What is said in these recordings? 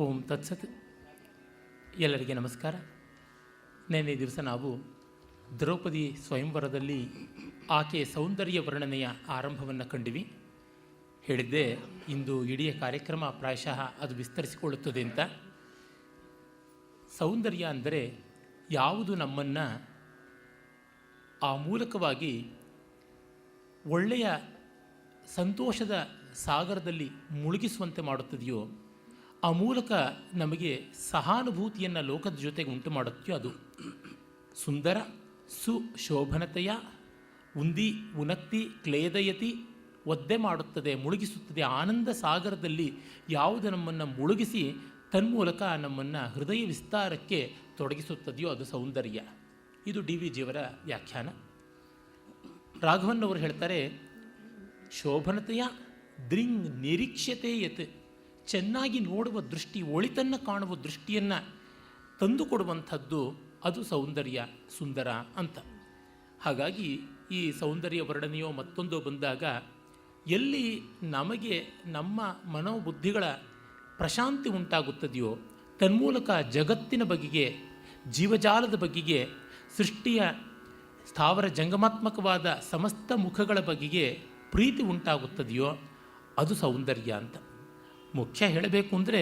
ಓಂ ತತ್ಸತ್. ಎಲ್ಲರಿಗೆ ನಮಸ್ಕಾರ. ನಿನ್ನೆ ದಿವಸ ನಾವು ದ್ರೌಪದಿ ಸ್ವಯಂವರದಲ್ಲಿ ಆಕೆಯ ಸೌಂದರ್ಯ ವರ್ಣನೆಯ ಆರಂಭವನ್ನು ಕಂಡಿವಿ. ಹೇಳಿದ್ದೆ ಇಂದು ಇಡೀ ಕಾರ್ಯಕ್ರಮ ಪ್ರಾಯಶಃ ಅದು ವಿಸ್ತರಿಸಿಕೊಳ್ಳುತ್ತದೆ ಅಂತ. ಸೌಂದರ್ಯ ಅಂದರೆ ಯಾವುದು ನಮ್ಮನ್ನು ಆ ಮೂಲಕವಾಗಿ ಒಳ್ಳೆಯ ಸಂತೋಷದ ಸಾಗರದಲ್ಲಿ ಮುಳುಗಿಸುವಂತೆ ಮಾಡುತ್ತದೆಯೋ, ಆ ಮೂಲಕ ನಮಗೆ ಸಹಾನುಭೂತಿಯನ್ನು ಲೋಕದ ಜೊತೆಗೆ ಉಂಟು ಮಾಡುತ್ತೆಯೋ ಅದು ಸುಂದರ ಸುಶೋಭನತೆಯ ಉಂದಿ ಉನಕ್ತಿ ಕ್ಲೇದಯತಿ ಒದ್ದೆ ಮಾಡುತ್ತದೆ, ಮುಳುಗಿಸುತ್ತದೆ. ಆನಂದ ಸಾಗರದಲ್ಲಿ ಯಾವುದು ನಮ್ಮನ್ನು ಮುಳುಗಿಸಿ ತನ್ಮೂಲಕ ನಮ್ಮನ್ನು ಹೃದಯ ವಿಸ್ತಾರಕ್ಕೆ ತೊಡಗಿಸುತ್ತದೆಯೋ ಅದು ಸೌಂದರ್ಯ. ಇದು ಡಿ ವಿ ಜಿಯವರ ವ್ಯಾಖ್ಯಾನ. ರಾಘವನ್ ಅವರು ಹೇಳ್ತಾರೆ, ಶೋಭನತೆಯ ದೃಂಗ್ ನಿರೀಕ್ಷ್ಯತೆ ಯತ್, ಚೆನ್ನಾಗಿ ನೋಡುವ ದೃಷ್ಟಿ, ಒಳಿತನ್ನು ಕಾಣುವ ದೃಷ್ಟಿಯನ್ನು ತಂದುಕೊಡುವಂಥದ್ದು ಅದು ಸೌಂದರ್ಯ, ಸುಂದರ ಅಂತ. ಹಾಗಾಗಿ ಈ ಸೌಂದರ್ಯ ವರ್ಣನೆಯೋ ಮತ್ತೊಂದು ಬಂದಾಗ ಎಲ್ಲಿ ನಮಗೆ ನಮ್ಮ ಮನೋಬುದ್ಧಿಗಳ ಪ್ರಶಾಂತಿ ಉಂಟಾಗುತ್ತದೆಯೋ, ತನ್ಮೂಲಕ ಜಗತ್ತಿನ ಬಗೆಗೆ, ಜೀವಜಾಲದ ಬಗೆಗೆ, ಸೃಷ್ಟಿಯ ಸ್ಥಾವರ ಜಂಗಮಾತ್ಮಕವಾದ ಸಮಸ್ತ ಮುಖಗಳ ಬಗೆಗೆ ಪ್ರೀತಿ ಉಂಟಾಗುತ್ತದೆಯೋ ಅದು ಸೌಂದರ್ಯ ಅಂತ. ಮುಖ್ಯ ಹೇಳಬೇಕು ಅಂದರೆ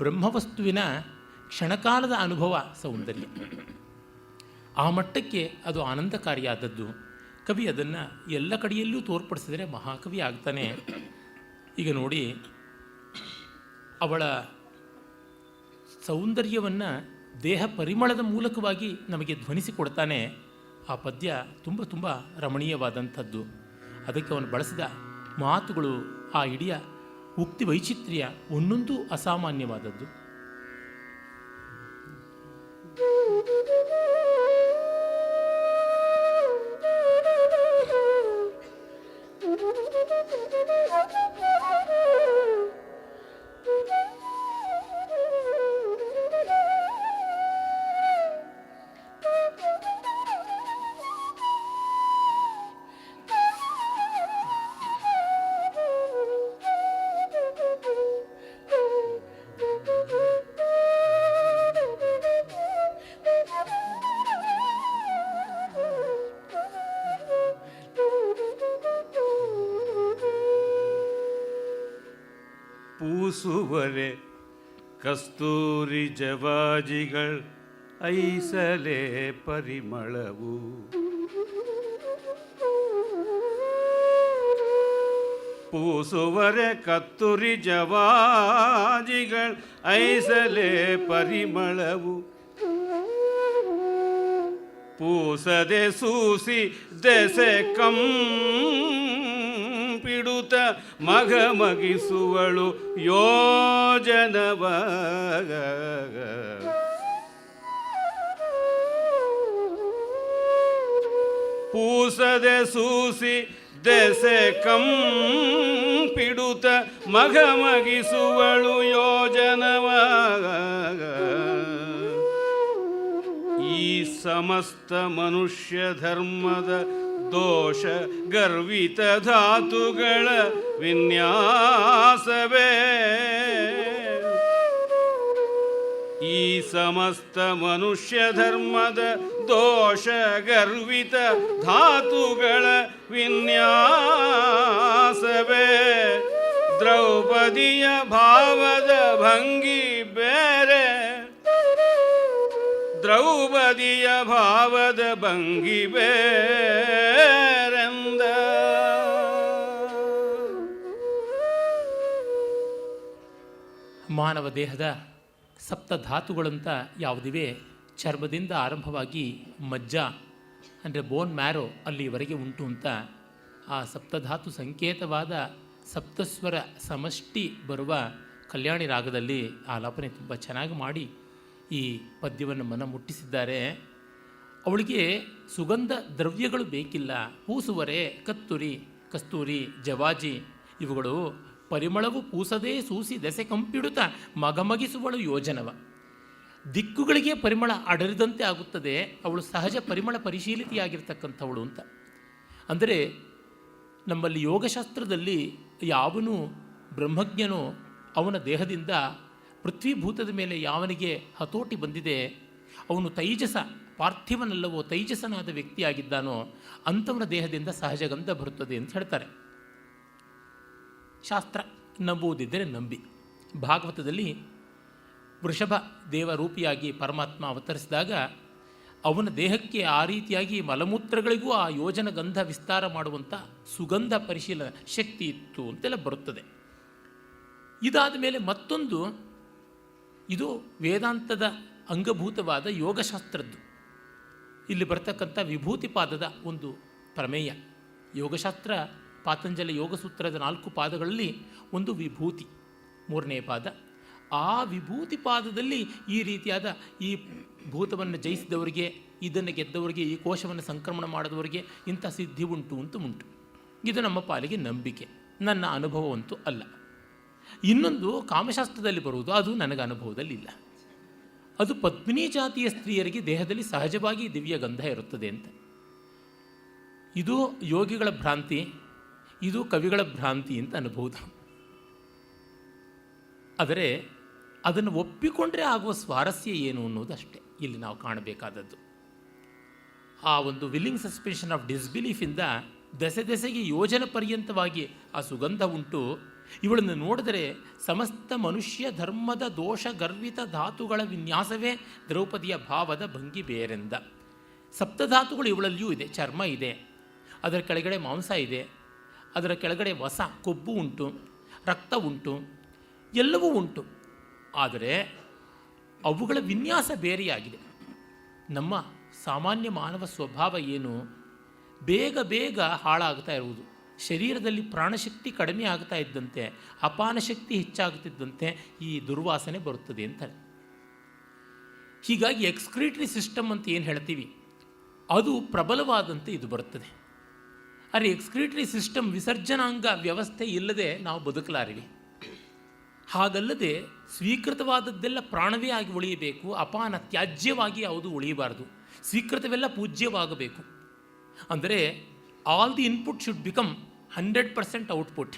ಬ್ರಹ್ಮವಸ್ತುವಿನ ಕ್ಷಣಕಾಲದ ಅನುಭವ ಸೌಂದರ್ಯ. ಆ ಮಟ್ಟಕ್ಕೆ ಅದು ಆನಂದಕಾರಿಯಾದದ್ದು. ಕವಿ ಅದನ್ನು ಎಲ್ಲ ಕಡೆಯಲ್ಲೂ ತೋರ್ಪಡಿಸಿದರೆ ಮಹಾಕವಿ ಆಗ್ತಾನೆ. ಈಗ ನೋಡಿ, ಅವಳ ಸೌಂದರ್ಯವನ್ನು ದೇಹ ಪರಿಮಳದ ಮೂಲಕವಾಗಿ ನಮಗೆ ಧ್ವನಿಸಿಕೊಡ್ತಾನೆ. ಆ ಪದ್ಯ ತುಂಬ ತುಂಬ ರಮಣೀಯವಾದಂಥದ್ದು. ಅದಕ್ಕೆ ಅವನು ಬಳಸಿದ ಮಾತುಗಳು, ಆ ಇಡೀ ಉಕ್ತಿ ವೈಚಿತ್ರ್ಯ ಒಂದೊಂದು ಅಸಾಮಾನ್ಯವಾದದ್ದು. പൂസുവരെ കസ്തൂരി ജവാജികൾ ഐസലേ പരിമളവു, പൂസുവരെ കസ്തൂരി ജവാജികൾ ഐസലേ പരിമളവു, പൂസದೆ ಸೂಸಿ ದೆಸೆ ಪಿಡುತ್ತ ಮಗಮಗಿಸುವಳು ಯೋಜನವ, ಪೂಸದೆ ಸೂಸಿ ದೆಸೆ ಪಿಡುತ್ತ ಮಗಮಗಿಸುವಳು ಯೋಜನವ. ಈ ಸಮಸ್ತ ಮನುಷ್ಯ ಧರ್ಮದ ದೋಷ ಗರ್ವಿತ ಧಾತುಗಳ ವಿನ್ಯಾಸವೇ, ಈ ಸಮಸ್ತ ಮನುಷ್ಯ ಧರ್ಮದ ದೋಷ ಗರ್ವಿತ ಧಾತುಗಳ ವಿನ್ಯಾಸವೇ. ದ್ರೌಪದಿಯ ಭಾವದ ಭಂಗಿ ಬೇರೆ, ದ್ರೌಪದಿಯ ಭಾವದ ಭಂಗಿ ಬೇರೆಂದ. ಮಾನವ ದೇಹದ ಸಪ್ತಧಾತುಗಳಂತ ಯಾವುದಿವೆ, ಚರ್ಮದಿಂದ ಆರಂಭವಾಗಿ ಮಜ್ಜ ಅಂದರೆ ಬೋನ್ ಮ್ಯಾರೋ ಅಲ್ಲಿವರೆಗೆ ಉಂಟು ಅಂತ ಆ ಸಪ್ತಧಾತು ಸಂಕೇತವಾದ ಸಪ್ತಸ್ವರ ಸಮಷ್ಟಿ ಬರುವ ಕಲ್ಯಾಣಿ ರಾಗದಲ್ಲಿ ಆಲಾಪನೆ ತುಂಬ ಚೆನ್ನಾಗಿ ಮಾಡಿ ಈ ಪದ್ಯವನ್ನು ಮನ ಮುಟ್ಟಿಸಿದ್ದಾರೆ. ಅವಳಿಗೆ ಸುಗಂಧ ದ್ರವ್ಯಗಳು ಬೇಕಿಲ್ಲ. ಪೂಸುವರೆ ಕಸ್ತೂರಿ ಜವಾಜಿ ಇವುಗಳು ಪರಿಮಳವು ಪೂಸದೇ ಸೂಸಿ ದೆಸೆ ಕಂಪಿಡುತ್ತ ಮಗಮಗಿಸುವಳು ಯೋಜನವ. ದಿಕ್ಕುಗಳಿಗೆ ಪರಿಮಳ ಅಡರಿದಂತೆ ಆಗುತ್ತದೆ. ಅವಳು ಸಹಜ ಪರಿಮಳ ಪರಿಶೀಲಿತೆಯಾಗಿರ್ತಕ್ಕಂಥವಳು ಅಂತ. ಅಂದರೆ ನಮ್ಮಲ್ಲಿ ಯೋಗಶಾಸ್ತ್ರದಲ್ಲಿ ಯಾವನು ಬ್ರಹ್ಮಜ್ಞನೋ ಅವನ ದೇಹದಿಂದ ಪೃಥ್ವೀಭೂತದ ಮೇಲೆ ಯಾವನಿಗೆ ಹತೋಟಿ ಬಂದಿದೆ, ಅವನು ತೈಜಸ ಪಾರ್ಥಿವನಲ್ಲವೋ ತೈಜಸನಾದ ವ್ಯಕ್ತಿಯಾಗಿದ್ದಾನೋ ಅಂಥವನ ದೇಹದಿಂದ ಸಹಜ ಗಂಧ ಬರುತ್ತದೆ ಅಂತ ಹೇಳ್ತಾರೆ. ಶಾಸ್ತ್ರ ನಂಬುವುದಿದ್ದರೆ ನಂಬಿ. ಭಾಗವತದಲ್ಲಿ ವೃಷಭ ದೇವರೂಪಿಯಾಗಿ ಪರಮಾತ್ಮ ಅವತರಿಸಿದಾಗ ಅವನ ದೇಹಕ್ಕೆ ಆ ರೀತಿಯಾಗಿ ಮಲಮೂತ್ರಗಳಿಗೂ ಆ ಯೋಜನ ಗಂಧ ವಿಸ್ತಾರ ಮಾಡುವಂಥ ಸುಗಂಧ ಪರಿಶೀಲನ ಶಕ್ತಿ ಇತ್ತು ಅಂತೆಲ್ಲ ಬರುತ್ತದೆ. ಇದಾದ ಮೇಲೆ ಮತ್ತೊಂದು, ಇದು ವೇದಾಂತದ ಅಂಗಭೂತವಾದ ಯೋಗಶಾಸ್ತ್ರದ್ದು. ಇಲ್ಲಿ ಬರ್ತಕ್ಕಂಥ ವಿಭೂತಿಪಾದದ ಒಂದು ಪ್ರಮೇಯ. ಯೋಗಶಾಸ್ತ್ರ ಪಾತಂಜಲಿ ಯೋಗಸೂತ್ರದ 4 ಪಾದಗಳಲ್ಲಿ ಒಂದು ವಿಭೂತಿ, 3ನೇ ಪಾದ. ಆ ವಿಭೂತಿ ಪಾದದಲ್ಲಿ ಈ ರೀತಿಯಾದ ಈ ಭೂತವನ್ನು ಜಯಿಸಿದವರಿಗೆ, ಇದನ್ನು ಗೆದ್ದವರಿಗೆ, ಈ ಕೋಶವನ್ನು ಸಂಕ್ರಮಣ ಮಾಡಿದವರಿಗೆ ಇಂಥ ಸಿದ್ಧಿ ಉಂಟು ಅಂತ ಉಂಟು. ಇದು ನಮ್ಮ ಪಾಲಿಗೆ ನಂಬಿಕೆ, ನನ್ನ ಅನುಭವವಂತೂ ಅಲ್ಲ. ಇನ್ನೊಂದು ಕಾಮಶಾಸ್ತ್ರದಲ್ಲಿ ಬರುವುದು, ಅದು ನನಗೆ ಅನುಭವದಲ್ಲಿ ಇಲ್ಲ. ಅದು ಪದ್ಮಿನಿ ಜಾತಿಯ ಸ್ತ್ರೀಯರಿಗೆ ದೇಹದಲ್ಲಿ ಸಹಜವಾಗಿ ದಿವ್ಯ ಗಂಧ ಇರುತ್ತದೆ ಅಂತ. ಇದು ಯೋಗಿಗಳ ಭ್ರಾಂತಿ, ಇದು ಕವಿಗಳ ಭ್ರಾಂತಿ ಅಂತ ಅನ್ಬೋದು. ಆದರೆ ಅದನ್ನು ಒಪ್ಪಿಕೊಂಡ್ರೆ ಆಗುವ ಸ್ವಾರಸ್ಯ ಏನು ಅನ್ನೋದಷ್ಟೇ ಇಲ್ಲಿ ನಾವು ಕಾಣಬೇಕಾದದ್ದು. ಆ ಒಂದು ವಿಲ್ಲಿಂಗ್ ಸಸ್ಪೆನ್ಷನ್ ಆಫ್ ಡಿಸ್ಬಿಲೀಫಿಂದ ದೆಸೆಗೆ ಯೋಜನ ಪರ್ಯಂತವಾಗಿ ಆ ಸುಗಂಧ ಉಂಟು. ಇವಳನ್ನು ನೋಡಿದರೆ ಸಮಸ್ತ ಮನುಷ್ಯ ಧರ್ಮದ ದೋಷ ಗರ್ವಿತ ಧಾತುಗಳ ವಿನ್ಯಾಸವೇ ದ್ರೌಪದಿಯ ಭಾವದ ಭಂಗಿ ಬೇರೆಂದ. ಸಪ್ತಧಾತುಗಳು ಇವಳಲ್ಲಿಯೂ ಇದೆ. ಚರ್ಮ ಇದೆ, ಅದರ ಕೆಳಗಡೆ ಮಾಂಸ ಇದೆ, ಅದರ ಕೆಳಗಡೆ ವಸ ಕೊಬ್ಬು ಉಂಟು, ರಕ್ತ ಉಂಟು, ಎಲ್ಲವೂ ಉಂಟು. ಆದರೆ ಅವುಗಳ ವಿನ್ಯಾಸ ಬೇರೆಯಾಗಿದೆ. ನಮ್ಮ ಸಾಮಾನ್ಯ ಮಾನವ ಸ್ವಭಾವ ಏನು, ಬೇಗ ಬೇಗ ಹಾಳಾಗ್ತಾ ಇರುವುದು. ಶರೀರದಲ್ಲಿ ಪ್ರಾಣಶಕ್ತಿ ಕಡಿಮೆ ಆಗ್ತಾ ಇದ್ದಂತೆ, ಅಪಾನ ಶಕ್ತಿ ಹೆಚ್ಚಾಗುತ್ತಿದ್ದಂತೆ ಈ ದುರ್ವಾಸನೆ ಬರುತ್ತದೆ ಅಂತಾರೆ. ಹೀಗಾಗಿ ಎಕ್ಸ್ಕ್ರೀಟರಿ ಸಿಸ್ಟಮ್ ಅಂತ ಏನು ಹೇಳ್ತೀವಿ, ಅದು ಪ್ರಬಲವಾದಂತೆ ಇದು ಬರುತ್ತದೆ. ಆದರೆ ಎಕ್ಸ್ಕ್ರೀಟರಿ ಸಿಸ್ಟಮ್ ವಿಸರ್ಜನಾಂಗ ವ್ಯವಸ್ಥೆ ಇಲ್ಲದೆ ನಾವು ಬದುಕಲಾರಿವಿ. ಹಾಗಲ್ಲದೆ ಸ್ವೀಕೃತವಾದದ್ದೆಲ್ಲ ಪ್ರಾಣವೇ ಆಗಿ ಉಳಿಯಬೇಕು, ಅಪಾನ ತ್ಯಾಜ್ಯವಾಗಿ ಯಾವುದು ಉಳಿಯಬಾರದು. ಸ್ವೀಕೃತವೆಲ್ಲ ಪೂಜ್ಯವಾಗಬೇಕು. ಅಂದರೆ all the input should become 100% output,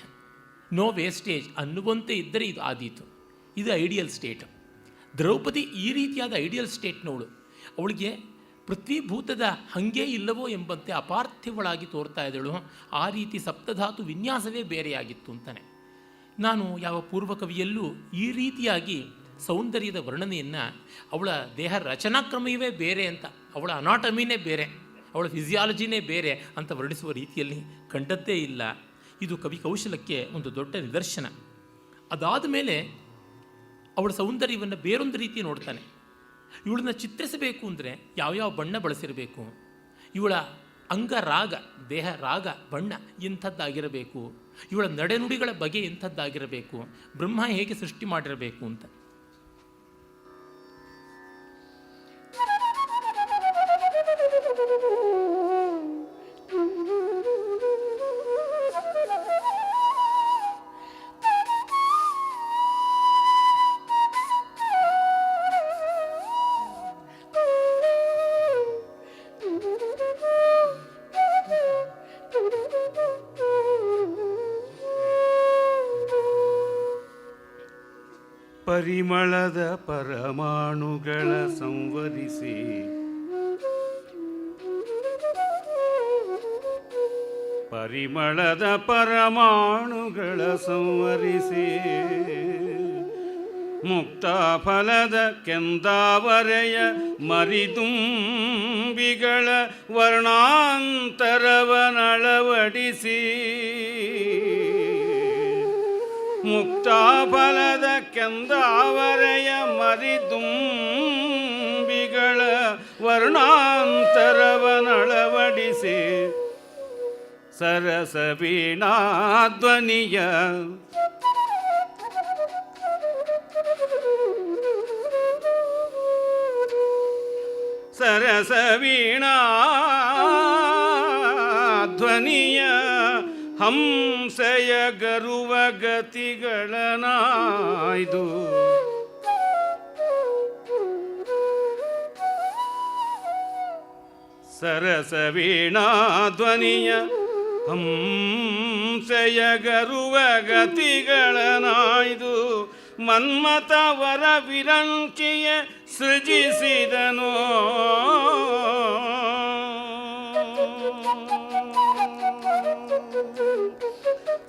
no wastage ಅನ್ನುವಂತೆ ಇದ್ದರೆ ಇದು ಆದೀತು. ಇದು ಐಡಿಯಲ್ ಸ್ಟೇಟ್. ದ್ರೌಪದಿ ಈ ರೀತಿಯಾದ ಐಡಿಯಲ್ ಸ್ಟೇಟ್ನವಳು. ಅವಳಿಗೆ ಪೃಥ್ವೀಭೂತದ ಹಂಗೆ ಇಲ್ಲವೋ ಎಂಬಂತೆ ಅಪಾರ್ಥಿವಳಾಗಿ ತೋರ್ತಾ ಇದ್ದಳು. ಆ ರೀತಿ ಸಪ್ತಧಾತು ವಿನ್ಯಾಸವೇ ಬೇರೆಯಾಗಿತ್ತು ಅಂತಾನೆ. ನಾನು ಯಾವ ಪೂರ್ವಕವಿಯಲ್ಲೂ ಈ ರೀತಿಯಾಗಿ ಸೌಂದರ್ಯದ ವರ್ಣನೆಯನ್ನು, ಅವಳ ದೇಹ ರಚನಾಕ್ರಮವೇ ಬೇರೆ ಅಂತ, ಅವಳ ಅನಾಟಮಿನೇ ಬೇರೆ, ಅವಳ ಫಿಸಿಯಾಲಜಿನೇ ಬೇರೆ ಅಂತ ವರ್ಣಿಸುವ ರೀತಿಯಲ್ಲಿ ಕಂಡದ್ದೇ ಇಲ್ಲ. ಇದು ಕವಿ ಕೌಶಲಕ್ಕೆ ಒಂದು ದೊಡ್ಡ ನಿದರ್ಶನ. ಅದಾದ ಮೇಲೆ ಅವಳ ಸೌಂದರ್ಯವನ್ನು ಬೇರೊಂದು ರೀತಿ ನೋಡ್ತಾನೆ. ಇವಳನ್ನ ಚಿತ್ರಿಸಬೇಕು ಅಂದರೆ ಯಾವ್ಯಾವ ಬಣ್ಣ ಬಳಸಿರಬೇಕು, ಇವಳ ಅಂಗರಾಗ, ದೇಹ ರಾಗ ಬಣ್ಣ ಎಂಥದ್ದಾಗಿರಬೇಕು, ಇವಳ ನಡೆನುಡಿಗಳ ಬಗೆ ಎಂಥದ್ದಾಗಿರಬೇಕು, ಬ್ರಹ್ಮ ಹೇಗೆ ಸೃಷ್ಟಿ ಮಾಡಿರಬೇಕು ಅಂತ. ಪರಿಮಳದ ಪರಮಾಣುಗಳ ಸಂವರಿಸಿ ಪರಿಮಳದ ಪರಮಾಣುಗಳ ಸಂವರಿಸಿ ಮುಕ್ತಾಫಲದ ಕೆಂದಾವರೆಯ ಮರಿದುಂಬಿಗಳ ವರ್ಣಾಂತರವನಳವಡಿಸಿ ಮುಕ್ತಾಫಲದ ಕೆಂದಾವರೆಯ ಮರಿದುಂಬಿಗಳ ವರ್ಣಾಂತರವನಳವಡಿಸಿ ಸರಸ ವೀಣಾಧ್ವನಿಯ ಸರಸ ವೀಣಾಧ್ವನಿಯ ಹಂಸೆಯ ಗರುವ ಗತಿಗಳನಾಯ್ದು ಸರಸ ವೀಣಾಧ್ವನಿಯ ಹಂಸೆಯ ಗರುವ ಗತಿಗಳನಾಯ್ದು ಮನ್ಮಥವರ ವಿರಂಚಿಯ ಸೃಜಿಸಿದನು.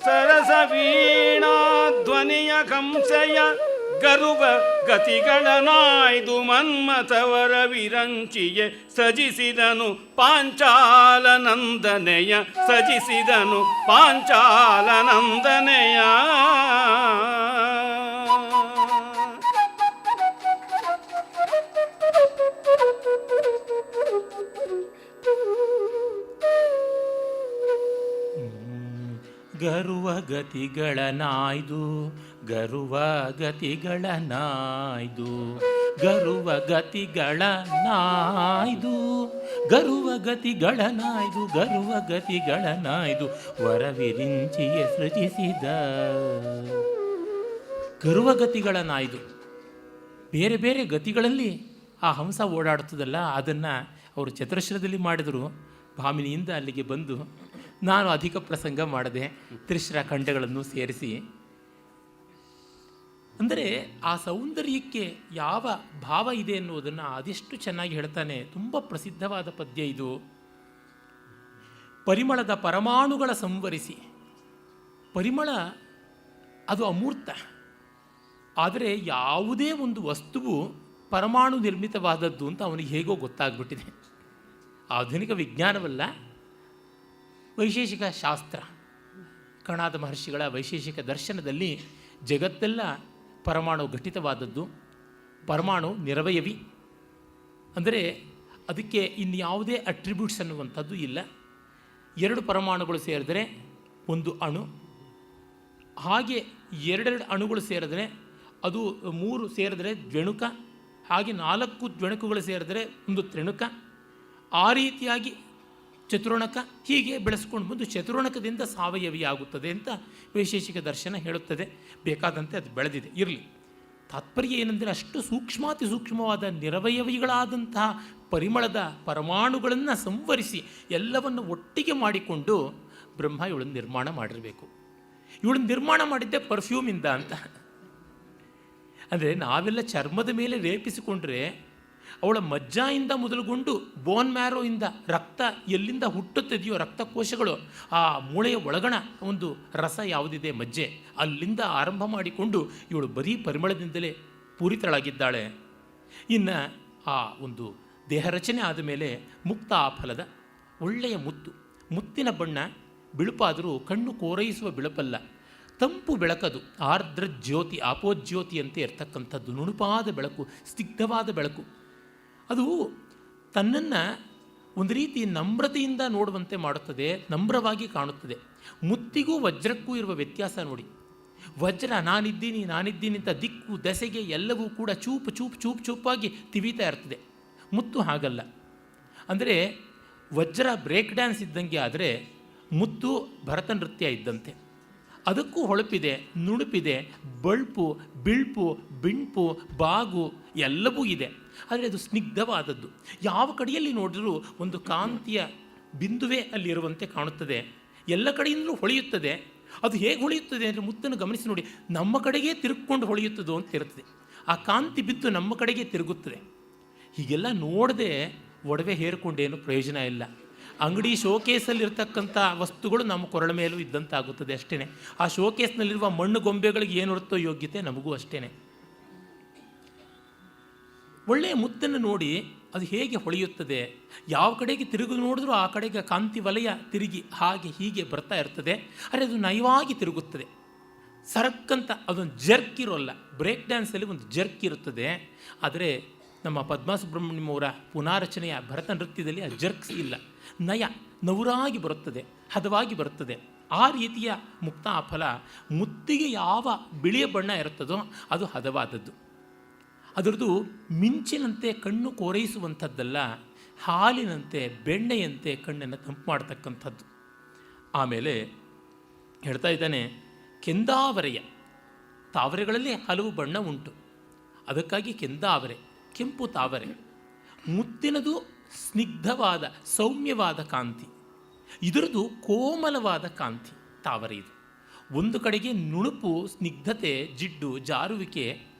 ಸರಸ ವೀಣಾ ಧ್ವನಿಯ ಕಂಸೆಯ ಗರುವ ಗತಿಗಳನಾಯ್ದು ಮನ್ಮಥವರ ವಿರಂಚಿಯೆ ಸಜಿಸಿದನು ಪಾಂಚಾಲನಂದನೆಯ ಸಜಿಸಿದನು ಪಾಂಚಾಲನಂದನೆಯ. ಗರುವ ಗತಿಗಳನಾಯ್ದು ಗರುವ ಗತಿಗಳನಾಯ್ದು ಗರುವ ಗತಿಗಳನಾಯ್ದು ಗರುವ ಗತಿಗಳನಾಯ್ದು ಗರುವ ಗತಿಗಳನಾಯ್ದು ವರವಿರಿಂಚಿಯೇ ಸೃಜಿಸಿದ. ಗರುವ ಗತಿಗಳನಾಯ್ದು, ಬೇರೆ ಬೇರೆ ಗತಿಗಳಲ್ಲಿ ಆ ಹಂಸ ಓಡಾಡುತ್ತದಲ್ಲ, ಅದನ್ನು ಅವರು ಚತುರಶ್ರದಲ್ಲಿ ಮಾಡಿದರು. ಭಾಮಿನಿಯಿಂದ ಅಲ್ಲಿಗೆ ಬಂದು ನಾನು ಅಧಿಕ ಪ್ರಸಂಗ ಮಾಡದೆ ತ್ರಿಶ್ರ ಖಂಡಗಳನ್ನು ಸೇರಿಸಿ, ಅಂದರೆ ಆ ಸೌಂದರ್ಯಕ್ಕೆ ಯಾವ ಭಾವ ಇದೆ ಎನ್ನುವುದನ್ನು ಅದೆಷ್ಟು ಚೆನ್ನಾಗಿ ಹೇಳ್ತಾನೆ. ತುಂಬ ಪ್ರಸಿದ್ಧವಾದ ಪದ್ಯ ಇದು. ಪರಿಮಳದ ಪರಮಾಣುಗಳ ಸಂವರಿಸಿ. ಪರಿಮಳ ಅದು ಅಮೂರ್ತ, ಆದರೆ ಯಾವುದೇ ಒಂದು ವಸ್ತುವು ಪರಮಾಣು ನಿರ್ಮಿತವಾದದ್ದು ಅಂತ ಅವನಿಗೆ ಹೇಗೋ ಗೊತ್ತಾಗ್ಬಿಟ್ಟಿದೆ. ಆಧುನಿಕ ವಿಜ್ಞಾನವಲ್ಲ, ವೈಶೇಷಿಕ ಶಾಸ್ತ್ರ, ಕಣಾದ ಮಹರ್ಷಿಗಳ ವೈಶೇಷಿಕ ದರ್ಶನದಲ್ಲಿ ಜಗತ್ತೆಲ್ಲ ಪರಮಾಣು ಘಟಿತವಾದದ್ದು, ಪರಮಾಣು ನಿರವಯವಿ, ಅಂದರೆ ಅದಕ್ಕೆ ಇನ್ಯಾವುದೇ ಅಟ್ರಿಬ್ಯೂಟ್ಸ್ ಅನ್ನುವಂಥದ್ದು ಇಲ್ಲ. ಎರಡು ಪರಮಾಣುಗಳು ಸೇರಿದರೆ ಒಂದು ಅಣು, ಹಾಗೆ ಎರಡೆರಡು ಅಣುಗಳು ಸೇರಿದ್ರೆ ಅದು 3 ಸೇರಿದ್ರೆ ದ್ವಿಣುಕ, ಹಾಗೆ 4 ದ್ವಿಣುಕಗಳು ಸೇರಿದ್ರೆ ಒಂದು ತ್ರಿಣುಕ, ಆ ರೀತಿಯಾಗಿ ಚತುರ್ಣಕ, ಹೀಗೆ ಬೆಳೆಸ್ಕೊಂಡು ಬಂದು ಚತುರ್ಣಕದಿಂದ ಸಾವಯವಿ ಆಗುತ್ತದೆ ಅಂತ ವೈಶೇಷಿಕ ದರ್ಶನ ಹೇಳುತ್ತದೆ. ಬೇಕಾದಂತೆ ಅದು ಬೆಳೆದಿದೆ. ಇರಲಿ, ತಾತ್ಪರ್ಯ ಏನಂದರೆ ಅಷ್ಟು ಸೂಕ್ಷ್ಮಾತಿ ಸೂಕ್ಷ್ಮವಾದ ನಿರವಯವಿಗಳಾದಂತಹ ಪರಿಮಳದ ಪರಮಾಣುಗಳನ್ನು ಸಂವರಿಸಿ ಎಲ್ಲವನ್ನು ಒಟ್ಟಿಗೆ ಮಾಡಿಕೊಂಡು ಬ್ರಹ್ಮ ಇವಳನ್ನು ನಿರ್ಮಾಣ ಮಾಡಿರಬೇಕು. ಇವಳನ್ನು ನಿರ್ಮಾಣ ಮಾಡಿದ್ದೆ ಪರ್ಫ್ಯೂಮಿಂದ ಅಂತ. ಅಂದರೆ ನಾವೆಲ್ಲ ಚರ್ಮದ ಮೇಲೆ ಲೇಪಿಸಿಕೊಂಡ್ರೆ ಅವಳ ಮಜ್ಜಾಯಿಂದ ಮೊದಲುಗೊಂಡು ಬೋನ್ ಮ್ಯಾರೋಯಿಂದ ರಕ್ತ ಎಲ್ಲಿಂದ ಹುಟ್ಟುತ್ತದೆಯೋ ರಕ್ತಕೋಶಗಳು, ಆ ಮೂಳೆಯ ಒಳಗಣ ಒಂದು ರಸ ಯಾವುದಿದೆ ಮಜ್ಜೆ, ಅಲ್ಲಿಂದ ಆರಂಭ ಮಾಡಿಕೊಂಡು ಇವಳು ಬರೀ ಪರಿಮಳದಿಂದಲೇ ಪೂರಿತಳಾಗಿದ್ದಾಳೆ. ಇನ್ನು ಆ ಒಂದು ದೇಹ ರಚನೆ ಆದ ಮೇಲೆ ಮುಕ್ತ ಫಲದ ಒಳ್ಳೆಯ ಮುತ್ತಿನ ಬಣ್ಣ ಬಿಳುಪಾದರೂ ಕಣ್ಣು ಕೋರೈಸುವ ಬಿಳುಪಲ್ಲ, ತಂಪು ಬೆಳಕದು, ಆರ್ದ್ರ ಜ್ಯೋತಿ, ಆಪೋಜ್ಯೋತಿ ಅಂತ ಇರ್ತಕ್ಕಂಥದ್ದು, ನುಣುಪಾದ ಬೆಳಕು, ಸ್ನಿಗ್ಧವಾದ ಬೆಳಕು. ಅದು ತನ್ನನ್ನು ಒಂದು ರೀತಿ ನಮ್ರತೆಯಿಂದ ನೋಡುವಂತೆ ಮಾಡುತ್ತದೆ, ನಮ್ರವಾಗಿ ಕಾಣುತ್ತದೆ. ಮುತ್ತಿಗೂ ವಜ್ರಕ್ಕೂ ಇರುವ ವ್ಯತ್ಯಾಸ ನೋಡಿ. ವಜ್ರ ನಾನಿದ್ದೀನಿ ಅಂತ ದಿಕ್ಕು ದೆಸೆಗೆ ಎಲ್ಲವೂ ಕೂಡ ಚೂಪಾಗಿ ತಿವಿತಾ ಇರ್ತದೆ. ಮುತ್ತು ಹಾಗಲ್ಲ. ಅಂದರೆ ವಜ್ರ ಬ್ರೇಕ್ ಡ್ಯಾನ್ಸ್ ಇದ್ದಂಗೆ, ಆದರೆ ಮುತ್ತು ಭರತನೃತ್ಯ ಇದ್ದಂತೆ. ಅದಕ್ಕೂ ಹೊಳಪಿದೆ, ನುಣುಪಿದೆ, ಬಳ್ಪು, ಬಿಳ್ಪು, ಬಿಣ್ಪು, ಬಾಗು ಎಲ್ಲವೂ ಇದೆ. ಆದರೆ ಅದು ಸ್ನಿಗ್ಧವಾದದ್ದು. ಯಾವ ಕಡೆಯಲ್ಲಿ ನೋಡಿದ್ರೂ ಒಂದು ಕಾಂತಿಯ ಬಿಂದುವೇ ಅಲ್ಲಿರುವಂತೆ ಕಾಣುತ್ತದೆ. ಎಲ್ಲ ಕಡೆಯಿಂದಲೂ ಹೊಳೆಯುತ್ತದೆ. ಅದು ಹೇಗೆ ಹೊಳೆಯುತ್ತದೆ ಅಂದರೆ ಮುತ್ತನ್ನು ಗಮನಿಸಿ ನೋಡಿ, ನಮ್ಮ ಕಡೆಗೆ ತಿರುಗಿಕೊಂಡು ಹೊಳೆಯುತ್ತದೋ ಅಂತ ಇರ್ತದೆ. ಆ ಕಾಂತಿ ಬಿದ್ದು ನಮ್ಮ ಕಡೆಗೆ ತಿರುಗುತ್ತದೆ. ಹೀಗೆಲ್ಲ ನೋಡದೆ ಒಡವೆ ಹೇರಿಕೊಂಡೇನು ಪ್ರಯೋಜನ ಇಲ್ಲ. ಅಂಗಡಿ ಶೋಕೇಸಲ್ಲಿರ್ತಕ್ಕಂಥ ವಸ್ತುಗಳು ನಮ್ಮ ಕೊರಳ ಮೇಲೂ ಇದ್ದಂತಾಗುತ್ತದೆ ಅಷ್ಟೇ. ಆ ಶೋಕೇಸ್ನಲ್ಲಿರುವ ಮಣ್ಣು ಗೊಂಬೆಗಳಿಗೆ ಏನಿರುತ್ತೋ ಯೋಗ್ಯತೆ ನಮಗೂ ಅಷ್ಟೇ. ಒಳ್ಳೆಯ ಮುತ್ತನ್ನು ನೋಡಿ ಅದು ಹೇಗೆ ಹೊಳೆಯುತ್ತದೆ, ಯಾವ ಕಡೆಗೆ ತಿರುಗಿ ನೋಡಿದ್ರೂ ಆ ಕಡೆಗೆ ಕಾಂತಿ ವಲಯ ತಿರುಗಿ ಹಾಗೆ ಹೀಗೆ ಬರ್ತಾ ಇರ್ತದೆ. ಆದರೆ ಅದು ನಯವಾಗಿ ತಿರುಗುತ್ತದೆ. ಸರಕ್ಕಂತ ಅದೊಂದು ಜರ್ಕ್ ಇರೋಲ್ಲ. ಬ್ರೇಕ್ ಡ್ಯಾನ್ಸಲ್ಲಿ ಒಂದು ಜರ್ಕ್ ಇರುತ್ತದೆ. ಆದರೆ ನಮ್ಮ ಪದ್ಮಾ ಸುಬ್ರಹ್ಮಣ್ಯಂ ಅವರ ಪುನಾರಚನೆಯ ಭರತ ನೃತ್ಯದಲ್ಲಿ ಆ ಜರ್ಕ್ಸ್ ಇಲ್ಲ. ನಯ ನವುರಾಗಿ ಬರುತ್ತದೆ, ಹದವಾಗಿ ಬರುತ್ತದೆ. ಆ ರೀತಿಯ ಮುಕ್ತ ಫಲ ಮುತ್ತಿಗೆ ಯಾವ ಬಿಳಿಯ ಬಣ್ಣ ಇರುತ್ತದೋ ಅದು ಹದವಾದದ್ದು. ಅದರದ್ದು ಮಿಂಚಿನಂತೆ ಕಣ್ಣು ಕೋರೈಸುವಂಥದ್ದಲ್ಲ, ಹಾಲಿನಂತೆ ಬೆಣ್ಣೆಯಂತೆ ಕಣ್ಣನ್ನು ತಂಪು ಮಾಡತಕ್ಕಂಥದ್ದು. ಆಮೇಲೆ ಹೇಳ್ತಾ ಇದ್ದಾನೆ, ಕೆಂದಾವರೆಯ ತಾವರೆಗಳಲ್ಲಿ ಹಲವು ಬಣ್ಣ ಉಂಟು, ಅದಕ್ಕಾಗಿ ಕೆಂದಾವರೆ, ಕೆಂಪು ತಾವರೆ. ಮುತ್ತಿನದು ಸ್ನಿಗ್ಧವಾದ ಸೌಮ್ಯವಾದ ಕಾಂತಿ, ಇದರದು ಕೋಮಲವಾದ ಕಾಂತಿ ತಾವರೆ. ಇದು ಒಂದು ಕಡೆಗೆ ನುಣುಪು, ಸ್ನಿಗ್ಧತೆ, ಜಿಡ್ಡು, ಜಾರುವಿಕೆ,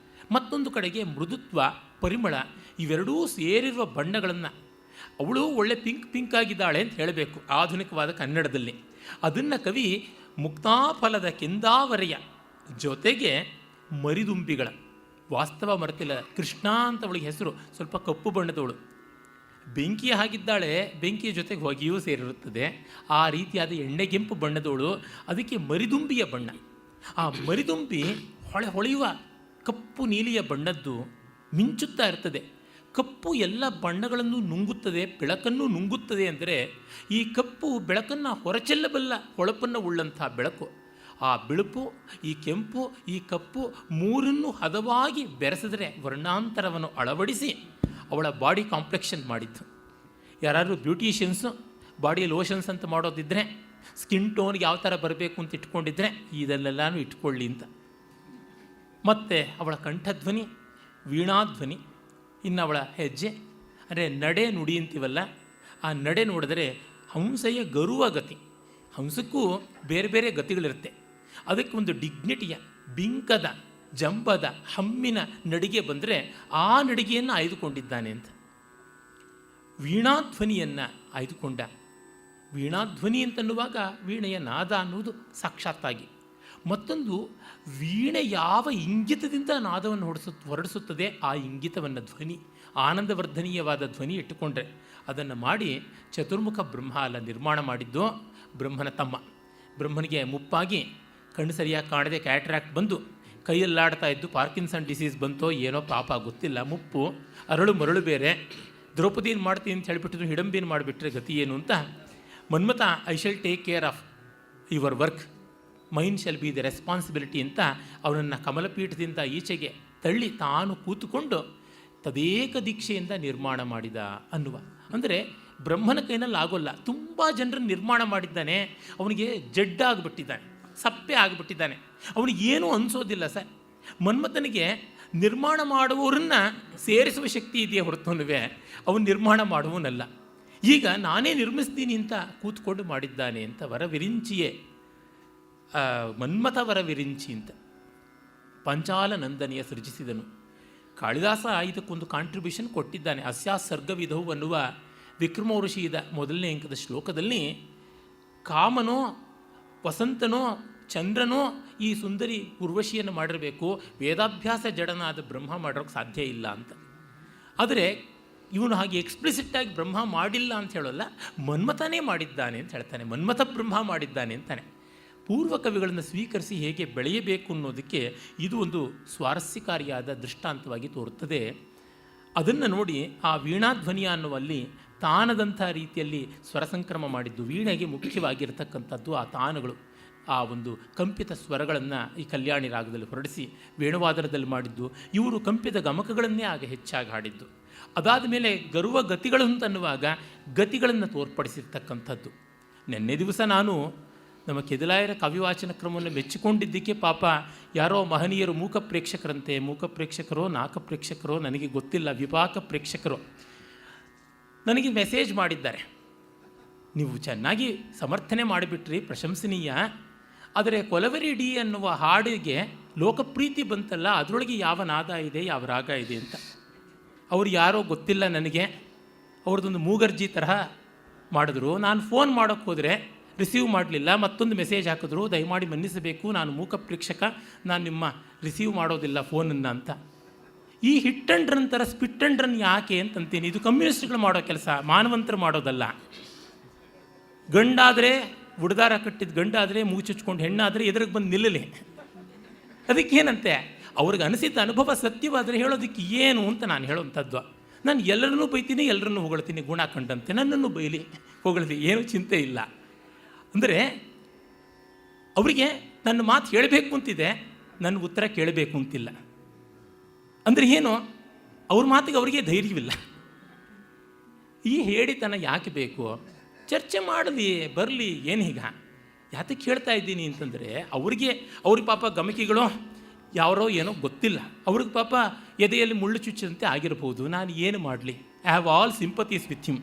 ಮತ್ತೊಂದು ಕಡೆಗೆ ಮೃದುತ್ವ, ಪರಿಮಳ, ಇವೆರಡೂ ಸೇರಿರುವ ಬಣ್ಣಗಳನ್ನು, ಅವಳು ಒಳ್ಳೆ ಪಿಂಕ್ ಆಗಿದ್ದಾಳೆ ಅಂತ ಹೇಳಬೇಕು ಆಧುನಿಕವಾದ ಕನ್ನಡದಲ್ಲಿ. ಅದನ್ನು ಕವಿ ಮುಕ್ತಾಫಲದ ಕೆಂದಾವರೆಯ ಜೊತೆಗೆ ಮರಿದುಂಬಿಗಳ, ವಾಸ್ತವ ಮರೆತಿಲ್ಲ, ಕೃಷ್ಣ ಅಂತ ಅವಳಿಗೆ ಹೆಸರು, ಸ್ವಲ್ಪ ಕಪ್ಪು ಬಣ್ಣದವಳು, ಬೆಂಕಿಯ ಹಾಗಿದ್ದಾಳೆ, ಬೆಂಕಿಯ ಜೊತೆಗೆ ಹೊಗೆಯೂ ಸೇರಿರುತ್ತದೆ, ಆ ರೀತಿಯಾದ ಎಣ್ಣೆಗೆಂಪು ಬಣ್ಣದವಳು, ಅದಕ್ಕೆ ಮರಿದುಂಬಿಯ ಬಣ್ಣ. ಆ ಮರಿದುಂಬಿ ಹೊಳೆಯುವ ಕಪ್ಪು ನೀಲಿಯ ಬಣ್ಣದ್ದು ಮಿಂಚುತ್ತಾ ಇರ್ತದೆ. ಕಪ್ಪು ಎಲ್ಲ ಬಣ್ಣಗಳನ್ನು ನುಂಗುತ್ತದೆ, ಬೆಳಕನ್ನು ನುಂಗುತ್ತದೆ. ಅಂದರೆ ಈ ಕಪ್ಪು ಬೆಳಕನ್ನು ಹೊರಚೆಲ್ಲಬಲ್ಲ ಹೊಳಪನ್ನು ಉಳ್ಳಂಥ ಬೆಳಕು. ಆ ಬಿಳುಪು, ಈ ಕೆಂಪು, ಈ ಕಪ್ಪು ಮೂರನ್ನು ಹದವಾಗಿ ಬೆರೆಸಿದ್ರೆ ವರ್ಣಾಂತರವನ್ನು ಅಳವಡಿಸಿ ಅವಳ ಬಾಡಿ ಕಾಂಪ್ಲೆಕ್ಷನ್ ಮಾಡಿತ್ತು. ಯಾರಾದರೂ ಬ್ಯೂಟಿಷಿಯನ್ಸು ಬಾಡಿ ಲೋಷನ್ಸ್ ಅಂತ ಮಾಡೋದಿದ್ದರೆ, ಸ್ಕಿನ್ ಟೋನ್ಗೆ ಯಾವ ಥರ ಬರಬೇಕು ಅಂತ ಇಟ್ಕೊಂಡಿದ್ರೆ ಇದನ್ನೆಲ್ಲನೂ ಇಟ್ಕೊಳ್ಳಿ ಅಂತ. ಮತ್ತು ಅವಳ ಕಂಠಧ್ವನಿ ವೀಣಾಧ್ವನಿ, ಇನ್ನು ಅವಳ ಹೆಜ್ಜೆ ಅಂದರೆ ನಡೆ ನುಡಿ ಅಂತೀವಲ್ಲ, ಆ ನಡೆ ನೋಡಿದರೆ ಹಂಸೆಯ ಗರುವ ಗತಿ. ಹಂಸಕ್ಕೂ ಬೇರೆ ಬೇರೆ ಗತಿಗಳಿರುತ್ತೆ. ಅದಕ್ಕೆ ಒಂದು ಡಿಗ್ನಿಟಿಯ, ಬಿಂಕದ, ಜಂಬದ, ಹಮ್ಮಿನ ನಡಿಗೆ ಬಂದರೆ ಆ ನಡಿಗೆಯನ್ನು ಆಯ್ದುಕೊಂಡಿದ್ದಾನೆ ಅಂತ. ವೀಣಾಧ್ವನಿಯನ್ನು ಆಯ್ದುಕೊಂಡ. ವೀಣಾಧ್ವನಿ ಅಂತನ್ನುವಾಗ ವೀಣೆಯ ನಾದ ಅನ್ನುವುದು ಸಾಕ್ಷಾತ್ತಾಗಿ. ಮತ್ತೊಂದು, ವೀಣೆ ಯಾವ ಇಂಗಿತದಿಂದ ನಾದವನ್ನು ಹೊರಡಿಸುತ್ತದೆ ಆ ಇಂಗಿತವನ್ನು ಧ್ವನಿ, ಆನಂದವರ್ಧನೀಯವಾದ ಧ್ವನಿ ಇಟ್ಟುಕೊಂಡ್ರೆ ಅದನ್ನು ಮಾಡಿ ಚತುರ್ಮುಖ ಬ್ರಹ್ಮ ಅಲ್ಲ ನಿರ್ಮಾಣ ಮಾಡಿದ್ದು ಬ್ರಹ್ಮನ ತಮ್ಮ. ಬ್ರಹ್ಮನಿಗೆ ಮುಪ್ಪಾಗಿ ಕಣ್ಣು ಸರಿಯಾಗಿ ಕಾಣದೆ ಕ್ಯಾಟ್ರಾಕ್ಟ್ ಬಂದು ಕೈಯಲ್ಲಾಡ್ತಾ ಇದ್ದು ಪಾರ್ಕಿನ್ಸನ್ ಡಿಸೀಸ್ ಬಂತೋ ಏನೋ ಪಾಪ ಗೊತ್ತಿಲ್ಲ, ಮುಪ್ಪು, ಅರಳು ಮರಳು ಬೇರೆ. ದ್ರೌಪದಿನ ಮಾಡ್ತೀನಿ ಅಂತ ಹೇಳಿಬಿಟ್ಟಿದ್ರು, ಹಿಡಂಬಿನ ಮಾಡಿಬಿಟ್ರೆ ಗತಿ ಏನು ಅಂತ Manmatha I shall take care of your work, main shall be the responsibility ಅಂತ ಅವನನ್ನು ಕಮಲಪೀಠದಿಂದ ಈಚೆಗೆ ತಳ್ಳಿ ತಾನು ಕೂತುಕೊಂಡು ತದೇಕ ದೀಕ್ಷೆಯಿಂದ ನಿರ್ಮಾಣ ಮಾಡಿದ ಅನ್ನುವ. ಅಂದರೆ ಬ್ರಹ್ಮನ ಕೈನಲ್ಲಿ ಆಗೋಲ್ಲ, ತುಂಬ ಜನರನ್ನು ನಿರ್ಮಾಣ ಮಾಡಿದ್ದಾನೆ. ಅವನಿಗೆ ಜಡ್ಡಾಗಿಬಿಟ್ಟಿದ್ದಾನೆ, ಸಪ್ಪೆ ಆಗಿಬಿಟ್ಟಿದ್ದಾನೆ, ಅವನಿಗೇನೂ ಅನಿಸೋದಿಲ್ಲ ಸರ್. ಮನ್ಮಥನಿಗೆ ನಿರ್ಮಾಣ ಮಾಡುವವರನ್ನು ಸೇರಿಸುವ ಶಕ್ತಿ ಇದೆಯೇ ಹೊರತುನುವೆ ಅವನು ನಿರ್ಮಾಣ ಮಾಡುವನಲ್ಲ. ಈಗ ನಾನೇ ನಿರ್ಮಿಸ್ತೀನಿ ಅಂತ ಕೂತ್ಕೊಂಡು ಮಾಡಿದ್ದಾನೆ ಅಂತ ವರವಿರಿಂಚಿಯೇ ಮನ್ಮಥ ವರವಿರಿಂಚಿ ಅಂತ ಪಂಚಾಲ ನಂದನಿಯ ಸೃಜಿಸಿದನು. ಕಾಳಿದಾಸ ಇದಕ್ಕೊಂದು ಕಾಂಟ್ರಿಬ್ಯೂಷನ್ ಕೊಟ್ಟಿದ್ದಾನೆ. ಅಸ್ಯಾ ಸರ್ಗವಿಧವು ಅನ್ನುವ ವಿಕ್ರಮ ಋಷಿದ ಮೊದಲನೇ ಅಂಕದ ಶ್ಲೋಕದಲ್ಲಿ ಕಾಮನೋ ವಸಂತನೋ ಚಂದ್ರನೋ ಈ ಸುಂದರಿ ಉರ್ವಶಿಯನ್ನು ಮಾಡಿರಬೇಕು, ವೇದಾಭ್ಯಾಸ ಜಡನಾದ ಬ್ರಹ್ಮ ಮಾಡೋಕ್ಕೆ ಸಾಧ್ಯ ಇಲ್ಲ ಅಂತ. ಆದರೆ ಇವನು ಹಾಗೆ ಎಕ್ಸ್ಪ್ಲಿಸಿಟ್ಟಾಗಿ ಬ್ರಹ್ಮ ಮಾಡಿಲ್ಲ ಅಂತ ಹೇಳೋಲ್ಲ, ಮನ್ಮಥನೇ ಮಾಡಿದ್ದಾನೆ ಅಂತ ಹೇಳ್ತಾನೆ. ಮನ್ಮಥ ಬ್ರಹ್ಮ ಮಾಡಿದ್ದಾನೆ ಅಂತಾನೆ. ಪೂರ್ವ ಕವಿಗಳನ್ನು ಸ್ವೀಕರಿಸಿ ಹೇಗೆ ಬೆಳೆಯಬೇಕು ಅನ್ನೋದಕ್ಕೆ ಇದು ಒಂದು ಸ್ವಾರಸ್ಯಕಾರಿಯಾದ ದೃಷ್ಟಾಂತವಾಗಿ ತೋರುತ್ತದೆ. ಅದನ್ನು ನೋಡಿ ಆ ವೀಣಾಧ್ವನಿಯ ಅನ್ನುವಲ್ಲಿ ತಾನದಂಥ ರೀತಿಯಲ್ಲಿ ಸ್ವರ ಸಂಕ್ರಮ ಮಾಡಿದ್ದು, ವೀಣೆಗೆ ಮುಖ್ಯವಾಗಿರತಕ್ಕಂಥದ್ದು ಆ ತಾನಗಳು, ಆ ಒಂದು ಕಂಪಿತ ಸ್ವರಗಳನ್ನು ಈ ಕಲ್ಯಾಣಿ ರಾಗದಲ್ಲಿ ಹೊರಡಿಸಿ ವೇಣುವಾದನದಲ್ಲಿ ಮಾಡಿದ್ದು. ಇವರು ಕಂಪಿತ ಗಮಕಗಳನ್ನೇ ಆಗ ಹೆಚ್ಚಾಗಿ ಹಾಡಿದ್ದು. ಅದಾದ ಮೇಲೆ ಗರುವ ಗತಿಗಳು ಅಂತನ್ನುವಾಗ ಗತಿಗಳನ್ನು ತೋರ್ಪಡಿಸಿರ್ತಕ್ಕಂಥದ್ದು. ನಿನ್ನೆ ದಿವಸ ನಾನು ನಮ್ಮ ಕೆದಿಲಾಯರ ಕವಿವಾಚನ ಕ್ರಮವನ್ನು ಮೆಚ್ಚಿಕೊಂಡಿದ್ದಕ್ಕೆ ಪಾಪ ಯಾರೋ ಮಹನೀಯರು ಮೂಕ ಪ್ರೇಕ್ಷಕರಂತೆ, ಮೂಕ ಪ್ರೇಕ್ಷಕರೋ ನಾಕ ಪ್ರೇಕ್ಷಕರೋ ನನಗೆ ಗೊತ್ತಿಲ್ಲ, ವಿಪಾಕ ಪ್ರೇಕ್ಷಕರು ನನಗೆ ಮೆಸೇಜ್ ಮಾಡಿದ್ದಾರೆ. ನೀವು ಚೆನ್ನಾಗಿ ಸಮರ್ಥನೆ ಮಾಡಿಬಿಟ್ರಿ, ಪ್ರಶಂಸನೀಯ. ಆದರೆ ಕೊಲವೆರಿ ಡಿ ಅನ್ನುವ ಹಾಡಿಗೆ ಲೋಕಪ್ರೀತಿ ಬಂತಲ್ಲ, ಅದರೊಳಗೆ ಯಾವ ನಾದ ಇದೆ, ಯಾವ ರಾಗ ಇದೆ ಅಂತ. ಅವ್ರು ಯಾರೋ ಗೊತ್ತಿಲ್ಲ ನನಗೆ, ಅವ್ರದ್ದೊಂದು ಮೂಗರ್ಜಿ ತರಹ ಮಾಡಿದ್ರು. ನಾನು ಫೋನ್ ಮಾಡೋಕ್ಕೆ ಹೋದರೆ ರಿಸೀವ್ ಮಾಡಲಿಲ್ಲ. ಮತ್ತೊಂದು ಮೆಸೇಜ್ ಹಾಕಿದ್ರು, ದಯಮಾಡಿ ಮನ್ನಿಸಬೇಕು, ನಾನು ಮೂಕ ಪ್ರೇಕ್ಷಕ, ನಾನು ನಿಮ್ಮ ರಿಸೀವ್ ಮಾಡೋದಿಲ್ಲ ಫೋನನ್ನು ಅಂತ. ಈ ಹಿಟ್ ಆ್ಯಂಡ್ ರನ್ ಥರ ಸ್ಪಿಟ್ ಆ್ಯಂಡ್ ರನ್ ಯಾಕೆ ಅಂತಂತೀನಿ. ಇದು ಕಮ್ಯುನಿಸ್ಟ್ಗಳು ಮಾಡೋ ಕೆಲಸ, ಮಾನವಂತರು ಮಾಡೋದಲ್ಲ. ಗಂಡಾದರೆ ಉಡ್ದಾರ ಕಟ್ಟಿದ ಗಂಡಾದರೆ ಮೂಗು ಚುಚ್ಕೊಂಡು, ಹೆಣ್ಣಾದರೆ ಎದುರಿಗೆ ಬಂದು ನಿಲ್ಲಲಿ. ಅದಕ್ಕೇನಂತೆ, ಅವ್ರಿಗೆ ಅನಿಸಿದ್ದ ಅನುಭವ ಸತ್ಯವಾದರೆ ಹೇಳೋದಕ್ಕೆ ಏನು ಅಂತ ನಾನು ಹೇಳೋವಂಥದ್ದು. ನಾನು ಎಲ್ಲರನ್ನೂ ಬೈತೀನಿ, ಎಲ್ಲರನ್ನೂ ಹೊಗಳ್ತೀನಿ, ಗುಣ ಕಂಡಂತೆ ನನ್ನನ್ನು ಬೈಲಿ ಹೊಗಳ್ತೀನಿ, ಏನೂ ಚಿಂತೆ ಇಲ್ಲ. ಅಂದರೆ ಅವರಿಗೆ ನನ್ನ ಮಾತು ಹೇಳಬೇಕು ಅಂತಿದೆ, ನನ್ನ ಉತ್ತರ ಕೇಳಬೇಕು ಅಂತಿಲ್ಲ. ಅಂದರೆ ಏನು, ಅವ್ರ ಮಾತಿಗೆ ಅವರಿಗೆ ಧೈರ್ಯವಿಲ್ಲ. ಈ ಹೇಳಿತನ ಯಾಕೆ ಬೇಕು? ಚರ್ಚೆ ಮಾಡಲಿ, ಬರಲಿ, ಏನು ಈಗ ಯಾತಕ್ಕೆ ಹೇಳ್ತಾ ಇದ್ದೀನಿ ಅಂತಂದರೆ, ಅವ್ರಿಗೆ ಪಾಪ ಗಮಕಿಗಳು ಯಾರೋ ಏನೋ ಗೊತ್ತಿಲ್ಲ, ಅವ್ರಿಗೆ ಪಾಪ ಎದೆಯಲ್ಲಿ ಮುಳ್ಳು ಚುಚ್ಚಂತೆ ಆಗಿರ್ಬೋದು. ನಾನು ಏನು ಮಾಡಲಿ? I have all sympathies with him.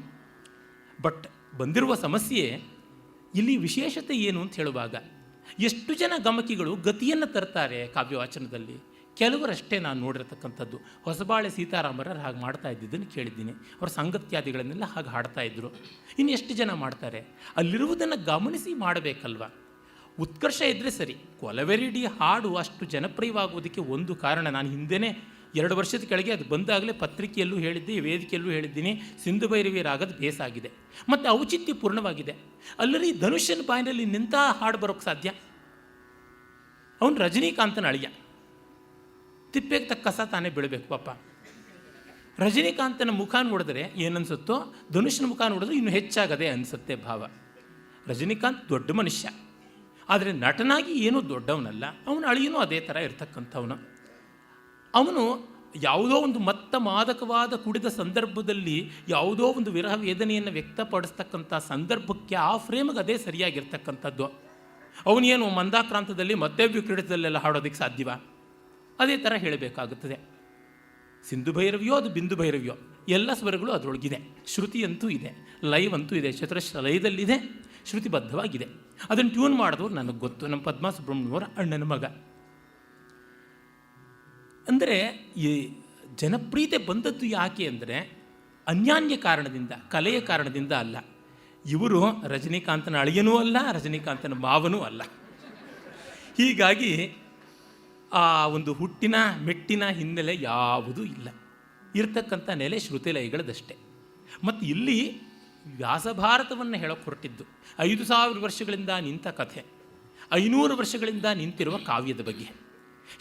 But ಬಂದಿರುವ ಸಮಸ್ಯೆ ಇಲ್ಲಿ ವಿಶೇಷತೆ ಏನು ಅಂತ ಹೇಳುವಾಗ, ಎಷ್ಟು ಜನ ಗಮಕಿಗಳು ಗತಿಯನ್ನು ತರ್ತಾರೆ ಕಾವ್ಯವಾಚನದಲ್ಲಿ, ಕೆಲವರಷ್ಟೇ ನಾನು ನೋಡಿರತಕ್ಕಂಥದ್ದು. ಹೊಸಬಾಳೆ ಸೀತಾರಾಮರರು ಹಾಗೆ ಮಾಡ್ತಾ ಇದ್ದಿದ್ದನ್ನು ಕೇಳಿದ್ದೀನಿ. ಅವರ ಸಂಗತ್ಯಾದಿಗಳನ್ನೆಲ್ಲ ಹಾಗೆ ಹಾಡ್ತಾ ಇದ್ದರು. ಇನ್ನು ಎಷ್ಟು ಜನ ಮಾಡ್ತಾರೆ? ಅಲ್ಲಿರುವುದನ್ನು ಗಮನಿಸಿ ಮಾಡಬೇಕಲ್ವ. ಉತ್ಕರ್ಷ ಇದ್ದರೆ ಸರಿ. ಕೊಲವೆರಿಡಿ ಹಾಡು ಅಷ್ಟು ಜನಪ್ರಿಯವಾಗುವುದಕ್ಕೆ ಒಂದು ಕಾರಣ, ನಾನು ಹಿಂದೆಯೇ 2 ವರ್ಷದ ಕೆಳಗೆ ಅದು ಬಂದಾಗಲೇ ಪತ್ರಿಕೆಯಲ್ಲೂ ಹೇಳಿದ್ದೆ, ವೇದಿಕೆಯಲ್ಲೂ ಹೇಳಿದ್ದೀನಿ, ಸಿಂಧು ಭೈರವಿ ರಾಗದ ಬೇಸಾಗಿದೆ ಮತ್ತು ಔಚಿತ್ಯ ಪೂರ್ಣವಾಗಿದೆ. ಅಲ್ಲರಿ ಧನುಷ್ಯನ ಬಾಯಿನಲ್ಲಿ ನಿಂತ ಹಾಡು ಬರೋಕ್ಕೆ ಸಾಧ್ಯ? ಅವನು ರಜನಿಕಾಂತನ ಅಳಿಯ, ತಿಪ್ಪೆಗೆ ತಕ್ಕ ಕಸ ತಾನೇ ಬೀಳಬೇಕು ಪಾಪ. ರಜನಿಕಾಂತನ ಮುಖ ನೋಡಿದ್ರೆ ಏನನ್ಸುತ್ತೋ, ಧನುಷ್ಯನ ಮುಖ ನೋಡಿದ್ರೆ ಇನ್ನೂ ಹೆಚ್ಚಾಗದೆ ಅನಿಸುತ್ತೆ ಭಾವ. ರಜನಿಕಾಂತ್ ದೊಡ್ಡ ಮನುಷ್ಯ, ಆದರೆ ನಟನಾಗಿ ಏನೂ ದೊಡ್ಡವನಲ್ಲ. ಅವನ ಅಳಿಯನೂ ಅದೇ ಥರ ಇರ್ತಕ್ಕಂಥವನು. ಅವನು ಯಾವುದೋ ಒಂದು ಮಾದಕವಾದ ಕುಡಿದ ಸಂದರ್ಭದಲ್ಲಿ ಯಾವುದೋ ಒಂದು ವಿರಹ ವೇದನೆಯನ್ನು ವ್ಯಕ್ತಪಡಿಸ್ತಕ್ಕಂಥ ಸಂದರ್ಭಕ್ಕೆ ಆ ಫ್ರೇಮ್ಗೆ ಅದೇ ಸರಿಯಾಗಿರ್ತಕ್ಕಂಥದ್ದು. ಅವನೇನು ಮಂದಾಕ್ರಾಂತದಲ್ಲಿ ಮತ್ತೆ ವಿಕ್ರೀಡಿತದಲ್ಲೆಲ್ಲ ಹಾಡೋದಕ್ಕೆ ಸಾಧ್ಯವ? ಅದೇ ಥರ ಹೇಳಬೇಕಾಗುತ್ತದೆ. ಸಿಂಧು ಭೈರವಿಯೋ ಅದು ಬಿಂದು ಭೈರವಿಯೋ, ಎಲ್ಲ ಸ್ವರಗಳು ಅದರೊಳಗಿದೆ. ಶ್ರುತಿಯಂತೂ ಇದೆ, ಲೈವ್ ಅಂತೂ ಇದೆ, ಚತುರಶ್ರ ಲಯದಲ್ಲಿದೆ, ಶ್ರುತಿಬದ್ಧವಾಗಿದೆ. ಅದನ್ನು ಟ್ಯೂನ್ ಮಾಡಿದವರು ನನಗೆ ಗೊತ್ತು, ನಮ್ಮ ಪದ್ಮಾ ಸುಬ್ರಹ್ಮಣ್ಯವರ ಅಣ್ಣನ ಮಗ. ಅಂದರೆ ಈ ಜನಪ್ರಿಯತೆ ಬಂದದ್ದು ಯಾಕೆ ಅಂದರೆ ಅನ್ಯಾನ್ಯ ಕಾರಣದಿಂದ, ಕಲೆಯ ಕಾರಣದಿಂದ ಅಲ್ಲ. ಇವರು ರಜನಿಕಾಂತನ ಅಳಿಯನೂ ಅಲ್ಲ, ರಜನಿಕಾಂತನ ಮಾವನೂ ಅಲ್ಲ. ಹೀಗಾಗಿ ಆ ಒಂದು ಹುಟ್ಟಿನ ಮೆಟ್ಟಿನ ಹಿನ್ನೆಲೆ ಯಾವುದೂ ಇಲ್ಲ. ಇರ್ತಕ್ಕಂಥ ನೆಲೆ ಶ್ರುತಿಲಯಗಳದಷ್ಟೇ. ಮತ್ತು ಇಲ್ಲಿ ವ್ಯಾಸಭಾರತವನ್ನು ಹೇಳೋಕ್ಕೆ ಹೊರಟಿದ್ದು 5000 ವರ್ಷಗಳಿಂದ ನಿಂತ ಕಥೆ, 500 ವರ್ಷಗಳಿಂದ ನಿಂತಿರುವ ಕಾವ್ಯದ ಬಗ್ಗೆ.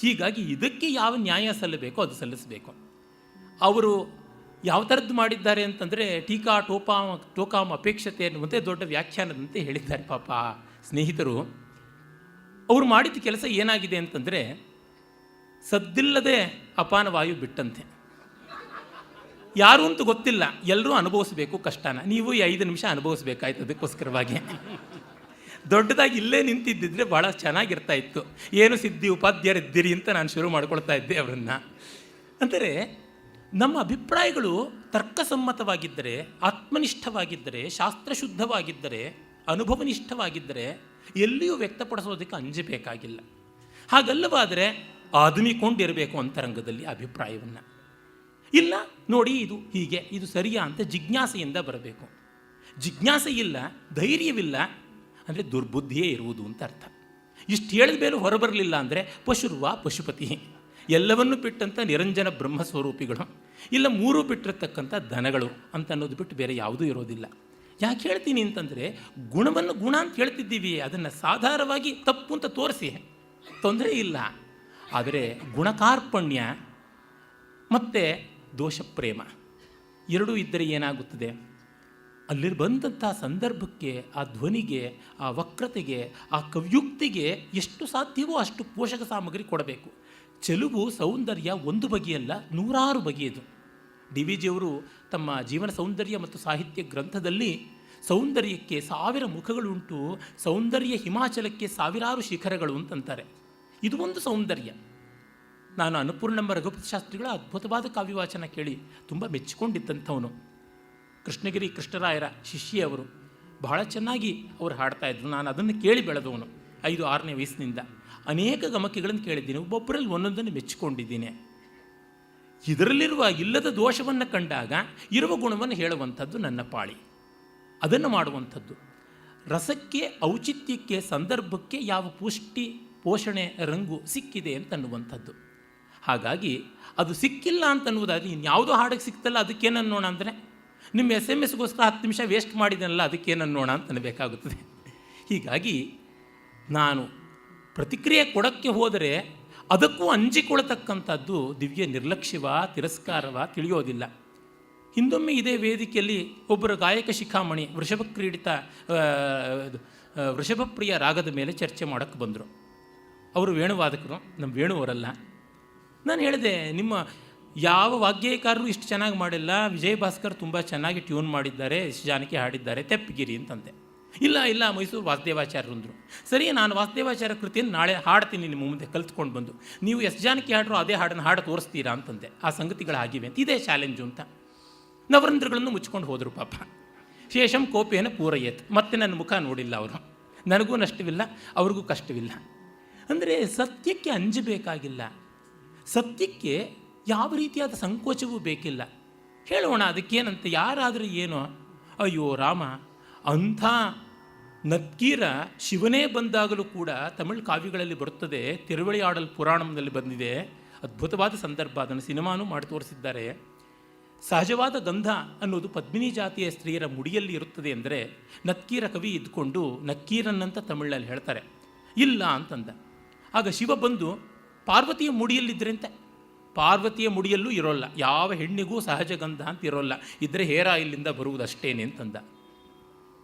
ಹೀಗಾಗಿ ಇದಕ್ಕೆ ಯಾವ ನ್ಯಾಯ ಸಲ್ಲಬೇಕೋ ಅದು ಸಲ್ಲಿಸಬೇಕು. ಅವರು ಯಾವ ಥರದ್ದು ಮಾಡಿದ್ದಾರೆ ಅಂತಂದರೆ ಟೀಕಾ ಟೋಕಾಮ್ ಅಪೇಕ್ಷತೆ ಅನ್ನುವಂತೆ ದೊಡ್ಡ ವ್ಯಾಖ್ಯಾನದಂತೆ ಹೇಳಿದ್ದಾರೆ ಪಾಪ ಸ್ನೇಹಿತರು. ಅವರು ಮಾಡಿದ ಕೆಲಸ ಏನಾಗಿದೆ ಅಂತಂದರೆ, ಸದ್ದಿಲ್ಲದೆ ಅಪಾನ ವಾಯು ಬಿಟ್ಟಂತೆ. ಯಾರು ಅಂತ ಗೊತ್ತಿಲ್ಲ, ಎಲ್ಲರೂ ಅನುಭವಿಸ್ಬೇಕು ಕಷ್ಟನ. ನೀವು ಈ 5 ನಿಮಿಷ ಅನುಭವಿಸ್ಬೇಕಾಯ್ತು. ಅದಕ್ಕೋಸ್ಕರವಾಗಿ ದೊಡ್ಡದಾಗಿ ಇಲ್ಲೇ ನಿಂತಿದ್ದಿದ್ರೆ ಭಾಳ ಚೆನ್ನಾಗಿರ್ತಾ ಇತ್ತು. ಏನು ಸಿದ್ಧಿ ಉಪಾಧ್ಯರಿದ್ದೀರಿ ಅಂತ ನಾನು ಶುರು ಮಾಡ್ಕೊಳ್ತಾ ಇದ್ದೆ ಅವರನ್ನು. ಅಂದರೆ ನಮ್ಮ ಅಭಿಪ್ರಾಯಗಳು ತರ್ಕಸಮ್ಮತವಾಗಿದ್ದರೆ, ಆತ್ಮನಿಷ್ಠವಾಗಿದ್ದರೆ, ಶಾಸ್ತ್ರಶುದ್ಧವಾಗಿದ್ದರೆ, ಅನುಭವನಿಷ್ಠವಾಗಿದ್ದರೆ ಎಲ್ಲಿಯೂ ವ್ಯಕ್ತಪಡಿಸೋದಕ್ಕೆ ಅಂಜಬೇಕಾಗಿಲ್ಲ. ಹಾಗಲ್ಲವಾದರೆ ಆಧುನಿಕೊಂಡಿರಬೇಕು ಅಂತರಂಗದಲ್ಲಿ ಅಭಿಪ್ರಾಯವನ್ನು. ಇಲ್ಲ ನೋಡಿ ಇದು ಹೀಗೆ, ಇದು ಸರಿಯಾ ಅಂತ ಜಿಜ್ಞಾಸೆಯಿಂದ ಬರಬೇಕು. ಜಿಜ್ಞಾಸೆ ಇಲ್ಲ, ಧೈರ್ಯವಿಲ್ಲ ಅಂದರೆ ದುರ್ಬುದ್ಧಿಯೇ ಇರುವುದು ಅಂತ ಅರ್ಥ. ಇಷ್ಟು ಹೇಳಿದ ಮೇಲೂ ಹೊರಬರಲಿಲ್ಲ ಅಂದರೆ ಪಶುರ್ವ ಪಶುಪತಿ, ಎಲ್ಲವನ್ನೂ ಬಿಟ್ಟಂಥ ನಿರಂಜನ ಬ್ರಹ್ಮಸ್ವರೂಪಿಗಳು, ಇಲ್ಲ 3 ಬಿಟ್ಟಿರ್ತಕ್ಕಂಥ ದನಗಳು ಅಂತ ಅನ್ನೋದು ಬಿಟ್ಟು ಬೇರೆ ಯಾವುದೂ ಇರೋದಿಲ್ಲ. ಯಾಕೆ ಹೇಳ್ತೀನಿ ಅಂತಂದರೆ, ಗುಣವನ್ನು ಗುಣ ಅಂತ ಹೇಳ್ತಿದ್ದೀವಿ, ಅದನ್ನು ಸಾಧಾರಣವಾಗಿ ತಪ್ಪು ಅಂತ ತೋರಿಸಿ ತೊಂದರೆ ಇಲ್ಲ. ಆದರೆ ಗುಣಕಾರ್ಪಣ್ಯ ಮತ್ತು ದೋಷಪ್ರೇಮ ಎರಡೂ ಇದ್ದರೆ ಏನಾಗುತ್ತದೆ? ಅಲ್ಲಿ ಬಂದಂಥ ಸಂದರ್ಭಕ್ಕೆ, ಆ ಧ್ವನಿಗೆ, ಆ ವಕ್ರತೆಗೆ, ಆ ಕವ್ಯುಕ್ತಿಗೆ ಎಷ್ಟು ಸಾಧ್ಯವೋ ಅಷ್ಟು ಪೋಷಕ ಸಾಮಗ್ರಿ ಕೊಡಬೇಕು. ಚೆಲುವು ಸೌಂದರ್ಯ ಒಂದು ಬಗೆಯಲ್ಲ, 100 ಬಗೆಯದು. ಡಿ ವಿ ಜಿಯವರು ತಮ್ಮ ಜೀವನ ಸೌಂದರ್ಯ ಮತ್ತು ಸಾಹಿತ್ಯ ಗ್ರಂಥದಲ್ಲಿ ಸೌಂದರ್ಯಕ್ಕೆ 1000 ಮುಖಗಳುಂಟು, ಸೌಂದರ್ಯ ಹಿಮಾಚಲಕ್ಕೆ 1000 ಶಿಖರಗಳು ಅಂತಂತಾರೆ. ಇದು ಒಂದು ಸೌಂದರ್ಯ. ನಾನು ಅನ್ನಪೂರ್ಣಮ್ಮ ರಘುಪತಿ ಶಾಸ್ತ್ರಿಗಳ ಅದ್ಭುತವಾದ ಕಾವ್ಯವಾಚನ ಕೇಳಿ ತುಂಬ ಮೆಚ್ಚಿಕೊಂಡಿದ್ದಂಥವನು. ಕೃಷ್ಣಗಿರಿ ಕೃಷ್ಣರಾಯರ ಶಿಷ್ಯೆಯವರು ಬಹಳ ಚೆನ್ನಾಗಿ ಅವರು ಹಾಡ್ತಾಯಿದ್ರು. ನಾನು ಅದನ್ನು ಕೇಳಿ ಬೆಳೆದವನು 5-6ನೇ ವಯಸ್ಸಿನಿಂದ. ಅನೇಕ ಗಮಕಿಗಳನ್ನು ಕೇಳಿದ್ದೀನಿ, ಒಬ್ಬೊಬ್ಬರಲ್ಲಿ ಒಂದೊಂದನ್ನು ಮೆಚ್ಚಿಕೊಂಡಿದ್ದೀನಿ. ಇದರಲ್ಲಿರುವ ಇಲ್ಲದ ದೋಷವನ್ನು ಕಂಡಾಗ ಇರುವ ಗುಣವನ್ನು ಹೇಳುವಂಥದ್ದು ನನ್ನ ಪಾಳಿ, ಅದನ್ನು ಮಾಡುವಂಥದ್ದು. ರಸಕ್ಕೆ, ಔಚಿತ್ಯಕ್ಕೆ, ಸಂದರ್ಭಕ್ಕೆ ಯಾವ ಪುಷ್ಟಿ, ಪೋಷಣೆ, ರಂಗು ಸಿಕ್ಕಿದೆ ಅಂತನ್ನುವಂಥದ್ದು. ಹಾಗಾಗಿ ಅದು ಸಿಕ್ಕಿಲ್ಲ ಅಂತನ್ನುವುದಾದರೆ ಇನ್ಯಾವುದೋ ಹಾಡಿಗೆ ಸಿಕ್ತಲ್ಲ ಅದಕ್ಕೇನನ್ನೋಣ ಅಂದರೆ, ನಿಮ್ಮ SMS ಗೋಸ್ಕರ 10 ನಿಮಿಷ ವೇಸ್ಟ್ ಮಾಡಿದನಲ್ಲ ಅದಕ್ಕೇನನ್ನೋಣ ಅಂತ ಅನ್ನಬೇಕಾಗುತ್ತದೆ. ಹೀಗಾಗಿ ನಾನು ಪ್ರತಿಕ್ರಿಯೆ ಕೊಡೋಕ್ಕೆ ಹೋದರೆ ಅದಕ್ಕೂ ಅಂಜಿಕೊಳ್ತಕ್ಕಂಥದ್ದು ದಿವ್ಯ ನಿರ್ಲಕ್ಷ್ಯವ, ತಿರಸ್ಕಾರವ ತಿಳಿಯೋದಿಲ್ಲ. ಹಿಂದೊಮ್ಮೆ ಇದೇ ವೇದಿಕೆಯಲ್ಲಿ ಒಬ್ಬರು ಗಾಯಕ ಶಿಖಾಮಣಿ ವೃಷಭಪ್ರಿಯ ರಾಗದ ಮೇಲೆ ಚರ್ಚೆ ಮಾಡೋಕ್ಕೆ ಬಂದರು. ಅವರು ವೇಣುವಾದಕರು, ನಮ್ಮ ವೇಣುವರಲ್ಲ. ನಾನು ಹೇಳಿದೆ, ನಿಮ್ಮ ಯಾವ ವಾಗ್ಗೇಯಕಾರರು ಇಷ್ಟು ಚೆನ್ನಾಗಿ ಮಾಡಿಲ್ಲ, ವಿಜಯ ಭಾಸ್ಕರ್ ತುಂಬ ಚೆನ್ನಾಗಿ ಟ್ಯೂನ್ ಮಾಡಿದ್ದಾರೆ, ಎಸ್ ಜಾನಕಿ ಹಾಡಿದ್ದಾರೆ, ತೆಪ್ಪಗಿರಿ ಅಂತಂದೆ. ಇಲ್ಲ ಮೈಸೂರು ವಾಸುದೇವಾಚಾರ್ಯರು ಅಂದರು. ಸರಿ, ನಾನು ವಾಸುದೇವಾಚಾರ್ಯ ಕೃತಿಯನ್ನು ನಾಳೆ ಹಾಡ್ತೀನಿ ನಿಮ್ಮ ಮುಂದೆ ಕಲ್ತ್ಕೊಂಡು ಬಂದು, ನೀವು ಎಸ್ ಜಾನಕಿ ಹಾಡರು ಅದೇ ಹಾಡನ್ನು ಹಾಡು ತೋರಿಸ್ತೀರಾ ಅಂತಂದೆ. ಆ ಸಂಗತಿಗಳಾಗಿವೆ ಅಂತ, ಇದೇ ಚಾಲೆಂಜು ಅಂತ ನವರಂಧ್ರಗಳನ್ನು ಮುಚ್ಕೊಂಡು ಹೋದರು ಪಾಪ. ಶೇಷಂ ಕೋಪೇನ ಪೂರೈಯತ್. ಮತ್ತೆ ನನ್ನ ಮುಖ ನೋಡಿಲ್ಲ ಅವರು. ನನಗೂ ನಷ್ಟವಿಲ್ಲ, ಅವ್ರಿಗೂ ಕಷ್ಟವಿಲ್ಲ. ಅಂದರೆ ಸತ್ಯಕ್ಕೆ ಅಂಜಬೇಕಾಗಿಲ್ಲ, ಸತ್ಯಕ್ಕೆ ಯಾವ ರೀತಿಯಾದ ಸಂಕೋಚವೂ ಬೇಕಿಲ್ಲ. ಹೇಳೋಣ ಅದಕ್ಕೇನಂತೆ, ಯಾರಾದರೂ ಏನೋ. ಅಯ್ಯೋ ರಾಮ, ಅಂಥ ನಕ್ಕೀರ ಶಿವನೇ ಬಂದಾಗಲೂ ಕೂಡ ತಮಿಳು ಕಾವ್ಯಗಳಲ್ಲಿ ಬರುತ್ತದೆ. ತಿರುವಳಿಯಾಡಲ್ ಪುರಾಣಂನಲ್ಲಿ ಬಂದಿದೆ, ಅದ್ಭುತವಾದ ಸಂದರ್ಭ, ಅದನ್ನು ಸಿನಿಮಾನೂ ಮಾಡಿ ತೋರಿಸಿದ್ದಾರೆ. ಸಹಜವಾದ ಗಂಧ ಅನ್ನೋದು ಪದ್ಮಿನಿ ಜಾತಿಯ ಸ್ತ್ರೀಯರ ಮುಡಿಯಲ್ಲಿ ಇರುತ್ತದೆ ಅಂದರೆ ನಕ್ಕೀರ ಕವಿ ಇದ್ಕೊಂಡು ನಕ್ಕೀರನ್ನಂತ ತಮಿಳಲ್ಲಿ ಹೇಳ್ತಾರೆ. ಇಲ್ಲ ಅಂತಂದ. ಆಗ ಶಿವ ಬಂದು ಪಾರ್ವತಿಯ ಮುಡಿಯಲ್ಲಿದ್ದರಂತೆ. ಪಾರ್ವತಿಯ ಮುಡಿಯಲ್ಲೂ ಇರೋಲ್ಲ, ಯಾವ ಹೆಣ್ಣಿಗೂ ಸಹಜ ಗಂಧ ಅಂತ ಇರೋಲ್ಲ, ಇದ್ದರೆ ಹೇರ ಇಲ್ಲಿಂದ ಬರುವುದಷ್ಟೇನೆ ಅಂತಂದ.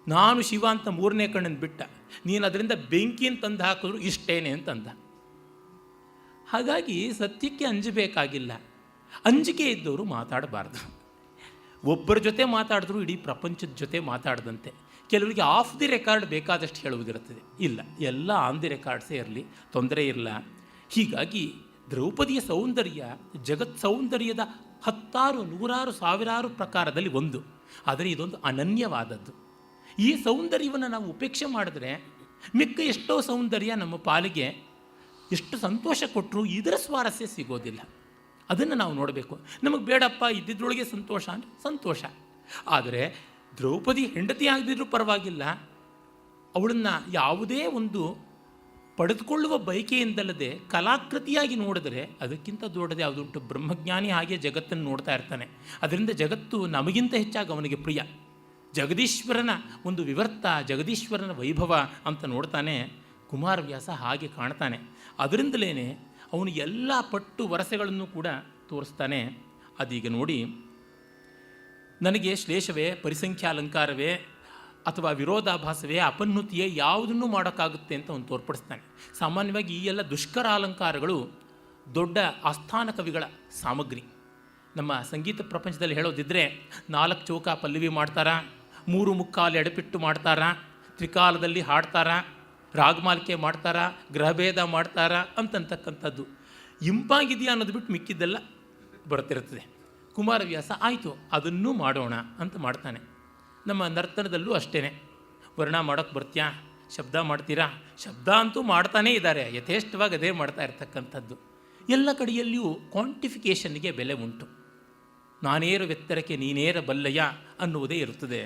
ನಾನು ಶಿವ ಅಂತ ಮೂರನೇ ಕಣ್ಣನ್ನು ಬಿಟ್ಟ, ನೀನು ಅದರಿಂದ ಬೆಂಕಿಯನ್ನು ತಂದು ಹಾಕಿದ್ರು ಇಷ್ಟೇನೆ ಅಂತಂದ. ಹಾಗಾಗಿ ಸತ್ಯಕ್ಕೆ ಅಂಜಬೇಕಾಗಿಲ್ಲ. ಅಂಜಿಕೆ ಇದ್ದವರು ಮಾತಾಡಬಾರ್ದು. ಒಬ್ಬರ ಜೊತೆ ಮಾತಾಡಿದ್ರು ಇಡೀ ಪ್ರಪಂಚದ ಜೊತೆ ಮಾತಾಡದಂತೆ. ಕೆಲವರಿಗೆ ಆಫ್ ದಿ ರೆಕಾರ್ಡ್ ಬೇಕಾದಷ್ಟು ಹೇಳುವುದಿರುತ್ತದೆ. ಇಲ್ಲ, ಎಲ್ಲ ಆನ್ ದಿ ರೆಕಾರ್ಡ್ಸೇ ಇರಲಿ, ತೊಂದರೆ ಇಲ್ಲ. ಹೀಗಾಗಿ ದ್ರೌಪದಿಯ ಸೌಂದರ್ಯ ಜಗತ್ ಸೌಂದರ್ಯದ ಹತ್ತಾರು ನೂರಾರು ಸಾವಿರಾರು ಪ್ರಕಾರದಲ್ಲಿ ಒಂದು, ಆದರೆ ಇದೊಂದು ಅನನ್ಯವಾದದ್ದು. ಈ ಸೌಂದರ್ಯವನ್ನು ನಾವು ಉಪೇಕ್ಷೆ ಮಾಡಿದ್ರೆ ಮಿಕ್ಕ ಎಷ್ಟೋ ಸೌಂದರ್ಯ ನಮ್ಮ ಪಾಲಿಗೆ ಎಷ್ಟು ಸಂತೋಷ ಕೊಟ್ಟರೂ ಇದರ ಸ್ವಾರಸ್ಯ ಸಿಗೋದಿಲ್ಲ. ಅದನ್ನು ನಾವು ನೋಡಬೇಕು. ನಮಗೆ ಬೇಡಪ್ಪ, ಇದ್ದಿದ್ರೊಳಗೆ ಸಂತೋಷ ಅಂದರೆ ಸಂತೋಷ. ಆದರೆ ದ್ರೌಪದಿ ಹೆಂಡತಿ ಆಗದಿದ್ರೂ ಪರವಾಗಿಲ್ಲ, ಅವಳನ್ನು ಯಾವುದೇ ಒಂದು ಪಡೆದುಕೊಳ್ಳುವ ಬಯಕೆಯಿಂದಲ್ಲದೆ ಕಲಾಕೃತಿಯಾಗಿ ನೋಡಿದರೆ ಅದಕ್ಕಿಂತ ದೊಡ್ಡದು ಯಾವುದುಂಟು? ಬ್ರಹ್ಮಜ್ಞಾನಿ ಹಾಗೆ ಜಗತ್ತನ್ನು ನೋಡ್ತಾ ಇರ್ತಾನೆ. ಅದರಿಂದ ಜಗತ್ತು ನಮಗಿಂತ ಹೆಚ್ಚಾಗಿ ಅವನಿಗೆ ಪ್ರಿಯ. ಜಗದೀಶ್ವರನ ಒಂದು ವಿವರ್ತ, ಜಗದೀಶ್ವರನ ವೈಭವ ಅಂತ ನೋಡ್ತಾನೆ. ಕುಮಾರವ್ಯಾಸ ಹಾಗೆ ಕಾಣ್ತಾನೆ. ಅದರಿಂದಲೇ ಅವನು ಎಲ್ಲ ಪಟ್ಟು ವರಸೆಗಳನ್ನು ಕೂಡ ತೋರಿಸ್ತಾನೆ. ಅದೀಗ ನೋಡಿ, ನನಗೆ ಶ್ಲೇಷವೇ, ಪರಿಸಂಖ್ಯಾಲಂಕಾರವೇ ಅಥವಾ ವಿರೋಧಾಭಾಸವೇ, ಅಪನ್ನುತಿಯೇ ಯಾವುದನ್ನು ಮಾಡೋಕ್ಕಾಗುತ್ತೆ ಅಂತ ಅವನು ತೋರ್ಪಡಿಸ್ತಾನೆ. ಸಾಮಾನ್ಯವಾಗಿ ಈ ಎಲ್ಲ ದುಷ್ಕರ ಅಲಂಕಾರಗಳು ದೊಡ್ಡ ಆಸ್ಥಾನ ಕವಿಗಳ ಸಾಮಗ್ರಿ. ನಮ್ಮ ಸಂಗೀತ ಪ್ರಪಂಚದಲ್ಲಿ ಹೇಳೋದಿದ್ದರೆ 4 ಚೌಕ ಪಲ್ಲವಿ ಮಾಡ್ತಾರಾ, 3 ಮುಕ್ಕಾಲು ಎಡಪಿಟ್ಟು ಮಾಡ್ತಾರಾ, ತ್ರಿಕಾಲದಲ್ಲಿ ಹಾಡ್ತಾರಾ, ರಾಗಮಾಲಿಕೆ ಮಾಡ್ತಾರಾ, ಗ್ರಹಭೇದ ಮಾಡ್ತಾರಾ ಅಂತಕ್ಕಂಥದ್ದು. ಇಂಪಾಗಿದೆಯಾ ಅನ್ನೋದು ಬಿಟ್ಟು ಮಿಕ್ಕಿದ್ದೆಲ್ಲ ಬರ್ತಿರ್ತದೆ. ಕುಮಾರವ್ಯಾಸ ಆಯಿತು ಅದನ್ನೂ ಮಾಡೋಣ ಅಂತ ಮಾಡ್ತಾನೆ. ನಮ್ಮ ನರ್ತನದಲ್ಲೂ ಅಷ್ಟೇ, ವರ್ಣ ಮಾಡೋಕ್ಕೆ ಬರ್ತೀಯಾ, ಶಬ್ದ ಮಾಡ್ತೀರಾ, ಶಬ್ದ ಅಂತೂ ಮಾಡ್ತಾನೇ ಇದ್ದಾರೆ, ಯಥೇಷ್ಟವಾಗಿ ಅದೇ ಮಾಡ್ತಾ ಇರ್ತಕ್ಕಂಥದ್ದು. ಎಲ್ಲ ಕಡೆಯಲ್ಲಿಯೂ ಕ್ವಾಂಟಿಫಿಕೇಷನ್ಗೆ ಬೆಲೆ ಉಂಟು. ನಾನೇರ ಎತ್ತರಕ್ಕೆ ನೀನೇರ ಬಲ್ಲಯ್ಯ ಅನ್ನುವುದೇ ಇರುತ್ತದೆ.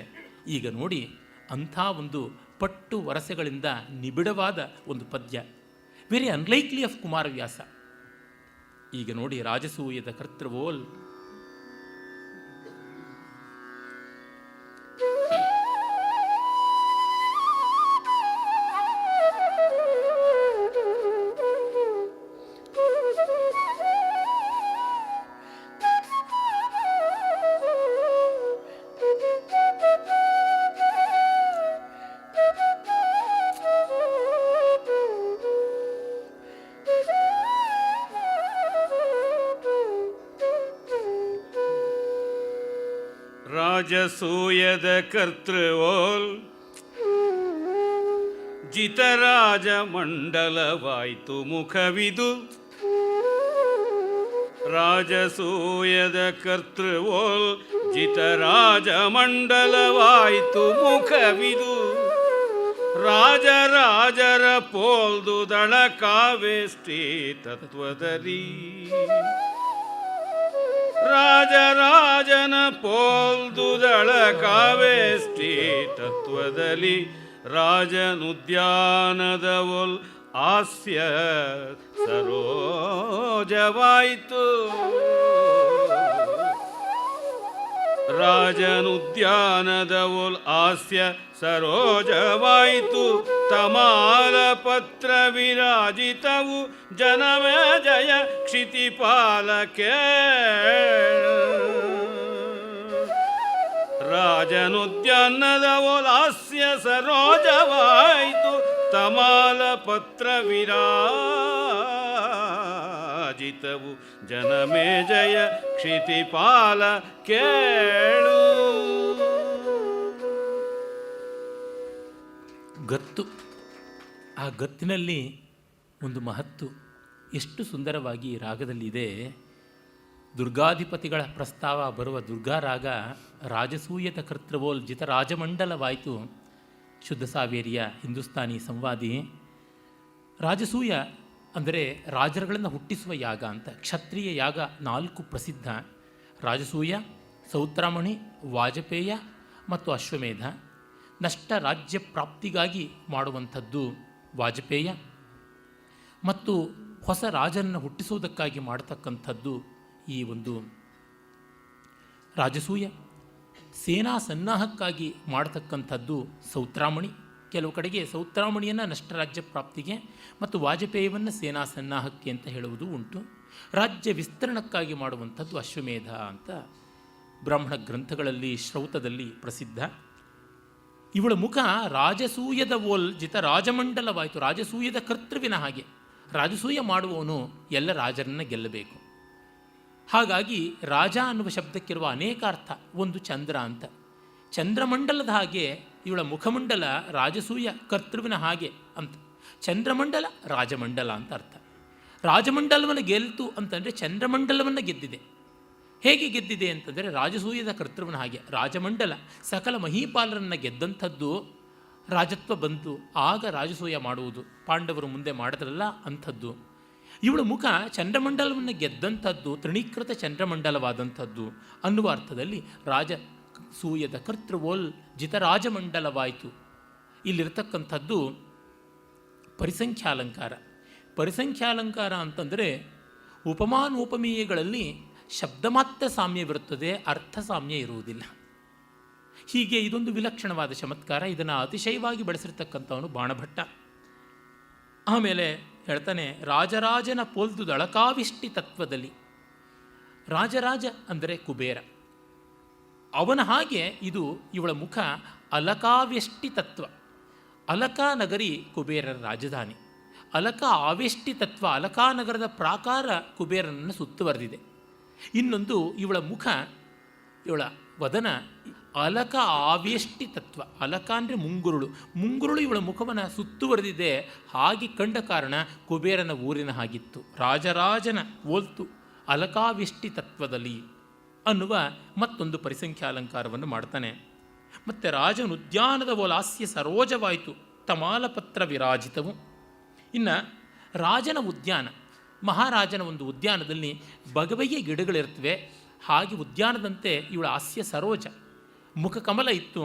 ಈಗ ನೋಡಿ, ಅಂಥ ಒಂದು ಪಟ್ಟು ವರಸೆಗಳಿಂದ ನಿಬಿಡವಾದ ಒಂದು ಪದ್ಯ, ವೆರಿ ಅನ್ಲೈಕ್ಲಿ ಆಫ್ ಕುಮಾರವ್ಯಾಸ. ಈಗ ನೋಡಿ, ರಾಜಸೂಯದ ಕರ್ತೃವೋಲ್ ರಾಜಸೂಯದ ಕರ್ತೃವೋಲ್ ಜಿತರಾಜ ಮಂಡಲವಾಯ್ತು ಮುಖವಿದು. ರಾಜಸೂಯದ ಕರ್ತೃವೋಲ್ ಜಿತರಾಜ ಮಂಡಲವಾಯ್ತು ಮುಖವಿದು. ರಾಜರಾಜರ ಪೋಲ್ದುದಳ ಕಾವೆಷ್ಟೇ ತತ್ವದಲ್ಲಿ. ರಾಜರಾಜನ ಪೋಲ್ದುದಳ ಕಾವೆಷ್ಟೇ ತತ್ವದಲ್ಲಿ. ರಾಜನುದ್ಯಾನದವೊಲ್ ಹಾಸ್ಯ ಸರೋಜವಾಯಿತು. ರಾಜನುದ್ಯಾನದವೊಲ್ ಹಾಸ್ಯ ಸರೋಜವಾಯಿತು. ತಮಾಲ ಪತ್ರ ವಿರಾಜಿತವು ಜನಮೇ ಜಯ ಕ್ಷಿತಿಪಾಲಕೆ. ರಾಜನುದ್ಯಾನದವೊಲ್ ಹಾಸ್ಯ ಸರೋಜವಾಯಿತು. ತಮಾಲ ಪತ್ರ ವಿರಾಜಿತವು ಜನಮೇ ಜಯ ಕ್ಷಿತಿಪಾಲ ಕೇಳು. ಗತ್ತು, ಆ ಗತ್ತಿನಲ್ಲಿ ಒಂದು ಮಹತ್ತು ಎಷ್ಟು ಸುಂದರವಾಗಿ ರಾಗದಲ್ಲಿದೆ. ದುರ್ಗಾಧಿಪತಿಗಳ ಪ್ರಸ್ತಾವ ಬರುವ ದುರ್ಗಾ ರಾಗ ರಾಜಸೂಯದ ಕರ್ತೃವೋಲ್ ಜಿತ ರಾಜಮಂಡಲವಾಯಿತು. ಶುದ್ಧ ಸಾವೇರಿಯ ಹಿಂದೂಸ್ತಾನಿ ಸಂವಾದಿ. ರಾಜಸೂಯ ಅಂದರೆ ರಾಜರುಗಳನ್ನು ಹುಟ್ಟಿಸುವ ಯಾಗ ಅಂತ. ಕ್ಷತ್ರಿಯ ಯಾಗ 4 ಪ್ರಸಿದ್ಧ: ರಾಜಸೂಯ, ಸೌತ್ರಾಮಣಿ, ವಾಜಪೇಯ ಮತ್ತು ಅಶ್ವಮೇಧ. ನಷ್ಟ ರಾಜ್ಯ ಪ್ರಾಪ್ತಿಗಾಗಿ ಮಾಡುವಂಥದ್ದು ವಾಜಪೇಯ, ಮತ್ತು ಹೊಸ ರಾಜನನ್ನು ಹುಟ್ಟಿಸುವುದಕ್ಕಾಗಿ ಮಾಡತಕ್ಕಂಥದ್ದು ಈ ಒಂದು ರಾಜಸೂಯ. ಸೇನಾ ಸನ್ನಾಹಕ್ಕಾಗಿ ಮಾಡತಕ್ಕಂಥದ್ದು ಸೌತ್ರಾಮಣಿ. ಕೆಲವು ಕಡೆಗೆ ಸೌತ್ರಾಮಣಿಯನ್ನು ನಷ್ಟರಾಜ್ಯ ಪ್ರಾಪ್ತಿಗೆ ಮತ್ತು ವಾಜಪೇಯವನ್ನು ಸೇನಾ ಸನ್ನಾಹಕ್ಕೆ ಅಂತ ಹೇಳುವುದು ಉಂಟು. ರಾಜ್ಯ ವಿಸ್ತರಣಕ್ಕಾಗಿ ಮಾಡುವಂಥದ್ದು ಅಶ್ವಮೇಧ ಅಂತ ಬ್ರಾಹ್ಮಣ ಗ್ರಂಥಗಳಲ್ಲಿ, ಶ್ರೌತದಲ್ಲಿ ಪ್ರಸಿದ್ಧ. ಇವಳ ಮುಖ ರಾಜಸೂಯದ ಜಿತ ರಾಜಮಂಡಲವಾಯಿತು. ರಾಜಸೂಯದ ಕರ್ತೃವಿನ ಹಾಗೆ. ರಾಜಸೂಯ ಮಾಡುವವನು ಎಲ್ಲ ರಾಜರನ್ನು ಗೆಲ್ಲಬೇಕು. ಹಾಗಾಗಿ ರಾಜ ಅನ್ನುವ ಶಬ್ದಕ್ಕಿರುವ ಅನೇಕ ಅರ್ಥ. ಒಂದು ಚಂದ್ರ ಅಂತ, ಚಂದ್ರಮಂಡಲದ ಹಾಗೆ ಇವಳ ಮುಖಮಂಡಲ ರಾಜಸೂಯ ಕರ್ತೃವಿನ ಹಾಗೆ ಅಂತ. ಚಂದ್ರಮಂಡಲ ರಾಜಮಂಡಲ ಅಂತ ಅರ್ಥ. ರಾಜಮಂಡಲವನ್ನು ಗೆಲ್ತು ಅಂತಂದರೆ ಚಂದ್ರಮಂಡಲವನ್ನು ಗೆದ್ದಿದೆ. ಹೇಗೆ ಗೆದ್ದಿದೆ ಅಂತಂದರೆ ರಾಜಸೂಯದ ಕರ್ತೃವಿನ ಹಾಗೆ. ರಾಜಮಂಡಲ ಸಕಲ ಮಹೀಪಾಲರನ್ನು ಗೆದ್ದಂಥದ್ದು ರಾಜತ್ವ ಬಂತು, ಆಗ ರಾಜಸೂಯ ಮಾಡುವುದು. ಪಾಂಡವರು ಮುಂದೆ ಮಾಡಿದ್ರಲ್ಲ ಅಂಥದ್ದು. ಇವಳ ಮುಖ ಚಂದ್ರಮಂಡಲವನ್ನು ಗೆದ್ದಂಥದ್ದು, ತೃಣೀಕೃತ ಚಂದ್ರಮಂಡಲವಾದಂಥದ್ದು ಅನ್ನುವ ಅರ್ಥದಲ್ಲಿ ರಾಜಸೂಯದ ಕರ್ತೃವೋಲ್ ಜಿತರಾಜಮಂಡಲವಾಯಿತು. ಇಲ್ಲಿರ್ತಕ್ಕಂಥದ್ದು ಪರಿಸಂಖ್ಯಾಲಂಕಾರ. ಪರಿಸಂಖ್ಯಾಲಂಕಾರ ಅಂತಂದರೆ ಉಪಮಾನೋಪಮೇಯಗಳಲ್ಲಿ ಶಬ್ದ ಮಾತ್ರ ಸಾಮ್ಯವಿರುತ್ತದೆ, ಅರ್ಥ ಸಾಮ್ಯ ಇರುವುದಿಲ್ಲ. ಹೀಗೆ ಇದೊಂದು ವಿಲಕ್ಷಣವಾದ ಚಮತ್ಕಾರ. ಇದನ್ನು ಅತಿಶಯವಾಗಿ ಬೆಳೆಸಿರ್ತಕ್ಕಂಥವನು ಬಾಣಭಟ್ಟ. ಆಮೇಲೆ ಹೇಳ್ತಾನೆ, ರಾಜರಾಜನ ಪೋಲ್ದು ದಳಕಾವಿಷ್ಟಿ ತತ್ವದಲ್ಲಿ. ರಾಜರಾಜ ಅಂದರೆ ಕುಬೇರ, ಅವನ ಹಾಗೆ ಇದು ಇವಳ ಮುಖ ಅಲಕಾವ್ಯಷ್ಟಿ ತತ್ವ. ಅಲಕಾ ನಗರಿ ಕುಬೇರರ ರಾಜಧಾನಿ. ಅಲಕ ಆವ್ಯಷ್ಟಿ ತತ್ವ, ಅಲಕಾನಗರದ ಪ್ರಾಕಾರ ಕುಬೇರನನ್ನು ಸುತ್ತುವರೆದಿದೆ. ಇನ್ನೊಂದು ಇವಳ ಮುಖ, ಇವಳ ವದನ ಅಲಕ ಆವ್ಯಷ್ಟಿ ತತ್ವ. ಅಲಕ ಅಂದರೆ ಮುಂಗುರುಳು. ಮುಂಗುರುಳು ಇವಳ ಮುಖವನ್ನು ಸುತ್ತುವರೆದಿದೆ. ಹಾಗೆ ಕಂಡ ಕಾರಣ ಕುಬೇರನ ಊರಿನ ಹಾಗಿತ್ತು. ರಾಜರಾಜನ ಓಲ್ತು ಅಲಕಾವ್ಯಷ್ಟಿ ತತ್ವದಲ್ಲಿ ಅನ್ನುವ ಮತ್ತೊಂದು ಪರಿಸಂಖ್ಯಾಲಂಕಾರವನ್ನು ಮಾಡ್ತಾನೆ. ಮತ್ತು ರಾಜನುದ್ಯಾನದ ಲಾಸ್ಯ ಸರೋಜವಾಯಿತು ತಮಾಲಪತ್ರ ವಿರಾಜಿತವು. ಇನ್ನು ರಾಜನ ಉದ್ಯಾನ, ಮಹಾರಾಜನ ಒಂದು ಉದ್ಯಾನದಲ್ಲಿ ಬಗೆಬಗೆಯ ಗಿಡಗಳಿರ್ತವೆ. ಹಾಗೆ ಉದ್ಯಾನದಂತೆ ಇವಳ ಹಾಸ್ಯ ಸರೋಜ, ಮುಖಕಮಲ ಇತ್ತು.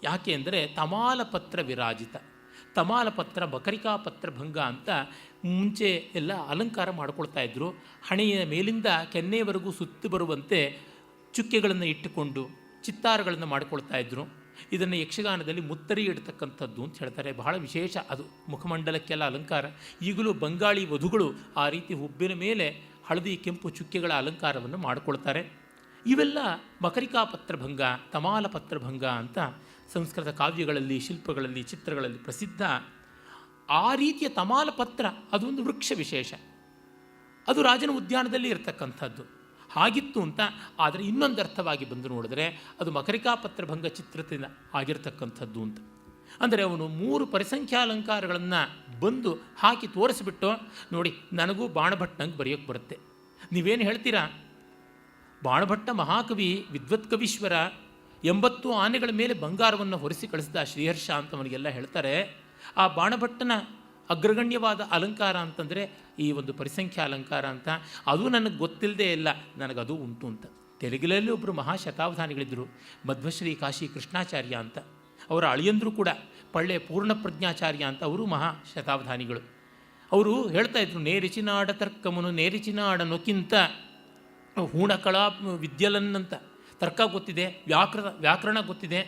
ಯಾಕೆ ಅಂದರೆ ತಮಾಲಪತ್ರ ವಿರಾಜಿತ. ತಮಾಲಪತ್ರ, ಬಕರಿಕಾಪತ್ರ ಭಂಗ ಅಂತ ಮುಂಚೆ ಎಲ್ಲ ಅಲಂಕಾರ ಮಾಡಿಕೊಳ್ತಾ ಇದ್ದರು. ಹಣೆಯ ಮೇಲಿಂದ ಕೆನ್ನೆಯವರೆಗೂ ಸುತ್ತಿ ಬರುವಂತೆ ಚುಕ್ಕೆಗಳನ್ನು ಇಟ್ಟುಕೊಂಡು ಚಿತ್ತಾರಗಳನ್ನು ಮಾಡಿಕೊಳ್ತಾ ಇದ್ದರು. ಇದನ್ನು ಯಕ್ಷಗಾನದಲ್ಲಿ ಮುತ್ತರಿ ಇಡ್ತಕ್ಕಂಥದ್ದು ಅಂತ ಹೇಳ್ತಾರೆ. ಬಹಳ ವಿಶೇಷ ಅದು, ಮುಖಮಂಡಲಕ್ಕೆಲ್ಲ ಅಲಂಕಾರ. ಈಗಲೂ ಬಂಗಾಳಿ ವಧುಗಳು ಆ ರೀತಿ ಹುಬ್ಬಿನ ಮೇಲೆ ಹಳದಿ ಕೆಂಪು ಚುಕ್ಕೆಗಳ ಅಲಂಕಾರವನ್ನು ಮಾಡಿಕೊಳ್ತಾರೆ. ಇವೆಲ್ಲ ಮಕರಿಕಾಪತ್ರಭಂಗ, ತಮಾಲಪತ್ರಭಂಗ ಅಂತ ಸಂಸ್ಕೃತ ಕಾವ್ಯಗಳಲ್ಲಿ, ಶಿಲ್ಪಗಳಲ್ಲಿ, ಚಿತ್ರಗಳಲ್ಲಿ ಪ್ರಸಿದ್ಧ. ಆ ರೀತಿಯ ತಮಾಲಪತ್ರ ಅದೊಂದು ವೃಕ್ಷ ವಿಶೇಷ. ಅದು ರಾಜನ ಉದ್ಯಾನದಲ್ಲಿ ಇರತಕ್ಕಂಥದ್ದು ಹಾಗಿತ್ತು ಅಂತ. ಆದರೆ ಇನ್ನೊಂದು ಅರ್ಥವಾಗಿ ಬಂದು ನೋಡಿದ್ರೆ ಅದು ಮಕರಿಕಾಪತ್ರಭಂಗ ಚಿತ್ರದಿಂದ ಆಗಿರ್ತಕ್ಕಂಥದ್ದು ಅಂತ. ಅಂದರೆ ಅವನು 3 ಪರಿಸಂಖ್ಯಾಲಂಕಾರಗಳನ್ನು ಬಂದು ಹಾಕಿ ತೋರಿಸಿಬಿಟ್ಟು, ನೋಡಿ ನನಗೂ ಬಾಣಭಟ್ಟಂಗೆ ಬರೆಯೋಕ್ಕೆ ಬರುತ್ತೆ, ನೀವೇನು ಹೇಳ್ತೀರಾ? ಬಾಣಭಟ್ಟ ಮಹಾಕವಿ, ವಿದ್ವತ್ ಕವೀಶ್ವರ, 80 ಆನೆಗಳ ಮೇಲೆ ಬಂಗಾರವನ್ನು ಹೊರಿಸಿ ಕಳಿಸಿದ ಶ್ರೀಹರ್ಷ ಅಂತ ಅವನಿಗೆಲ್ಲ ಹೇಳ್ತಾರೆ. ಆ ಬಾಣಭಟ್ಟನ ಅಗ್ರಗಣ್ಯವಾದ ಅಲಂಕಾರ ಅಂತಂದರೆ ಈ ಒಂದು ಪರಿಸಂಖ್ಯಾ ಅಲಂಕಾರ ಅಂತ. ಅದು ನನಗೆ ಗೊತ್ತಿಲ್ಲದೆ ಇಲ್ಲ, ನನಗದು ಉಂಟು ಅಂತ. ತೆಲುಗಿನಲ್ಲಿ ಒಬ್ಬರು ಮಹಾಶತಾವಧಾನಿಗಳಿದ್ದರು, ಮಧ್ವಶ್ರೀ ಕಾಶಿ ಕೃಷ್ಣಾಚಾರ್ಯ ಅಂತ. ಅವರ ಅಳಿಯಂದರು ಕೂಡ ಪಳ್ಳೆ ಪೂರ್ಣಪ್ರಜ್ಞಾಚಾರ್ಯ ಅಂತ, ಅವರು ಮಹಾಶತಾವಧಾನಿಗಳು. ಅವರು ಹೇಳ್ತಾ ಇದ್ರು, ನೇರಿಚಿನಾಡ ತರ್ಕಮನು ನೇರಿಚಿನಾಡನೋಕ್ಕಿಂತ ಹೂಣಕಳ ವಿದ್ಯಲನ್ನಂತ. ತರ್ಕ ಗೊತ್ತಿದೆ, ವ್ಯಾಕರಣ ಗೊತ್ತಿದೆ,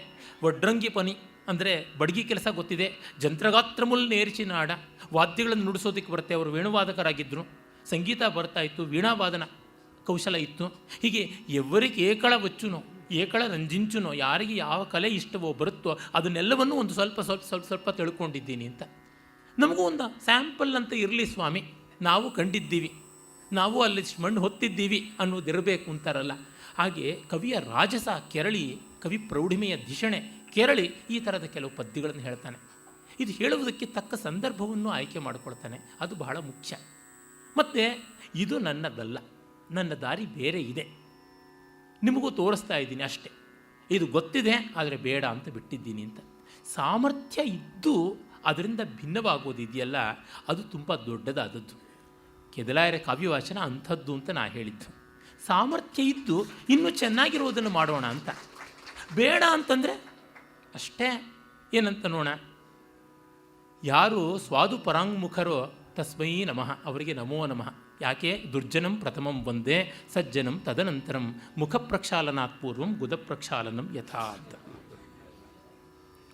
ವಡ್ರಂಗಿ ಪನಿ ಅಂದರೆ ಬಡಗಿ ಕೆಲಸ ಗೊತ್ತಿದೆ, ಜಂತ್ರಗಾತ್ರಮುಲ್ ನೇರಿಚಿನಾಡ, ವಾದ್ಯಗಳನ್ನು ನುಡಿಸೋದಕ್ಕೆ ಬರುತ್ತೆ. ಅವರು ವೇಣುವಾದಕರಾಗಿದ್ದರು, ಸಂಗೀತ ಬರ್ತಾ ಇತ್ತು, ವೀಣಾವಾದನ ಕೌಶಲ ಇತ್ತು. ಹೀಗೆ ಎವರಿಗೆ ಏಕಳ ವಚ್ಚುನೋ ಏಕಳ ರಂಜಿಂಚುನೋ, ಯಾರಿಗೆ ಯಾವ ಕಲೆ ಇಷ್ಟವೋ ಬರುತ್ತೋ ಅದನ್ನೆಲ್ಲವನ್ನೂ ಒಂದು ಸ್ವಲ್ಪ ತಿಳ್ಕೊಂಡಿದ್ದೀನಿ ಅಂತ. ನಮಗೂ ಒಂದು ಸ್ಯಾಂಪಲ್ ಅಂತ ಇರಲಿ ಸ್ವಾಮಿ, ನಾವು ಕಂಡಿದ್ದೀವಿ, ನಾವು ಅಲ್ಲಿ ಮಣ್ಣು ಹೊತ್ತಿದ್ದೀವಿ ಅನ್ನೋದಿರಬೇಕು ಅಂತಾರಲ್ಲ. ಹಾಗೆ ಕವಿಯ ರಾಜಸ ಕೆರಳಿ, ಕವಿ ಪ್ರೌಢಿಮೆಯ ಧಿಷಣೆ ಕೆರಳಿ ಈ ಥರದ ಕೆಲವು ಪದ್ಯಗಳನ್ನು ಹೇಳ್ತಾನೆ. ಇದು ಹೇಳುವುದಕ್ಕೆ ತಕ್ಕ ಸಂದರ್ಭವನ್ನು ಆಯ್ಕೆ ಮಾಡಿಕೊಳ್ತಾನೆ, ಅದು ಬಹಳ ಮುಖ್ಯ. ಮತ್ತು ಇದು ನನ್ನದಲ್ಲ, ನನ್ನ ದಾರಿ ಬೇರೆ ಇದೆ, ನಿಮಗೂ ತೋರಿಸ್ತಾ ಇದ್ದೀನಿ ಅಷ್ಟೇ. ಇದು ಗೊತ್ತಿದೆ ಆದರೆ ಬೇಡ ಅಂತ ಬಿಟ್ಟಿದ್ದೀನಿ ಅಂತ. ಸಾಮರ್ಥ್ಯ ಇದ್ದು ಅದರಿಂದ ಭಿನ್ನವಾಗೋದಿದೆಯಲ್ಲ, ಅದು ತುಂಬ ದೊಡ್ಡದಾದದ್ದು. ಕೆದಲಾಯರ ಕಾವ್ಯವಾಚನ ಅಂಥದ್ದು ಅಂತ ನಾ ಹೇಳಿದ್ದು. ಸಾಮರ್ಥ್ಯ ಇದ್ದು ಇನ್ನೂ ಚೆನ್ನಾಗಿರೋದನ್ನು ಮಾಡೋಣ ಅಂತ. ಬೇಡ ಅಂತಂದರೆ ಅಷ್ಟೇ ಏನಂತ ನೋಣ. ಯಾರು ಸ್ವಾದು ಪರಾಂಗುಖರೋ ತಸ್ಮೈ ನಮಃ, ಅವರಿಗೆ ನಮೋ ನಮಃ. ಯಾಕೆ? ದುರ್ಜನಂ ಪ್ರಥಮಂ ವಂದೇ ಸಜ್ಜನಂ ತದನಂತರಂ ಮುಖ ಪ್ರಕ್ಷಾಲನಾತ್ ಪೂರ್ವಂ ಗುದ ಪ್ರಕ್ಷಾಲನಂ ಯಥಾ ಅಂತ.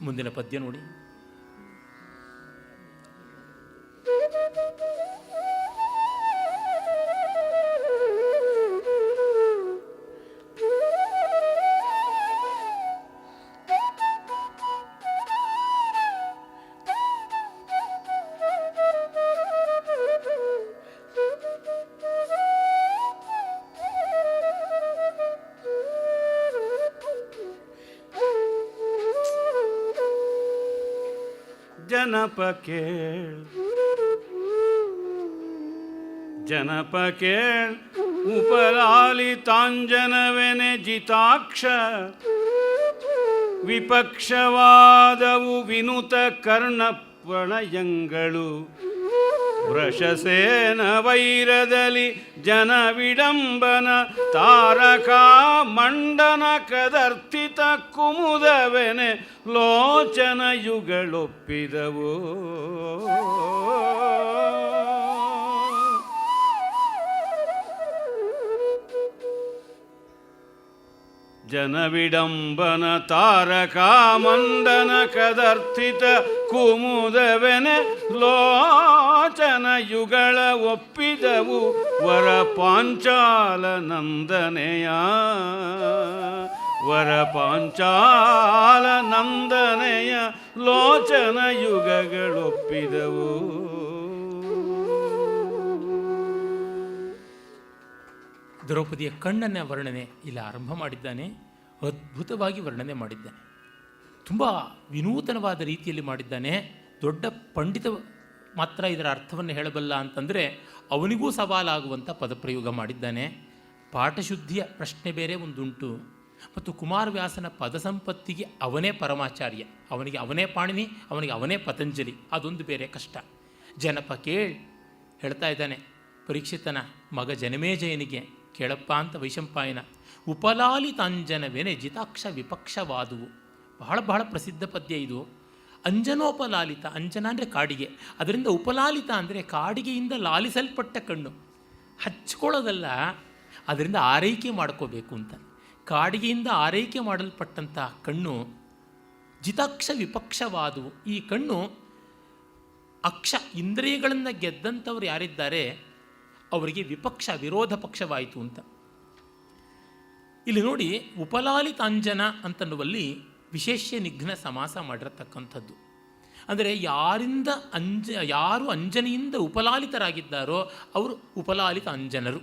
ಮುಂದಿನ ಪದ್ಯ ನೋಡಿ. ಜನಪ ಕೇಳ್ ಉಪಲಾಲಿತಾಂಜನವೆನೆ ಜಿತಾಕ್ಷ ವಿಪಕ್ಷವಾದವು ವಿನುತ ಕರ್ಣಪ್ರಣಯಂಗಳು ವೃಷಸೇನ ವೈರದಲ್ಲಿ ಜನ ವಿಡಂಬನ ತಾರಕಾ ಮಂಡನ ಕದರ್ಥಿತ ಕುಮುದವೆನೆ ಲೋಚನಯುಗಳೊಪ್ಪಿದವು. ಜನವಿಡಂಬನ ತಾರಕಾ ಮಂಡನ ಕದರ್ಥಿತ ಕುಮುದವೆನೆ ಲೋಚನಯುಗಳ ಒಪ್ಪಿದವು ವರ ಪಾಂಚಾಲ ನಂದನೆಯ ಲೋಚನಯುಗಗಳೊಪ್ಪಿದವು. ದ್ರೌಪದಿಯ ಕಣ್ಣನ್ನ ವರ್ಣನೆ ಇಲ್ಲಿ ಆರಂಭ ಮಾಡಿದ್ದಾನೆ. ಅದ್ಭುತವಾಗಿ ವರ್ಣನೆ ಮಾಡಿದ್ದಾನೆ. ತುಂಬ ವಿನೂತನವಾದ ರೀತಿಯಲ್ಲಿ ಮಾಡಿದ್ದಾನೆ. ದೊಡ್ಡ ಪಂಡಿತ ಮಾತ್ರ ಇದರ ಅರ್ಥವನ್ನು ಹೇಳಬಲ್ಲ ಅಂತಂದರೆ ಅವನಿಗೂ ಸವಾಲಾಗುವಂಥ ಪದಪ್ರಯೋಗ ಮಾಡಿದ್ದಾನೆ. ಪಾಠಶುದ್ಧಿಯ ಪ್ರಶ್ನೆ ಬೇರೆ ಒಂದುಂಟು, ಮತ್ತು ಕುಮಾರವ್ಯಾಸನ ಪದ ಸಂಪತ್ತಿಗೆ ಅವನೇ ಪರಮಾಚಾರ್ಯ, ಅವನಿಗೆ ಅವನೇ ಪಾಣಿನಿ, ಅವನಿಗೆ ಅವನೇ ಪತಂಜಲಿ, ಅದೊಂದು ಬೇರೆ ಕಷ್ಟ. ಜನಪ ಕೇಳ್ ಹೇಳ್ತಾ ಇದ್ದಾನೆ ಪರೀಕ್ಷಿತನ ಮಗ ಜನಮೇಜಯನಿಗೆ, ಕೇಳಪ್ಪ ಅಂತ ವೈಶಂಪಾಯನ. ಉಪಲಾಲಿತಾಂಜನವೇನೆ ಜಿತಾಕ್ಷ ವಿಪಕ್ಷವಾದುವು. ಬಹಳ ಬಹಳ ಪ್ರಸಿದ್ಧ ಪದ್ಯ ಇದು. ಅಂಜನೋಪಲಾಲಿತ, ಅಂಜನ ಅಂದರೆ ಕಾಡಿಗೆ, ಅದರಿಂದ ಉಪಲಾಲಿತ ಅಂದರೆ ಕಾಡಿಗೆಯಿಂದ ಲಾಲಿಸಲ್ಪಟ್ಟ ಕಣ್ಣು. ಹಚ್ಕೊಳ್ಳೋದಲ್ಲ, ಅದರಿಂದ ಆರೈಕೆ ಮಾಡ್ಕೋಬೇಕು ಅಂತ. ಕಾಡಿಗೆಯಿಂದ ಆರೈಕೆ ಮಾಡಲ್ಪಟ್ಟಂಥ ಕಣ್ಣು ಜಿತಾಕ್ಷ ವಿಪಕ್ಷವಾದುವು. ಈ ಕಣ್ಣು ಅಕ್ಷ ಇಂದ್ರಿಯಗಳನ್ನು ಗೆದ್ದಂಥವ್ರು ಯಾರಿದ್ದಾರೆ ಅವರಿಗೆ ವಿಪಕ್ಷ ವಿರೋಧ ಪಕ್ಷವಾಯಿತು ಅಂತ. ಇಲ್ಲಿ ನೋಡಿ, ಉಪಲಾಲಿತಾಂಜನ ಅಂತನ್ನುವಲ್ಲಿ ವಿಶೇಷ್ಯ ನಿಘ್ನ ಸಮಾಸ ಮಾಡಿರತಕ್ಕಂಥದ್ದು. ಅಂದರೆ ಯಾರು ಅಂಜನೆಯಿಂದ ಉಪಲಾಲಿತರಾಗಿದ್ದಾರೋ ಅವರು ಉಪಲಾಲಿತ ಅಂಜನರು.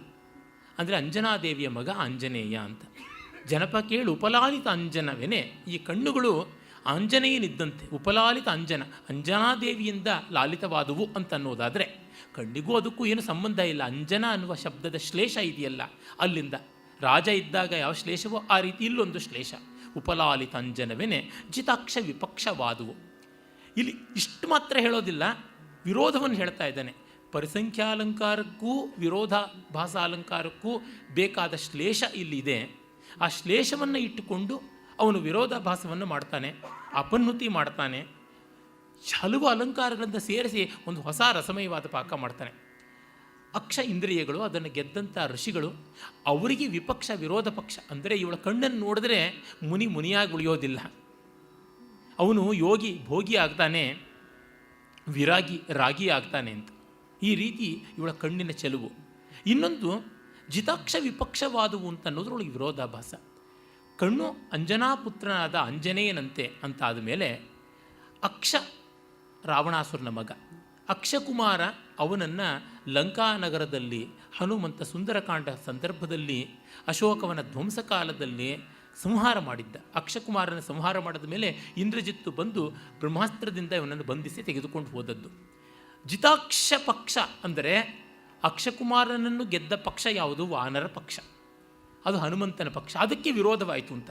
ಅಂದರೆ ಅಂಜನಾದೇವಿಯ ಮಗ ಆಂಜನೇಯ ಅಂತ. ಜನಪ ಕೇಳು ಉಪಲಾಲಿತ ಅಂಜನವೇನೆ. ಈ ಕಣ್ಣುಗಳು ಆಂಜನೇಯನಿದ್ದಂತೆ. ಉಪಲಾಲಿತ ಅಂಜನ, ಅಂಜನಾದೇವಿಯಿಂದ ಲಾಲಿತವಾದುವು ಅಂತನ್ನೋದಾದರೆ ಕಣ್ಣಿಗೂ ಅದಕ್ಕೂ ಏನು ಸಂಬಂಧ ಇಲ್ಲ. ಅಂಜನ ಅನ್ನುವ ಶಬ್ದದ ಶ್ಲೇಷ ಇದೆಯಲ್ಲ, ಅಲ್ಲಿಂದ ರಾಜ ಇದ್ದಾಗ ಯಾವ ಶ್ಲೇಷವೋ ಆ ರೀತಿ ಇಲ್ಲೊಂದು ಶ್ಲೇಷ. ಉಪಲಾಲಿತ ಅಂಜನವೇನೆ ಜಿತಾಕ್ಷ ವಿಪಕ್ಷವಾದುವು. ಇಲ್ಲಿ ಇಷ್ಟು ಮಾತ್ರ ಹೇಳೋದಿಲ್ಲ, ವಿರೋಧವನ್ನು ಹೇಳ್ತಾ ಇದ್ದಾನೆ. ಪರಿಸಂಖ್ಯಾಲಂಕಾರಕ್ಕೂ ವಿರೋಧಾಭಾಸಾಲಂಕಾರಕ್ಕೂ ಬೇಕಾದ ಶ್ಲೇಷ ಇಲ್ಲಿದೆ. ಆ ಶ್ಲೇಷವನ್ನು ಇಟ್ಟುಕೊಂಡು ಅವನು ವಿರೋಧಾಭಾಸವನ್ನು ಮಾಡ್ತಾನೆ, ಅಪನ್ನುತಿ ಮಾಡ್ತಾನೆ, ಹಲವು ಅಲಂಕಾರಗಳಿಂದ ಸೇರಿಸಿ ಒಂದು ಹೊಸ ರಸಮಯವಾದ ಪಾಕ ಮಾಡ್ತಾನೆ. ಅಕ್ಷ ಇಂದ್ರಿಯಗಳು, ಅದನ್ನು ಗೆದ್ದಂಥ ಋಷಿಗಳು, ಅವರಿಗೆ ವಿಪಕ್ಷ ವಿರೋಧ ಪಕ್ಷ. ಅಂದರೆ ಇವಳ ಕಣ್ಣನ್ನು ನೋಡಿದ್ರೆ ಮುನಿಯಾಗಿ ಉಳಿಯೋದಿಲ್ಲ. ಅವನು ಯೋಗಿ ಭೋಗಿ ಆಗ್ತಾನೆ, ವಿರಾಗಿ ರಾಗಿ ಆಗ್ತಾನೆ ಅಂತ. ಈ ರೀತಿ ಇವಳ ಕಣ್ಣಿನ ಚೆಲುವು. ಇನ್ನೊಂದು ಜಿತಾಕ್ಷ ವಿಪಕ್ಷವಾದುವು ಅಂತ ಅನ್ನೋದ್ರೊಳಗೆ ವಿರೋಧಾಭಾಸ. ಕಣ್ಣು ಅಂಜನಾಪುತ್ರನಾದ ಆಂಜನೇಯನಂತೆ ಅಂತಾದ ಮೇಲೆ ಅಕ್ಷ ರಾವಣಾಸುರನ ಮಗ, ಅಕ್ಷಕುಮಾರ ಅವನನ್ನು ಲಂಕಾನಗರದಲ್ಲಿ ಹನುಮಂತ ಸುಂದರಕಾಂಡ ಸಂದರ್ಭದಲ್ಲಿ ಅಶೋಕವನ ಧ್ವಂಸಕಾಲದಲ್ಲಿ ಸಂಹಾರ ಮಾಡಿದ್ದ. ಅಕ್ಷಕುಮಾರನ ಸಂಹಾರ ಮಾಡಿದ ಮೇಲೆ ಇಂದ್ರಜಿತ್ತು ಬಂದು ಬ್ರಹ್ಮಾಸ್ತ್ರದಿಂದ ಇವನನ್ನು ಬಂಧಿಸಿ ತೆಗೆದುಕೊಂಡು ಹೋದದ್ದು. ಜಿತಾಕ್ಷ ಪಕ್ಷ ಅಂದರೆ ಅಕ್ಷಕುಮಾರನನ್ನು ಗೆದ್ದ ಪಕ್ಷ ಯಾವುದು? ವಾನರ ಪಕ್ಷ. ಅದು ಹನುಮಂತನ ಪಕ್ಷ. ಅದಕ್ಕೆ ವಿರೋಧವಾಯಿತು ಅಂತ.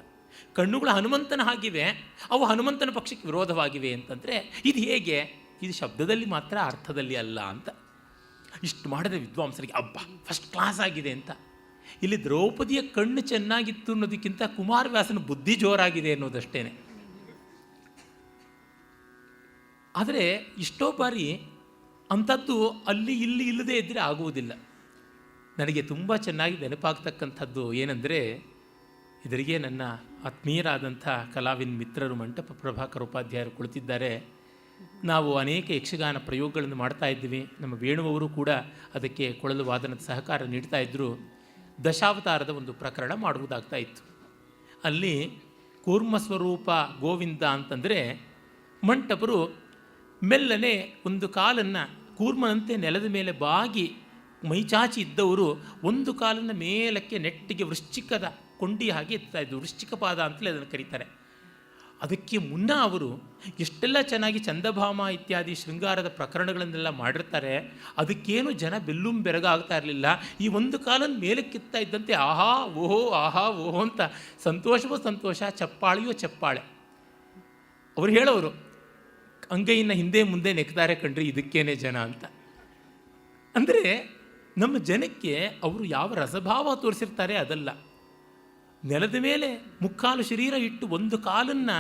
ಕಣ್ಣುಗಳು ಹನುಮಂತನ ಹಾಗಿವೆ, ಅವು ಹನುಮಂತನ ಪಕ್ಷಕ್ಕೆ ವಿರೋಧವಾಗಿವೆ ಅಂತಂದರೆ ಇದು ಹೇಗೆ? ಇದು ಶಬ್ದದಲ್ಲಿ ಮಾತ್ರ, ಅರ್ಥದಲ್ಲಿ ಅಲ್ಲ ಅಂತ ಇಷ್ಟು ಮಾಡಿದ ವಿದ್ವಾಂಸರಿಗೆ ಅಬ್ಬಾ ಫಸ್ಟ್ ಕ್ಲಾಸ್ ಆಗಿದೆ ಅಂತ. ಇಲ್ಲಿ ದ್ರೌಪದಿಯ ಕಣ್ಣು ಚೆನ್ನಾಗಿತ್ತು ಅನ್ನೋದಕ್ಕಿಂತ ಕುಮಾರವ್ಯಾಸನ ಬುದ್ಧಿ ಜೋರಾಗಿದೆ ಅನ್ನೋದಷ್ಟೇ. ಆದರೆ ಇಷ್ಟೋ ಬಾರಿ ಅಂಥದ್ದು ಅಲ್ಲಿ ಇಲ್ಲಿ ಇಲ್ಲದೆ ಇದ್ದರೆ ಆಗುವುದಿಲ್ಲ. ನನಗೆ ತುಂಬ ಚೆನ್ನಾಗಿ ನೆನಪಾಗ್ತಕ್ಕಂಥದ್ದು ಏನಂದರೆ, ಇದರಿಗೆ ನನ್ನ ಆತ್ಮೀಯರಾದಂಥ ಕಲಾವಿನ ಮಿತ್ರರು ಮಂಟಪ ಪ್ರಭಾಕರ್ ಉಪಾಧ್ಯಾಯರು ಕುಳಿತಿದ್ದಾರೆ. ನಾವು ಅನೇಕ ಯಕ್ಷಗಾನ ಪ್ರಯೋಗಗಳನ್ನು ಮಾಡ್ತಾ ಇದ್ದೀವಿ. ನಮ್ಮ ವೇಣುವರು ಕೂಡ ಅದಕ್ಕೆ ಕೊಳಲು ವಾದನದ ಸಹಕಾರ ನೀಡ್ತಾ ಇದ್ದರು. ದಶಾವತಾರದ ಒಂದು ಪ್ರಕರಣ ಮಾಡುವುದಾಗ್ತಾ ಇತ್ತು. ಅಲ್ಲಿ ಕೂರ್ಮಸ್ವರೂಪ ಗೋವಿಂದ ಅಂತಂದರೆ ಮಂಟಪರು ಮೆಲ್ಲನೆ ಒಂದು ಕಾಲನ್ನು ಕೂರ್ಮನಂತೆ ನೆಲದ ಮೇಲೆ ಬಾಗಿ ಮೈಚಾಚಿ ಇದ್ದವರು ಒಂದು ಕಾಲನ್ನು ಮೇಲಕ್ಕೆ ನೆಟ್ಟಿಗೆ ವೃಶ್ಚಿಕದ ಕೊಂಡಿ ಹಾಗೆ ಎತ್ತಾ ಇದ್ದರು. ವೃಶ್ಚಿಕ ಪಾದ ಅಂತಲೇ ಅದನ್ನು ಕರೀತಾರೆ. ಅದಕ್ಕೆ ಮುನ್ನ ಅವರು ಎಷ್ಟೆಲ್ಲ ಚೆನ್ನಾಗಿ ಚಂದಭಾಮ ಇತ್ಯಾದಿ ಶೃಂಗಾರದ ಪ್ರಕರಣಗಳನ್ನೆಲ್ಲ ಮಾಡಿರ್ತಾರೆ. ಅದಕ್ಕೇನು ಜನ ಬೆಲ್ಲುಂ ಬೆರಗಾಗ್ತಾ ಇರಲಿಲ್ಲ. ಈ ಒಂದು ಕಾಲನ್ನು ಮೇಲಕ್ಕೆತ್ತಾ ಇದ್ದಂತೆ ಆಹಾ ಓಹೋ ಅಂತ ಸಂತೋಷವೋ ಸಂತೋಷ, ಚಪ್ಪಾಳೆಯೋ ಚಪ್ಪಾಳೆ. ಅವರು ಹೇಳೋರು, ಅಂಗೈಯನ್ನು ಹಿಂದೆ ಮುಂದೆ ನೆಕ್ತಾರೆ ಕಣ್ರಿ, ಇದಕ್ಕೇನೆ ಜನ ಅಂತ. ಅಂದರೆ ನಮ್ಮ ಜನಕ್ಕೆ ಅವರು ಯಾವ ರಸಭಾವ ತೋರಿಸಿರ್ತಾರೆ ಅದಲ್ಲ. ನೆಲದ ಮೇಲೆ ಮುಕ್ಕಾಲು ಶರೀರ ಇಟ್ಟು ಒಂದು ಕಾಲನ್ನು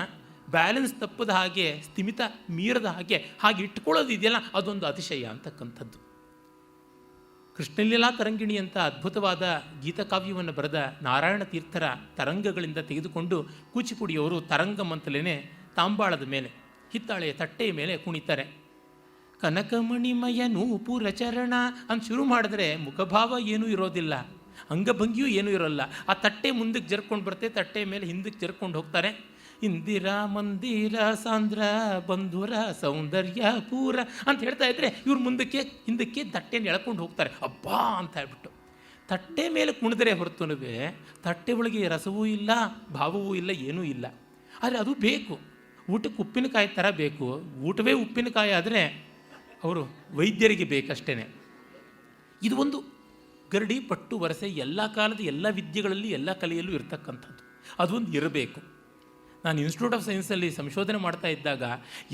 ಬ್ಯಾಲೆನ್ಸ್ ತಪ್ಪದ ಹಾಗೆ, ಸ್ಥಿಮಿತ ಮೀರದ ಹಾಗೆ ಇಟ್ಕೊಳ್ಳೋದು ಇದೆಯಲ್ಲ, ಅದೊಂದು ಅತಿಶಯ ಅಂತಕ್ಕಂಥದ್ದು. ಕೃಷ್ಣಲೀಲಾ ತರಂಗಿಣಿ ಅಂತ ಅದ್ಭುತವಾದ ಗೀತಕಾವ್ಯವನ್ನು ಬರೆದ ನಾರಾಯಣ ತೀರ್ಥರ ತರಂಗಗಳಿಂದ ತೆಗೆದುಕೊಂಡು ಕೂಚಿಪುಡಿಯವರು ತರಂಗಂ ಅಂತಲೇ ತಾಂಬಾಳದ ಮೇಲೆ ಹಿತ್ತಾಳೆಯ ತಟ್ಟೆಯ ಮೇಲೆ ಕುಣಿತಾರೆ. ಕನಕಮಣಿಮಯ ನೂಪುರ ಚರಣ ಅಂತ ಶುರು ಮಾಡಿದ್ರೆ ಮುಖಭಾವ ಏನೂ ಇರೋದಿಲ್ಲ, ಅಂಗಭಂಗಿಯೂ ಏನೂ ಇರೋಲ್ಲ. ಆ ತಟ್ಟೆ ಮುಂದಕ್ಕೆ ಜರ್ಕೊಂಡು ಬರುತ್ತೆ, ತಟ್ಟೆ ಮೇಲೆ ಹಿಂದಕ್ಕೆ ಜರ್ಕೊಂಡು ಹೋಗ್ತಾರೆ. ಇಂದಿರಾ ಮಂದಿರ ಸಾಂದ್ರ ಬಂಧುರ ಸೌಂದರ್ಯ ಪೂರ ಅಂತ ಹೇಳ್ತಾ ಇದ್ರೆ ಇವ್ರು ಮುಂದಕ್ಕೆ ಹಿಂದಕ್ಕೆ ತಟ್ಟೆಯನ್ನು ಎಳ್ಕೊಂಡು ಹೋಗ್ತಾರೆ. ಅಬ್ಬಾ ಅಂತ ಹೇಳ್ಬಿಟ್ಟು ತಟ್ಟೆ ಮೇಲೆ ಕುಣಿದ್ರೆ ಹೊರತುನುವೆ ತಟ್ಟೆ ಒಳಗೆ ರಸವೂ ಇಲ್ಲ, ಭಾವವೂ ಇಲ್ಲ, ಏನೂ ಇಲ್ಲ. ಆದರೆ ಅದು ಬೇಕು. ಊಟಕ್ಕೆ ಉಪ್ಪಿನಕಾಯಿ ಥರ ಬೇಕು. ಊಟವೇ ಉಪ್ಪಿನಕಾಯಿ ಆದರೆ ಅವರು ವೈದ್ಯರಿಗೆ ಬೇಕಷ್ಟೇ. ಇದು ಒಂದು ಗರಡಿ ಪಟ್ಟು ವರಸೆ ಎಲ್ಲ ಕಾಲದ ಎಲ್ಲ ವಿದ್ಯೆಗಳಲ್ಲಿ ಎಲ್ಲ ಕಲೆಯಲ್ಲೂ ಇರತಕ್ಕಂಥದ್ದು. ಅದೊಂದು ಇರಬೇಕು. ನಾನು ಇನ್ಸ್ಟಿಟ್ಯೂಟ್ ಆಫ್ ಸೈನ್ಸಲ್ಲಿ ಸಂಶೋಧನೆ ಮಾಡ್ತಾ ಇದ್ದಾಗ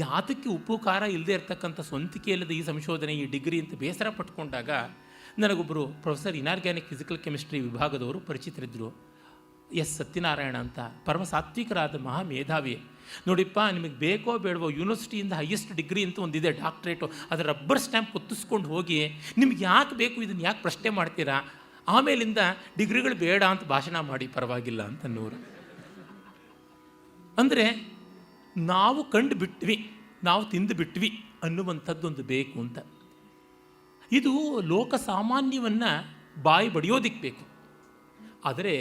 ಯಾತಕ್ಕೆ ಉಪ್ಪು ಖಾರ ಇಲ್ಲದೆ ಇರತಕ್ಕಂಥ ಸ್ವಂತಿಕೆ ಇಲ್ಲದ ಈ ಸಂಶೋಧನೆ, ಈ ಡಿಗ್ರಿ ಅಂತ ಬೇಸರ ಪಟ್ಕೊಂಡಾಗ ನನಗೊಬ್ಬರು ಪ್ರೊಫೆಸರ್ ಇನಾರ್ಗ್ಯಾನಿಕ್ ಫಿಸಿಕಲ್ ಕೆಮಿಸ್ಟ್ರಿ ವಿಭಾಗದವರು ಪರಿಚಿತರಿದ್ದರು. ಎಸ್ ಸತ್ಯನಾರಾಯಣ ಅಂತ, ಪರಮ ಸಾತ್ವಿಕರಾದ ಮಹಾ ಮೇಧಾವಿ. ನೋಡಿಪ್ಪ, ನಿಮಗೆ ಬೇಕೋ ಬೇಡವೋ ಯೂನಿವರ್ಸಿಟಿಯಿಂದ ಹೈಯೆಸ್ಟ್ ಡಿಗ್ರಿ ಅಂತ ಒಂದಿದೆ, ಡಾಕ್ಟ್ರೇಟು, ಅದರ ರಬ್ಬರ್ ಸ್ಟ್ಯಾಂಪ್ ಹೊತ್ತಿಸ್ಕೊಂಡು ಹೋಗಿ ನಿಮ್ಗೆ ಯಾಕೆ ಬೇಕು, ಇದನ್ನು ಯಾಕೆ ಪ್ರಶ್ನೆ ಮಾಡ್ತೀರಾ, ಆಮೇಲಿಂದ ಡಿಗ್ರಿಗಳು ಬೇಡ ಅಂತ ಭಾಷಣ ಮಾಡಿ, ಪರವಾಗಿಲ್ಲ ಅಂತನ್ನೋರು. ಅಂದರೆ ನಾವು ಕಂಡು ಬಿಟ್ವಿ, ನಾವು ತಿಂದು ಬಿಟ್ವಿ ಅನ್ನುವಂಥದ್ದೊಂದು ಬೇಕು ಅಂತ. ಇದು ಲೋಕ ಸಾಮಾನ್ಯವನ್ನು ಬಾಯಿ ಬಡಿಯೋದಿಕ್ಕೆ ಬೇಕು. ಆದರೆ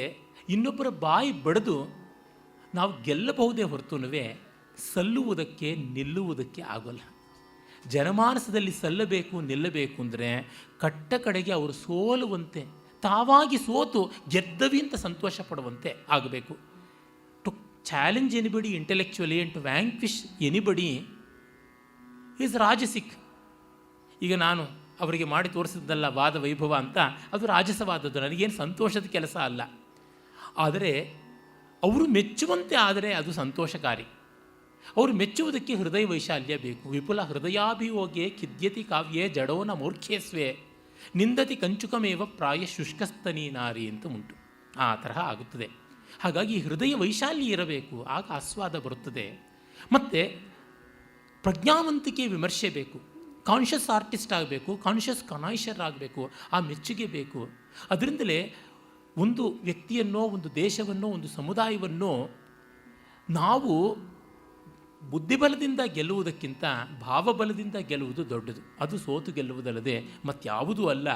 ಇನ್ನೊಬ್ಬರ ಬಾಯಿ ಬಡಿದು ನಾವು ಗೆಲ್ಲಬಹುದೇ ಹೊರತುನುವೆ ಸಲ್ಲುವುದಕ್ಕೆ ನಿಲ್ಲುವುದಕ್ಕೆ ಆಗೋಲ್ಲ. ಜನಮಾನಸದಲ್ಲಿ ಸಲ್ಲಬೇಕು, ನಿಲ್ಲಬೇಕು ಅಂದರೆ ಕಟ್ಟ ಕಡೆಗೆ ಅವರು ಸೋಲುವಂತೆ, ತಾವಾಗಿ ಸೋತು ಗೆದ್ದವಿ ಅಂತ ಸಂತೋಷ ಪಡುವಂತೆ ಆಗಬೇಕು. To challenge anybody intellectually and to vanquish anybody is ರಾಜಸಿಕ್. ಈಗ ನಾನು ಅವರಿಗೆ ಮಾಡಿ ತೋರಿಸಿದ್ದಲ್ಲ ವಾದ ವೈಭವ ಅಂತ, ಅದು ರಾಜಸವಾದದ್ದು, ನನಗೇನು ಸಂತೋಷದ ಕೆಲಸ ಅಲ್ಲ. ಆದರೆ ಅವರು ಮೆಚ್ಚುವಂತೆ ಆದರೆ ಅದು ಸಂತೋಷಕಾರಿ. ಅವರು ಮೆಚ್ಚುವುದಕ್ಕೆ ಹೃದಯ ವೈಶಾಲ್ಯ ಬೇಕು. ವಿಪುಲ ಹೃದಯಾಭಿಯೋಗೆ ಖಿದ್ಯತಿ ಕಾವ್ಯೆ ಜಡೋನ ಮೂರ್ಖೇಸ್ವೇ ನಿಂದತಿ ಕಂಚುಕಮೇವ ಪ್ರಾಯ ಶುಷ್ಕಸ್ತನಿ ನಾರಿ ಅಂತ ಉಂಟು. ಆ ತರಹ ಆಗುತ್ತದೆ. ಹಾಗಾಗಿ ಹೃದಯ ವೈಶಾಲ್ಯ ಇರಬೇಕು, ಆಗ ಆಸ್ವಾದ ಬರುತ್ತದೆ. ಮತ್ತು ಪ್ರಜ್ಞಾವಂತಿಕೆ ವಿಮರ್ಶೆ ಬೇಕು. ಕಾನ್ಷಿಯಸ್ ಆರ್ಟಿಸ್ಟ್ ಆಗಬೇಕು, ಕಾನ್ಷಿಯಸ್ ಕನಾಯಿಷರ್ ಆಗಬೇಕು, ಆ ಮೆಚ್ಚುಗೆ ಬೇಕು. ಅದರಿಂದಲೇ ಒಂದು ವ್ಯಕ್ತಿಯನ್ನೋ, ಒಂದು ದೇಶವನ್ನೋ, ಒಂದು ಸಮುದಾಯವನ್ನೋ ನಾವು ಬುದ್ಧಿಬಲದಿಂದ ಗೆಲ್ಲುವುದಕ್ಕಿಂತ ಭಾವಬಲದಿಂದ ಗೆಲ್ಲುವುದು ದೊಡ್ಡದು. ಅದು ಸೋತು ಗೆಲ್ಲುವುದಲ್ಲದೆ ಮತ್ಯಾವುದೂ ಅಲ್ಲ.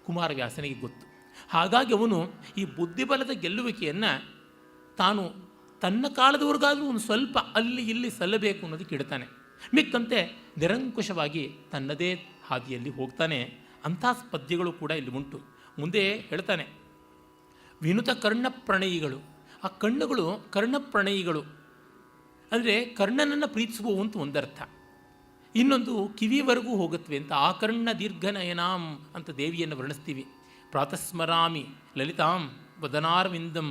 ಕುಮಾರವ್ಯಾಸನಿಗೆ ಗೊತ್ತು. ಹಾಗಾಗಿ ಅವನು ಈ ಬುದ್ಧಿಬಲದ ಗೆಲ್ಲುವಿಕೆಯನ್ನು ತಾನು ತನ್ನ ಕಾಲದವರೆಗಾದರೂ ಒಂದು ಸ್ವಲ್ಪ ಅಲ್ಲಿ ಇಲ್ಲಿ ಸಲ್ಲಬೇಕು ಅನ್ನೋದಕ್ಕೆ ಇಡ್ತಾನೆ. ಮಿಕ್ಕಂತೆ ನಿರಂಕುಶವಾಗಿ ತನ್ನದೇ ಹಾದಿಯಲ್ಲಿ ಹೋಗ್ತಾನೆ. ಅಂಥ ಪದ್ಯಗಳು ಕೂಡ ಇಲ್ಲಿ ಉಂಟು. ಮುಂದೆ ಹೇಳ್ತಾನೆ, ವಿನುತ ಕರ್ಣಪ್ರಣಯಿಗಳು. ಆ ಕಣ್ಣುಗಳು ಕರ್ಣಪ್ರಣಯಿಗಳು ಅಂದರೆ ಕರ್ಣನನ್ನು ಪ್ರೀತಿಸುವವು ಅಂತ ಒಂದರ್ಥ. ಇನ್ನೊಂದು ಕಿವಿವರೆಗೂ ಹೋಗುತ್ತವೆ ಅಂತ. ಆ ಕರ್ಣ ದೀರ್ಘನಯನಾಂ ಅಂತ ದೇವಿಯನ್ನು ವರ್ಣಿಸ್ತೀವಿ. ಪ್ರಾತಸ್ಮರಾಮಿ ಲಲಿತಾಂ ವದನಾರವಿಂದಂ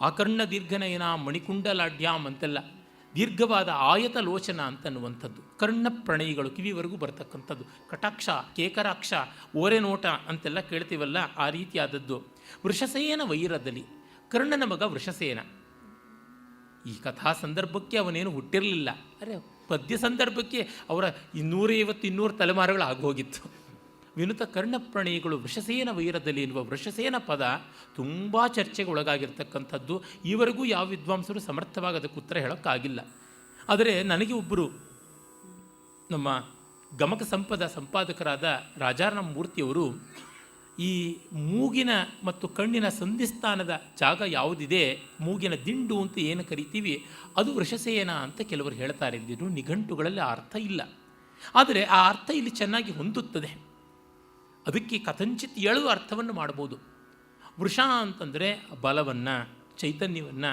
ಆಕರ್ಣ ದೀರ್ಘನಯನ ಮಣಿಕುಂಡಲಾಢ್ಯಾಮ್ ಅಂತೆಲ್ಲ ದೀರ್ಘವಾದ ಆಯತ ಲೋಚನ ಅಂತನ್ನುವಂಥದ್ದು. ಕರ್ಣ ಪ್ರಣಯಿಗಳು ಕಿವಿವರೆಗೂ ಬರ್ತಕ್ಕಂಥದ್ದು. ಕಟಾಕ್ಷ, ಕೇಕರಾಕ್ಷ, ಓರೆನೋಟ ಅಂತೆಲ್ಲ ಕೇಳ್ತೀವಲ್ಲ, ಆ ರೀತಿಯಾದದ್ದು. ವೃಷಸೇನ ವೈರದಲ್ಲಿ ಕರ್ಣನ ಮಗ ವೃಷಸೇನ. ಈ ಕಥಾ ಸಂದರ್ಭಕ್ಕೆ ಅವನೇನು ಹುಟ್ಟಿರಲಿಲ್ಲ, ಅರೆ ಪದ್ಯ ಸಂದರ್ಭಕ್ಕೆ ಅವರ 250-200 ತಲೆಮಾರುಗಳು ಆಗೋಗಿತ್ತು. ವಿನುತ ಕರ್ಣಪ್ರಣಯಿಗಳು ವೃಷಸೇನ ವೈರದಲ್ಲಿ ಎನ್ನುವ ವೃಷಸೇನ ಪದ ತುಂಬ ಚರ್ಚೆಗೆ ಒಳಗಾಗಿರ್ತಕ್ಕಂಥದ್ದು. ಈವರೆಗೂ ಯಾವ ವಿದ್ವಾಂಸರು ಸಮರ್ಥವಾಗಿ ಅದಕ್ಕೆ ಉತ್ತರ ಹೇಳೋಕ್ಕಾಗಿಲ್ಲ. ಆದರೆ ನನಗೆ ಒಬ್ಬರು ನಮ್ಮ ಗಮಕ ಸಂಪದ ಸಂಪಾದಕರಾದ ರಾಜಾರಾಮ ಮೂರ್ತಿಯವರು ಈ ಮೂಗಿನ ಮತ್ತು ಕಣ್ಣಿನ ಸಂಧಿಸ್ಥಾನದ ಜಾಗ ಯಾವುದಿದೆ, ಮೂಗಿನ ದಿಂಡು ಅಂತ ಏನು ಕರಿತೀವಿ, ಅದು ವೃಷಸೇನ ಅಂತ ಕೆಲವರು ಹೇಳ್ತಾರೆ. ಇದ್ದಿದ್ದು ನಿಘಂಟುಗಳಲ್ಲಿ ಆ ಅರ್ಥ ಇಲ್ಲ, ಆದರೆ ಆ ಅರ್ಥ ಇಲ್ಲಿ ಚೆನ್ನಾಗಿ ಹೊಂದುತ್ತದೆ. ಅದಕ್ಕೆ ಕಥಂಚಿತ್ ಎಳುವ ಅರ್ಥವನ್ನು ಮಾಡ್ಬೋದು. ವೃಷ ಅಂತಂದರೆ ಬಲವನ್ನು, ಚೈತನ್ಯವನ್ನು,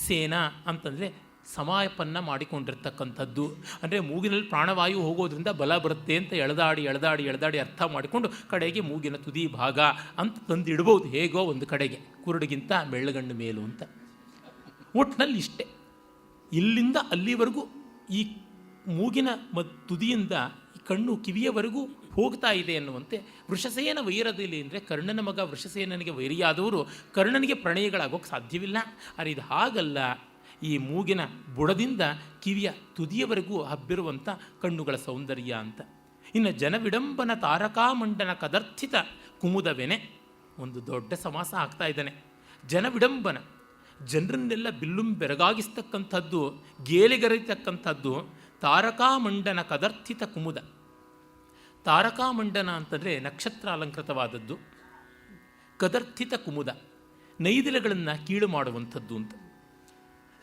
ಸೇನಾ ಅಂತಂದರೆ ಸಮಾಪನ್ನ ಮಾಡಿಕೊಂಡಿರ್ತಕ್ಕಂಥದ್ದು. ಅಂದರೆ ಮೂಗಿನಲ್ಲಿ ಪ್ರಾಣವಾಯು ಹೋಗೋದ್ರಿಂದ ಬಲ ಬರುತ್ತೆ ಅಂತ ಎಳೆದಾಡಿ ಎಳೆದಾಡಿ ಎಳೆದಾಡಿ ಅರ್ಥ ಮಾಡಿಕೊಂಡು ಕಡೆಗೆ ಮೂಗಿನ ತುದಿ ಭಾಗ ಅಂತ ತಂದಿಡ್ಬೋದು, ಹೇಗೋ ಒಂದು ಕಡೆಗೆ ಕುರುಡಿಗಿಂತ ಮೆಳ್ಳಗಣ್ಣು ಮೇಲು ಅಂತ. ಒಟ್ಟಿನಲ್ಲಿ ಇಷ್ಟೇ, ಇಲ್ಲಿಂದ ಅಲ್ಲಿವರೆಗೂ ಈ ಮೂಗಿನ ತುದಿಯಿಂದ ಈ ಕಣ್ಣು ಕಿವಿಯವರೆಗೂ ಹೋಗ್ತಾ ಇದೆ ಎನ್ನುವಂತೆ ವೃಷಸೇನ ವೈರದಲ್ಲಿ ಅಂದರೆ ಕರ್ಣನ ಮಗ ವೃಷಸೇನನಿಗೆ ವೈರಿಯಾದವರು ಕರ್ಣನಿಗೆ ಪ್ರಣಯಿಗಳಾಗೋಕ್ಕೆ ಸಾಧ್ಯವಿಲ್ಲ. ಆದರೆ ಇದು ಹಾಗಲ್ಲ, ಈ ಮೂಗಿನ ಬುಡದಿಂದ ಕಿವಿಯ ತುದಿಯವರೆಗೂ ಹಬ್ಬಿರುವಂಥ ಕಣ್ಣುಗಳ ಸೌಂದರ್ಯ ಅಂತ. ಇನ್ನು ಜನವಿಡಂಬನ ತಾರಕಾಮಂಡನ ಕದರ್ಥಿತ ಕುಮುದವೆನೆ, ಒಂದು ದೊಡ್ಡ ಸಮಾಸ ಆಗ್ತಾ ಇದ್ದಾನೆ. ಜನವಿಡಂಬನ, ಜನರನ್ನೆಲ್ಲ ಬಿಲ್ಲುಂ ಬೆರಗಾಗಿಸ್ತಕ್ಕಂಥದ್ದು, ಗೇಲಿಗರಿತಕ್ಕಂಥದ್ದು. ತಾರಕಾಮಂಡನ ಕದರ್ಥಿತ ಕುಮುದ. ತಾರಕಾಮಂಡನ ಅಂತಂದರೆ ನಕ್ಷತ್ರ ಅಲಂಕೃತವಾದದ್ದು. ಕದರ್ಥಿತ ಕುಮುದ, ನೈದಿಲೆಗಳನ್ನು ಕೀಳು ಮಾಡುವಂಥದ್ದು ಅಂತ.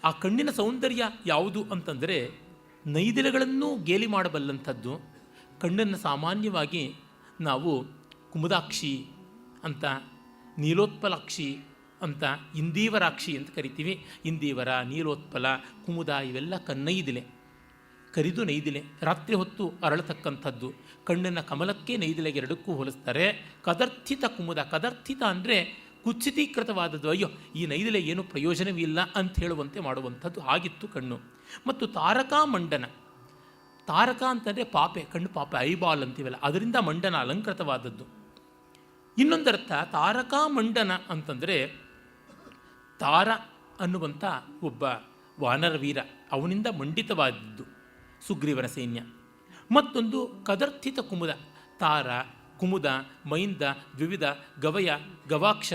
ಆ ಕಣ್ಣಿನ ಸೌಂದರ್ಯ ಯಾವುದು ಅಂತಂದರೆ ನೈದಿಲೆಗಳನ್ನೂ ಗೇಲಿ ಮಾಡಬಲ್ಲಂಥದ್ದು. ಕಣ್ಣನ್ನು ಸಾಮಾನ್ಯವಾಗಿ ನಾವು ಕುಮುದಾಕ್ಷಿ ಅಂತ, ನೀಲೋತ್ಪಲಾಕ್ಷಿ ಅಂತ, ಇಂದೀವರಾಕ್ಷಿ ಅಂತ ಕರಿತೀವಿ. ಇಂದೀವರ, ನೀಲೋತ್ಪಲ, ಕುಮುದ ಇವೆಲ್ಲ ಕನ್ನೈದಿಲೆ, ಕರಿದು ನೈದಿಲೆ, ರಾತ್ರಿ ಹೊತ್ತು ಅರಳತಕ್ಕಂಥದ್ದು. ಕಣ್ಣಿನ ಕಮಲಕ್ಕೆ ನೈದಿಲೆಗೆ ಎರಡಕ್ಕೂ ಹೋಲಿಸ್ತಾರೆ. ಕದರ್ಥಿತ ಕುಮುದ, ಕದರ್ಥಿತ ಅಂದರೆ ಕುತ್ಸಿತೀಕೃತವಾದದ್ದು. ಅಯ್ಯೋ ಈ ನೈದಿಲೆ ಏನು ಪ್ರಯೋಜನವಿಲ್ಲ ಅಂತ ಹೇಳುವಂತೆ ಮಾಡುವಂಥದ್ದು, ಆಗಿತ್ತು ಕಣ್ಣು. ಮತ್ತು ತಾರಕಾಮಂಡನ, ತಾರಕ ಅಂತಂದರೆ ಪಾಪೆ, ಕಣ್ಣು ಪಾಪೆ, ಐಬಾಲ್ ಅಂತೀವಲ್ಲ, ಅದರಿಂದ ಮಂಡನ ಅಲಂಕೃತವಾದದ್ದು. ಇನ್ನೊಂದರ್ಥ ತಾರಕಾಮಂಡನ ಅಂತಂದರೆ ತಾರ ಅನ್ನುವಂಥ ಒಬ್ಬ ವಾನರ ವೀರ, ಅವನಿಂದ ಮಂಡಿತವಾದದ್ದು ಸುಗ್ರೀವನ ಸೈನ್ಯ. ಮತ್ತೊಂದು ಕದರ್ಥಿತ ಕುಮುದ, ತಾರ, ಕುಮುದ, ಮೈಂದ, ದ್ವಿವಿಧ, ಗವಯ, ಗವಾಕ್ಷ,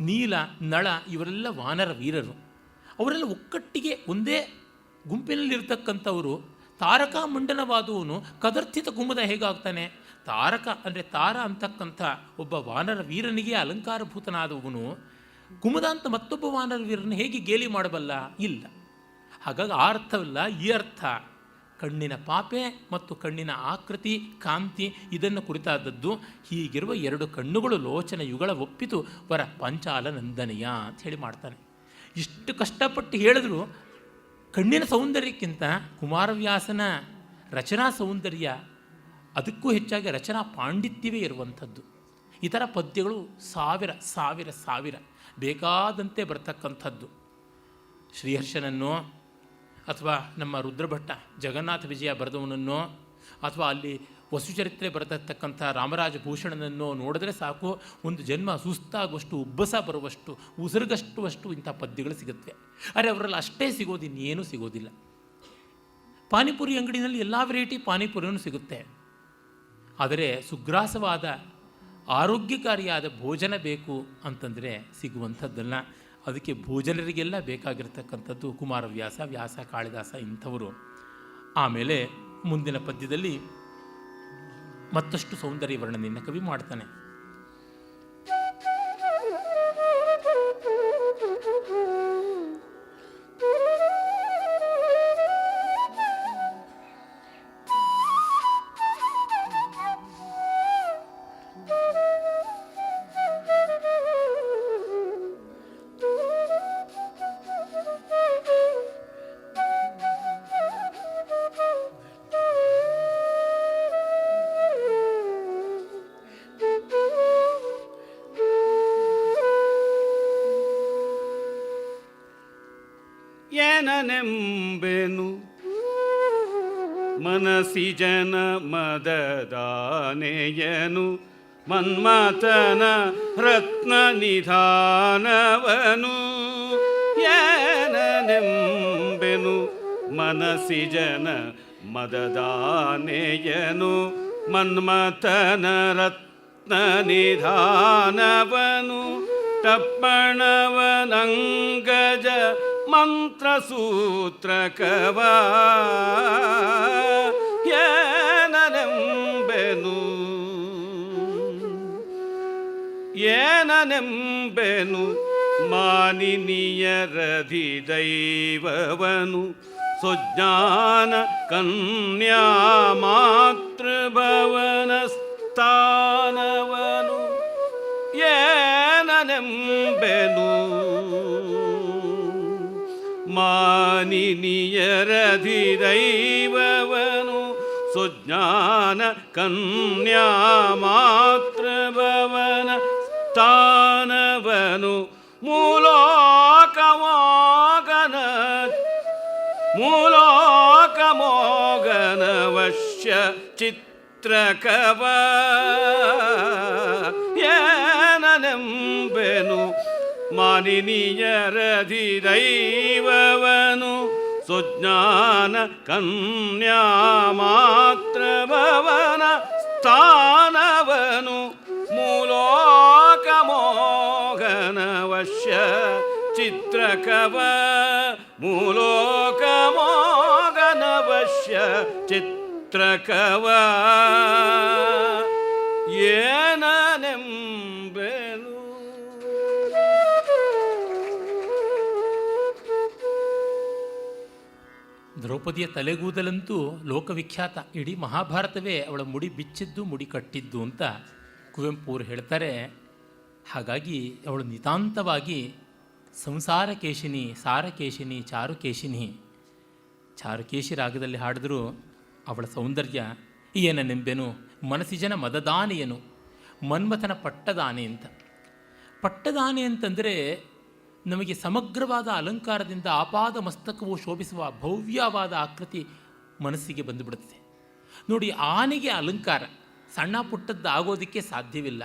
ನೀಲ, ನಳ ಇವರೆಲ್ಲ ವಾನರ ವೀರರು. ಅವರೆಲ್ಲ ಒಕ್ಕಟ್ಟಿಗೆ ಒಂದೇ ಗುಂಪಿನಲ್ಲಿರ್ತಕ್ಕಂಥವರು. ತಾರಕ ಮಂಡನವಾದವನು ಕದರ್ಥಿತ ಕುಮುದ ಹೇಗಾಗ್ತಾನೆ? ತಾರಕ ಅಂದರೆ ತಾರ ಅಂತಕ್ಕಂಥ ಒಬ್ಬ ವಾನರ ವೀರನಿಗೆ ಅಲಂಕಾರಭೂತನಾದವನು ಕುಮುದ ಅಂತ ಮತ್ತೊಬ್ಬ ವಾನರ ವೀರನ ಹೇಗೆ ಗೇಲಿ ಮಾಡಬಲ್ಲ? ಇಲ್ಲ. ಹಾಗಾಗಿ ಆ ಅರ್ಥವಲ್ಲ, ಈ ಅರ್ಥ ಕಣ್ಣಿನ ಪಾಪೆ ಮತ್ತು ಕಣ್ಣಿನ ಆಕೃತಿ, ಕಾಂತಿ ಇದನ್ನು ಕುರಿತಾದದ್ದು. ಹೀಗಿರುವ ಎರಡು ಕಣ್ಣುಗಳು ಲೋಚನ ಯುಗಳ ಒಪ್ಪಿತು ವರ ಪಾಂಚಾಲ ನಂದನೆಯ ಅಂತ ಹೇಳಿ ಮಾಡ್ತಾನೆ. ಇಷ್ಟು ಕಷ್ಟಪಟ್ಟು ಹೇಳಿದ್ರು ಕಣ್ಣಿನ ಸೌಂದರ್ಯಕ್ಕಿಂತ ಕುಮಾರವ್ಯಾಸನ ರಚನಾ ಸೌಂದರ್ಯ, ಅದಕ್ಕೂ ಹೆಚ್ಚಾಗಿ ರಚನಾ ಪಾಂಡಿತ್ಯವೇ ಇರುವಂಥದ್ದು. ಈ ಥರ ಪದ್ಯಗಳು ಸಾವಿರ ಸಾವಿರ ಸಾವಿರ ಬೇಕಾದಂತೆ ಬರ್ತಕ್ಕಂಥದ್ದು. ಶ್ರೀಹರ್ಷನನ್ನೋ ಅಥವಾ ನಮ್ಮ ರುದ್ರಭಟ್ಟ ಜಗನ್ನಾಥ ವಿಜಯ ಬರೆದವನನ್ನೋ ಅಥವಾ ಅಲ್ಲಿ ವಸುಚರಿತ್ರೆ ಬರೆದಿರ್ತಕ್ಕಂಥ ರಾಮರಾಜಭೂಷಣನನ್ನೋ ನೋಡಿದ್ರೆ ಸಾಕು, ಒಂದು ಜನ್ಮ ಸುಸ್ತಾಗುವಷ್ಟು, ಉಬ್ಬಸ ಬರುವಷ್ಟು, ಉಸಿರುಗಷ್ಟುವಷ್ಟು ಇಂಥ ಪದ್ಯಗಳು ಸಿಗುತ್ತವೆ. ಆದರೆ ಅವರಲ್ಲಿ ಅಷ್ಟೇ ಸಿಗೋದು, ಇನ್ನೇನೂ ಸಿಗೋದಿಲ್ಲ. ಪಾನಿಪುರಿ ಅಂಗಡಿನಲ್ಲಿ ಎಲ್ಲ ವೆರೈಟಿ ಪಾನಿಪುರಿಯೂ ಸಿಗುತ್ತೆ. ಆದರೆ ಸುಗ್ರಾಸವಾದ ಆರೋಗ್ಯಕಾರಿಯಾದ ಭೋಜನ ಬೇಕು ಅಂತಂದರೆ ಸಿಗುವಂಥದ್ದಲ್ಲ. ಅದಕ್ಕೆ ಭೋಜನರಿಗೆಲ್ಲ ಬೇಕಾಗಿರ್ತಕ್ಕಂಥದ್ದು ಕುಮಾರವ್ಯಾಸ, ವ್ಯಾಸ, ಕಾಳಿದಾಸ ಇಂಥವರು. ಆಮೇಲೆ ಮುಂದಿನ ಪದ್ಯದಲ್ಲಿ ಮತ್ತಷ್ಟು ಸೌಂದರ್ಯ ವರ್ಣನೆಯನ್ನು ಕವಿ ಮಾಡ್ತಾನೆ. ಏನನೆಂಬೆನು ಮನಸಿಜನ ಮದದಾನೆಯನು ಮನ್ಮಥನ ರತ್ನ ನಿಧಾನವನು ಏನನೆಂಬೆನು ಮನಸಿಜನ ಮದದಾನೆಯನು ಮನ್ಮಥನ ರತ್ನ ನಿಧಾನವನು ಟಪ್ಪಣವನಂಗಜ ಮಂತ್ರಸೂತ್ರಕವ ಏನನೆಂಬೆನು ಏನನೆಂಬೆನು ಮಾನಿನಿಯರಧಿ ದೈವವನು ಸುಜ್ಞಾನ ಕನ್ಯಾ ಮಾತೃಭವನ ಸ್ಥಾನವನು ಏನನೆಂಬೆನು ಮಾನಿನಿಯರಧಿ ದೈವವನು ಸುಜ್ಞಾನ ಕನ್ಯಾ ಮಾತೃಭವನ ಸ್ಥಾನವನು ಮೂಲೋಕಮೋಗನ ವಶ್ಯ ಚಿತ್ರಕವ ಏನನೆಂಬೆನು ಮಾನಿನಿಯರಧಿ ದೈವವನು ಸುಜ್ಞಾನ ಕನ್ಯಾ ಮಾತೃಭವನ ಸ್ಥಾನವನು ಮೂಲೋಕಮೋಗನ ವಶ್ಯ ಚಿತ್ರಕವ ಮೂಲೋಕಮೋಗನ ವಶ್ಯ ಚಿತ್ರಕವ ಏನನೆಂಬೆನು. ದ್ರೌಪದಿಯ ತಲೆಗೂದಲಂತೂ ಲೋಕವಿಖ್ಯಾತ. ಇಡೀ ಮಹಾಭಾರತವೇ ಅವಳ ಮುಡಿ ಬಿಚ್ಚಿದ್ದು ಮುಡಿ ಕಟ್ಟಿದ್ದು ಅಂತ ಕುವೆಂಪು ಅವರು ಹೇಳ್ತಾರೆ. ಹಾಗಾಗಿ ಅವಳು ನಿತಾಂತವಾಗಿ ಸಂಸಾರಕೇಶಿನಿ, ಸಾರಕೇಶಿನಿ, ಚಾರುಕೇಶಿನಿ. ಚಾರುಕೇಶಿ ರಾಗದಲ್ಲಿ ಹಾಡಿದ್ರು ಅವಳ ಸೌಂದರ್ಯ ಏನನೆಂಬೆನು ಮನಸಿಜನ ಮದದಾನೆಯನು ಮನ್ಮಥನ ಪಟ್ಟದಾನೆ ಅಂತ. ಪಟ್ಟದಾನೆ ಅಂತಂದರೆ ನಮಗೆ ಸಮಗ್ರವಾದ ಅಲಂಕಾರದಿಂದ ಆಪಾದ ಮಸ್ತಕವು ಶೋಭಿಸುವ ಭವ್ಯವಾದ ಆಕೃತಿ ಮನಸ್ಸಿಗೆ ಬಂದುಬಿಡುತ್ತದೆ. ನೋಡಿ, ಆನೆಗೆ ಅಲಂಕಾರ ಸಣ್ಣ ಪುಟ್ಟದ್ದು ಆಗೋದಕ್ಕೆ ಸಾಧ್ಯವಿಲ್ಲ.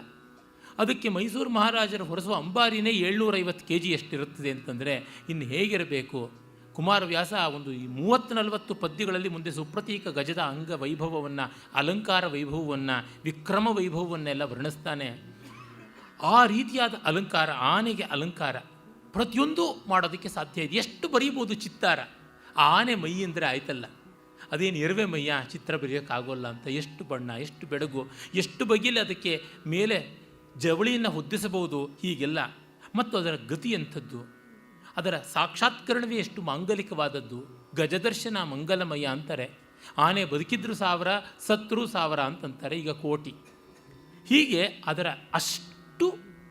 ಅದಕ್ಕೆ ಮೈಸೂರು ಮಹಾರಾಜರು ಹೊರಸುವ ಅಂಬಾರಿನೇ 750 kg ಎಷ್ಟಿರುತ್ತದೆ ಅಂತಂದರೆ ಇನ್ನು ಹೇಗಿರಬೇಕು? ಕುಮಾರವ್ಯಾಸ ಒಂದು 30-40 ಪದ್ಯಗಳಲ್ಲಿ ಮುಂದೆ ಸುಪ್ರತೀಕ ಗಜದ ಅಂಗ ವೈಭವವನ್ನು, ಅಲಂಕಾರ ವೈಭವವನ್ನು, ವಿಕ್ರಮ ವೈಭವವನ್ನೆಲ್ಲ ವರ್ಣಿಸ್ತಾನೆ. ಆ ರೀತಿಯಾದ ಅಲಂಕಾರ, ಆನೆಗೆ ಅಲಂಕಾರ ಪ್ರತಿಯೊಂದು ಮಾಡೋದಕ್ಕೆ ಸಾಧ್ಯ ಇದೆ. ಎಷ್ಟು ಬರೀಬೋದು ಚಿತ್ತಾರ. ಆನೆ ಮೈ ಅಂದರೆ ಆಯ್ತಲ್ಲ, ಅದೇನು ಎರವೆ ಮೈಯ ಚಿತ್ರ ಬರೆಯೋಕ್ಕಾಗೋಲ್ಲ ಅಂತ. ಎಷ್ಟು ಬಣ್ಣ, ಎಷ್ಟು ಬೆಳಗು, ಎಷ್ಟು ಬಗೆಯಲ್ಲಿ ಅದಕ್ಕೆ ಮೇಲೆ ಜವಳಿಯನ್ನು ಹೊದ್ದಿಸಬಹುದು, ಹೀಗೆಲ್ಲ. ಮತ್ತು ಅದರ ಗತಿ ಅಂಥದ್ದು, ಅದರ ಸಾಕ್ಷಾತ್ಕರಣವೇ ಎಷ್ಟು ಮಾಂಗಲಿಕವಾದದ್ದು. ಗಜದರ್ಶನ ಮಂಗಲಮಯ ಅಂತಾರೆ. ಆನೆ ಬದುಕಿದ್ರು 1000, ಸತ್ರು 1000 ಅಂತಂತಾರೆ, ಈಗ 1,000,000. ಹೀಗೆ ಅದರ ಅಷ್ಟು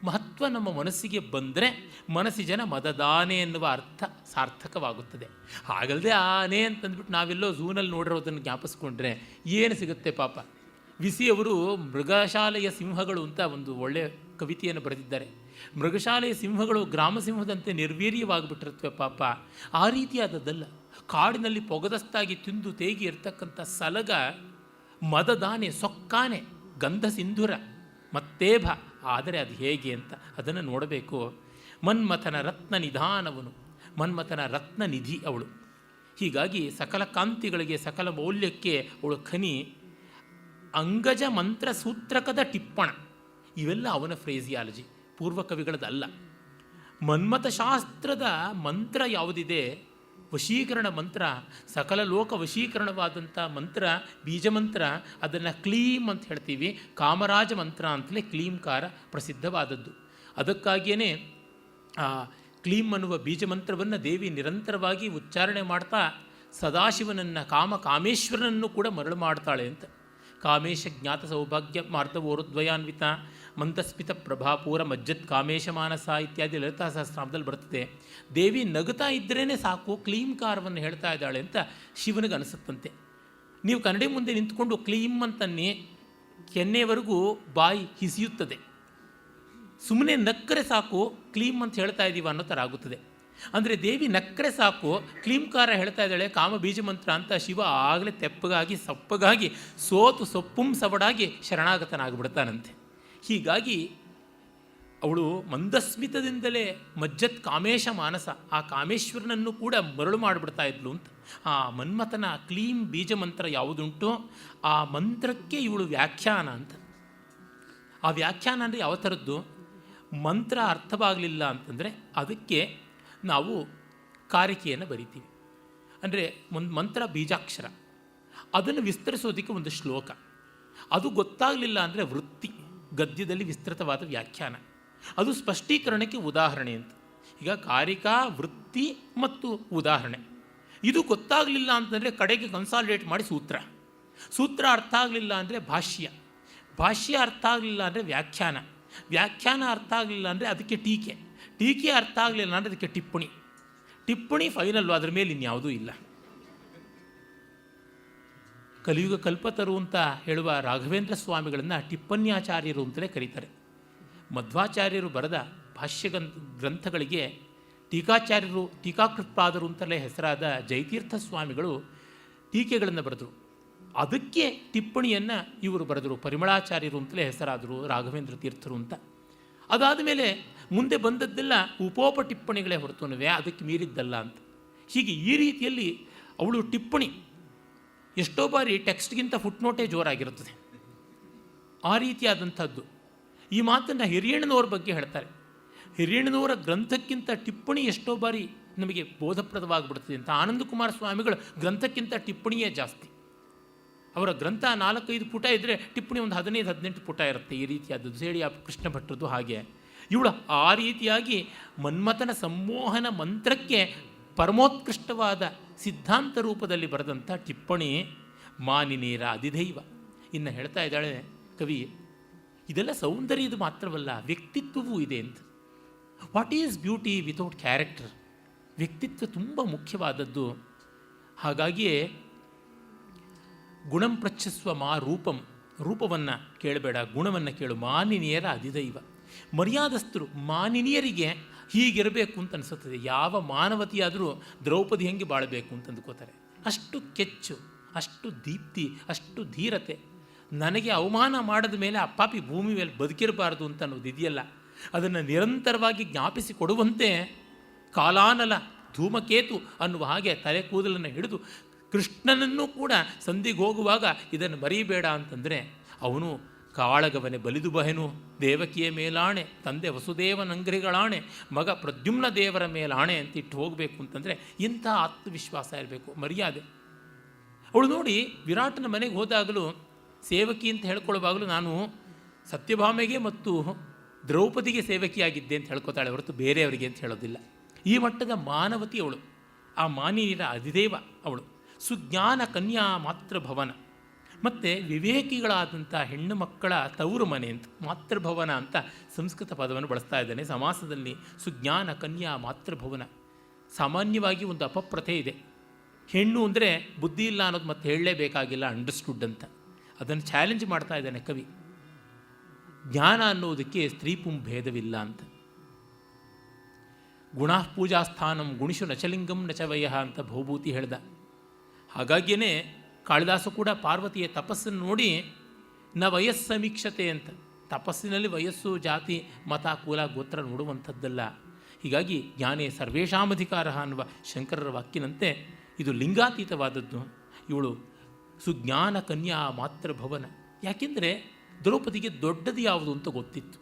ಮಹತ್ವ ನಮ್ಮ ಮನಸ್ಸಿಗೆ ಬಂದರೆ ಮನಸ್ಸಿಜನ ಮದದಾನೆ ಎನ್ನುವ ಅರ್ಥ ಸಾರ್ಥಕವಾಗುತ್ತದೆ. ಹಾಗಲ್ಲದೆ ಆನೆ ಅಂತಂದ್ಬಿಟ್ಟು ನಾವೆಲ್ಲೋ ಝೂನಲ್ಲಿ ನೋಡಿರೋದನ್ನು ಜ್ಞಾಪಿಸ್ಕೊಂಡ್ರೆ ಏನು ಸಿಗುತ್ತೆ ಪಾಪ. ವಿಸಿಯವರು ಮೃಗಶಾಲೆಯ ಸಿಂಹಗಳು ಅಂತ ಒಂದು ಒಳ್ಳೆಯ ಕವಿತೆಯನ್ನು ಬರೆದಿದ್ದಾರೆ. ಮೃಗಶಾಲೆಯ ಸಿಂಹಗಳು ಗ್ರಾಮ ಸಿಂಹದಂತೆ ನಿರ್ವೀರ್ಯವಾಗಿಬಿಟ್ಟಿರುತ್ತವೆ ಪಾಪ. ಆ ರೀತಿಯಾದದ್ದಲ್ಲ. ಕಾಡಿನಲ್ಲಿ ಪೊಗದಸ್ತಾಗಿ ತಿಂದು ತೇಗಿ ಇರ್ತಕ್ಕಂಥ ಸಲಗ ಮದದಾನೆ, ಸೊಕ್ಕಾನೆ, ಗಂಧ ಸಿಂಧುರ ಮತ್ತೇಭ. ಆದರೆ ಅದು ಹೇಗೆ ಅಂತ ಅದನ್ನು ನೋಡಬೇಕು. ಮನ್ಮಥನ ರತ್ನ ನಿಧಾನವನು, ಮನ್ಮಥನ ರತ್ನ ನಿಧಿ ಅವಳು. ಹೀಗಾಗಿ ಸಕಲ ಕಾಂತಿಗಳಿಗೆ, ಸಕಲ ಮೌಲ್ಯಕ್ಕೆ ಅವಳು ಖನಿ. ಅಂಗಜ ಮಂತ್ರ ಸೂತ್ರಕದ ಟಿಪ್ಪಣ ಇವೆಲ್ಲ ಅವನ ಫ್ರೇಸಿಯಾಲಜಿ, ಪೂರ್ವ ಕವಿಗಳದಲ್ಲ. ಮನ್ಮಥ ಶಾಸ್ತ್ರದ ಮಂತ್ರ ಯಾವುದಿದೆ, ವಶೀಕರಣ ಮಂತ್ರ, ಸಕಲ ಲೋಕ ವಶೀಕರಣವಾದಂಥ ಮಂತ್ರ, ಬೀಜಮಂತ್ರ, ಅದನ್ನು ಕ್ಲೀಮ್ ಅಂತ ಹೇಳ್ತೀವಿ. ಕಾಮರಾಜ ಮಂತ್ರ ಅಂತಲೇ ಕ್ಲೀಂಕಾರ ಪ್ರಸಿದ್ಧವಾದದ್ದು. ಅದಕ್ಕಾಗಿಯೇ ಆ ಕ್ಲೀಮ್ ಅನ್ನುವ ಬೀಜಮಂತ್ರವನ್ನು ದೇವಿ ನಿರಂತರವಾಗಿ ಉಚ್ಚಾರಣೆ ಮಾಡ್ತಾ ಸದಾಶಿವನನ್ನು, ಕಾಮೇಶ್ವರನನ್ನು ಕೂಡ ಮರಳು ಮಾಡ್ತಾಳೆ ಅಂತ. ಕಾಮೇಶ ಜ್ಞಾತ ಸೌಭಾಗ್ಯ ಮಾರ್ಧವೋರುದ್ವಯಾನ್ವಿತ ಮಂದಸ್ಮಿತ ಪ್ರಭಾಪೂರ ಮಜ್ಜತ್ ಕಾಮೇಶ ಮಾನಸ ಇತ್ಯಾದಿ ಲಲಿತಾ ಸಹಸ್ರನಾಮದಲ್ಲಿ ಬರ್ತದೆ. ದೇವಿ ನಗುತ್ತಾ ಇದ್ದರೇ ಸಾಕು ಕ್ಲೀಂಕಾರವನ್ನು ಹೇಳ್ತಾ ಇದ್ದಾಳೆ ಅಂತ ಶಿವನಿಗೆ ಅನಿಸುತ್ತಂತೆ. ನೀವು ಕನ್ನಡಿ ಮುಂದೆ ನಿಂತ್ಕೊಂಡು ಕ್ಲೀಮ್ ಅಂತನ್ನೇ ಕೆನ್ನೆವರೆಗೂ ಬಾಯಿ ಹಿಸಿಯುತ್ತದೆ. ಸುಮ್ಮನೆ ನಕ್ಕರೆ ಸಾಕು ಕ್ಲೀಮ್ ಅಂತ ಹೇಳ್ತಾ ಇದ್ದೀವ ಅನ್ನೋ ಥರ ಆಗುತ್ತದೆ. ಅಂದರೆ ದೇವಿ ನಕ್ಕರೆ ಸಾಕು, ಕ್ಲೀಂಕಾರ ಹೇಳ್ತಾ ಇದ್ದಾಳೆ ಕಾಮ ಬೀಜ ಮಂತ್ರ ಅಂತ. ಶಿವ ಆಗಲೇ ತೆಪ್ಪಗಾಗಿ ಸಪ್ಪಗಾಗಿ ಸೋತು ಸೊಪ್ಪುಂ ಸವಡಾಗಿ ಶರಣಾಗತನಾಗ್ಬಿಡ್ತಾನಂತೆ. ಹೀಗಾಗಿ ಅವಳು ಮಂದಸ್ಮಿತದಿಂದಲೇ ಮಜ್ಜತ್ ಕಾಮೇಶ ಮಾನಸ, ಆ ಕಾಮೇಶ್ವರನನ್ನು ಕೂಡ ಮರಳು ಮಾಡಿಬಿಡ್ತಾ ಇದ್ಲು ಅಂತ. ಆ ಮನ್ಮಥನ ಕ್ಲೀಂ ಬೀಜ ಮಂತ್ರ ಯಾವುದುಂಟೋ ಆ ಮಂತ್ರಕ್ಕೆ ಇವಳು ವ್ಯಾಖ್ಯಾನ ಅಂತ. ಆ ವ್ಯಾಖ್ಯಾನ ಅಂದರೆ ಯಾವ ಥರದ್ದು? ಮಂತ್ರ ಅರ್ಥವಾಗಲಿಲ್ಲ ಅಂತಂದರೆ ಅದಕ್ಕೆ ನಾವು ಕಾರಿಕೆಯನ್ನು ಬರಿತೀವಿ. ಅಂದರೆ ಒಂದು ಮಂತ್ರ ಬೀಜಾಕ್ಷರ, ಅದನ್ನು ವಿಸ್ತರಿಸೋದಕ್ಕೆ ಒಂದು ಶ್ಲೋಕ. ಅದು ಗೊತ್ತಾಗಲಿಲ್ಲ ಅಂದರೆ ವೃತ್ತಿ, ಗದ್ಯದಲ್ಲಿ ವಿಸ್ತೃತವಾದ ವ್ಯಾಖ್ಯಾನ, ಅದು ಸ್ಪಷ್ಟೀಕರಣಕ್ಕೆ ಉದಾಹರಣೆ ಅಂತ. ಈಗ ಕಾರಿಕಾ, ವೃತ್ತಿ ಮತ್ತು ಉದಾಹರಣೆ ಇದು ಗೊತ್ತಾಗಲಿಲ್ಲ ಅಂತಂದರೆ ಕಡೆಗೆ ಕನ್ಸಾಲಿಡೇಟ್ ಮಾಡಿ ಸೂತ್ರ, ಸೂತ್ರ ಅರ್ಥ ಆಗಲಿಲ್ಲ ಅಂದರೆ ಭಾಷ್ಯ, ಭಾಷ್ಯ ಅರ್ಥ ಆಗಲಿಲ್ಲ ಅಂದರೆ ವ್ಯಾಖ್ಯಾನ, ವ್ಯಾಖ್ಯಾನ ಅರ್ಥ ಆಗಲಿಲ್ಲ ಅಂದರೆ ಅದಕ್ಕೆ ಟೀಕೆ, ಟೀಕೆ ಅರ್ಥ ಆಗಲಿಲ್ಲ ಅಂದರೆ ಅದಕ್ಕೆ ಟಿಪ್ಪಣಿ, ಟಿಪ್ಪಣಿ ಫೈನಲ್ಲು, ಅದರ ಮೇಲೆ ಇನ್ಯಾವುದೂ ಇಲ್ಲ. ಕಲಿಯುಗ ಕಲ್ಪತರು ಅಂತ ಹೇಳುವ ರಾಘವೇಂದ್ರ ಸ್ವಾಮಿಗಳನ್ನು ಟಿಪ್ಪಣ್ಯಾಚಾರ್ಯರು ಅಂತಲೇ ಕರೀತಾರೆ. ಮಧ್ವಾಚಾರ್ಯರು ಬರೆದ ಭಾಷ್ಯ ಗ್ರಂಥಗಳಿಗೆ ಟೀಕಾಚಾರ್ಯರು, ಟೀಕಾಕೃತ್ಪಾದರು ಅಂತಲೇ ಹೆಸರಾದ ಜಯತೀರ್ಥ ಸ್ವಾಮಿಗಳು ಟೀಕೆಗಳನ್ನು ಬರೆದರು. ಅದಕ್ಕೆ ಟಿಪ್ಪಣಿಯನ್ನು ಇವರು ಬರೆದರು, ಪರಿಮಳಾಚಾರ್ಯರು ಅಂತಲೇ ಹೆಸರಾದರು ರಾಘವೇಂದ್ರ ತೀರ್ಥರು ಅಂತ. ಅದಾದ ಮೇಲೆ ಮುಂದೆ ಬಂದದ್ದೆಲ್ಲ ಉಪೋಪ ಟಿಪ್ಪಣಿಗಳೇ ಹೊರತುನುವೆ, ಅದಕ್ಕೆ ಮೀರಿದ್ದಲ್ಲ ಅಂತ. ಹೀಗೆ ಈ ರೀತಿಯಲ್ಲಿ ಅವಳು ಟಿಪ್ಪಣಿ ಎಷ್ಟೋ ಬಾರಿ ಟೆಕ್ಸ್ಟ್ಗಿಂತ ಫುಟ್ನೋಟೇ ಜೋರಾಗಿರುತ್ತದೆ, ಆ ರೀತಿಯಾದಂಥದ್ದು. ಈ ಮಾತನ್ನು ಹಿರಿಯಣ್ಣನವರ ಬಗ್ಗೆ ಹೇಳ್ತಾರೆ. ಹಿರಿಯಣ್ಣನವರ ಗ್ರಂಥಕ್ಕಿಂತ ಟಿಪ್ಪಣಿ ಎಷ್ಟೋ ಬಾರಿ ನಮಗೆ ಬೋಧಪ್ರದವಾಗಿಬಿಡ್ತದೆ ಅಂತ. ಆನಂದಕುಮಾರ ಸ್ವಾಮಿಗಳ ಗ್ರಂಥಕ್ಕಿಂತ ಟಿಪ್ಪಣಿಯೇ ಜಾಸ್ತಿ. ಅವರ ಗ್ರಂಥ 4-5 ಪುಟ ಇದ್ದರೆ ಟಿಪ್ಪಣಿ ಒಂದು 15-18 ಪುಟ ಇರುತ್ತೆ. ಈ ರೀತಿಯಾದದ್ದು ಸೇಡಿ ಕೃಷ್ಣ ಭಟ್ರದ್ದು ಹಾಗೆ. ಇವಳು ಆ ರೀತಿಯಾಗಿ ಮನ್ಮಥನ ಸಂಮೋಹನ ಮಂತ್ರಕ್ಕೆ ಪರಮೋತ್ಕೃಷ್ಟವಾದ ಸಿದ್ಧಾಂತ ರೂಪದಲ್ಲಿ ಬರೆದಂಥ ಟಿಪ್ಪಣಿ ಮಾನಿನೇರ ಅಧಿದೈವ. ಇನ್ನು ಹೇಳ್ತಾ ಇದ್ದಾಳೆ ಕವಿ, ಇದೆಲ್ಲ ಸೌಂದರ್ಯದ ಮಾತ್ರವಲ್ಲ, ವ್ಯಕ್ತಿತ್ವವೂ ಇದೆ ಅಂತ. What is beauty without character? ವ್ಯಕ್ತಿತ್ವ ತುಂಬ ಮುಖ್ಯವಾದದ್ದು. ಹಾಗಾಗಿಯೇ ಗುಣಂ ಪೃಚ್ಛಸ್ವ ಮಾ ರೂಪಂ, ರೂಪವನ್ನು ಕೇಳಬೇಡ, ಗುಣವನ್ನು ಕೇಳು. ಮಾನಿನಿಯರ ಅಧಿದೈವ, ಮರ್ಯಾದಸ್ಥರು ಮಾನಿನಿಯರಿಗೆ ಹೀಗಿರಬೇಕು ಅಂತ ಅನಿಸುತ್ತದೆ. ಯಾವ ಮಾನವತಿಯಾದರೂ ದ್ರೌಪದಿ ಹೆಂಗೆ ಬಾಳಬೇಕು ಅಂತ ಅಂದ್ಕೋತಾರೆ. ಅಷ್ಟು ಕೆಚ್ಚು, ಅಷ್ಟು ದೀಪ್ತಿ, ಅಷ್ಟು ಧೀರತೆ. ನನಗೆ ಅವಮಾನ ಮಾಡಿದ ಮೇಲೆ ಅಪ್ಪಾಪಿ ಭೂಮಿ ಮೇಲೆ ಬದುಕಿರಬಾರ್ದು ಅಂತ ಅನ್ನೋದು ಇದೆಯಲ್ಲ, ಅದನ್ನು ನಿರಂತರವಾಗಿ ಜ್ಞಾಪಿಸಿ ಕೊಡುವಂತೆ ಕಾಲಾನಲ ಧೂಮಕೇತು ಅನ್ನುವ ಹಾಗೆ ತಲೆ ಕೂದಲನ್ನು ಹಿಡಿದು ಕೃಷ್ಣನನ್ನು ಕೂಡ ಸಂಧಿಗೆ ಹೋಗುವಾಗ ಇದನ್ನು ಮರೀಬೇಡ ಅಂತಂದರೆ ಅವನು ಕಾಳಗವನೆ ಬಲಿದು ಬಹೆನು ದೇವಕಿಯ ಮೇಲಾಣೆ, ತಂದೆ ವಸುದೇವನಂಗ್ರಿಗಳಾಣೆ, ಮಗ ಪ್ರದ್ಯುಮ್ನ ದೇವರ ಮೇಲಾಣೆ ಅಂತ ಇಟ್ಟು ಹೋಗಬೇಕು ಅಂತಂದರೆ ಇಂಥ ಆತ್ಮವಿಶ್ವಾಸ ಇರಬೇಕು, ಮರ್ಯಾದೆ. ಅವಳು ನೋಡಿ ವಿರಾಟನ ಮನೆಗೆ ಹೋದಾಗಲೂ ಸೇವಕಿ ಅಂತ ಹೇಳ್ಕೊಳ್ಳುವಾಗಲೂ ನಾನು ಸತ್ಯಭಾಮೆಗೆ ಮತ್ತು ದ್ರೌಪದಿಗೆ ಸೇವಕಿಯಾಗಿದ್ದೆ ಅಂತ ಹೇಳ್ಕೊತಾಳೆ ಹೊರತು ಬೇರೆಯವರಿಗೆ ಅಂತ ಹೇಳೋದಿಲ್ಲ. ಈ ಮಟ್ಟದ ಮಾನವತಿ ಅವಳು, ಆ ಮಾನಿನಿಯರ ಅಧಿದೇವ ಅವಳು. ಸುಜ್ಞಾನ ಕನ್ಯಾ ಮಾತೃಭವನ, ಮತ್ತು ವಿವೇಕಿಗಳಾದಂಥ ಹೆಣ್ಣು ಮಕ್ಕಳ ತವರು ಮನೆ ಅಂತ ಮಾತೃಭವನ ಅಂತ ಸಂಸ್ಕೃತ ಪದವನ್ನು ಬಳಸ್ತಾ ಇದ್ದಾನೆ ಸಮಾಸದಲ್ಲಿ. ಸುಜ್ಞಾನ ಕನ್ಯಾ ಮಾತೃಭವನ. ಸಾಮಾನ್ಯವಾಗಿ ಒಂದು ಅಪಪ್ರಥೆ ಇದೆ, ಹೆಣ್ಣು ಅಂದರೆ ಬುದ್ಧಿ ಇಲ್ಲ ಅನ್ನೋದು ಮತ್ತೆ ಹೇಳಲೇಬೇಕಾಗಿಲ್ಲ, ಅಂಡರ್ಸ್ಟುಡ್ ಅಂತ. ಅದನ್ನು ಚಾಲೆಂಜ್ ಮಾಡ್ತಾ ಇದ್ದಾನೆ ಕವಿ. ಜ್ಞಾನ ಅನ್ನೋದಕ್ಕೆ ಸ್ತ್ರೀ ಪುಂ ಭೇದವಿಲ್ಲ ಅಂತ. ಗುಣಃ ಪೂಜಾಸ್ಥಾನಂ ಗುಣಿಷು ನಚಲಿಂಗಂ ನಚವಯ ಅಂತ ಭೌಭೂತಿ ಹೇಳ್ದ. ಹಾಗಾಗಿಯೇ ಕಾಳಿದಾಸ ಕೂಡ ಪಾರ್ವತಿಯ ತಪಸ್ಸನ್ನು ನೋಡಿ ನ ವಯಸ್ಸಮೀಕ್ಷತೆ ಅಂತ, ತಪಸ್ಸಿನಲ್ಲಿ ವಯಸ್ಸು ಜಾತಿ ಮತ ಕುಲ ಗೋತ್ರ ನೋಡುವಂಥದ್ದಲ್ಲ. ಹೀಗಾಗಿ ಜ್ಞಾನೇ ಸರ್ವೇಷಾಮಧಿಕಾರ ಅನ್ನುವ ಶಂಕರರ ವಾಕ್ಯನಂತೆ ಇದು ಲಿಂಗಾತೀತವಾದದ್ದು. ಇವಳು ಸುಜ್ಞಾನ ಕನ್ಯಾ ಮಾತೃಭವನ. ಯಾಕೆಂದರೆ ದ್ರೌಪದಿಗೆ ದೊಡ್ಡದು ಯಾವುದು ಅಂತ ಗೊತ್ತಿತ್ತು.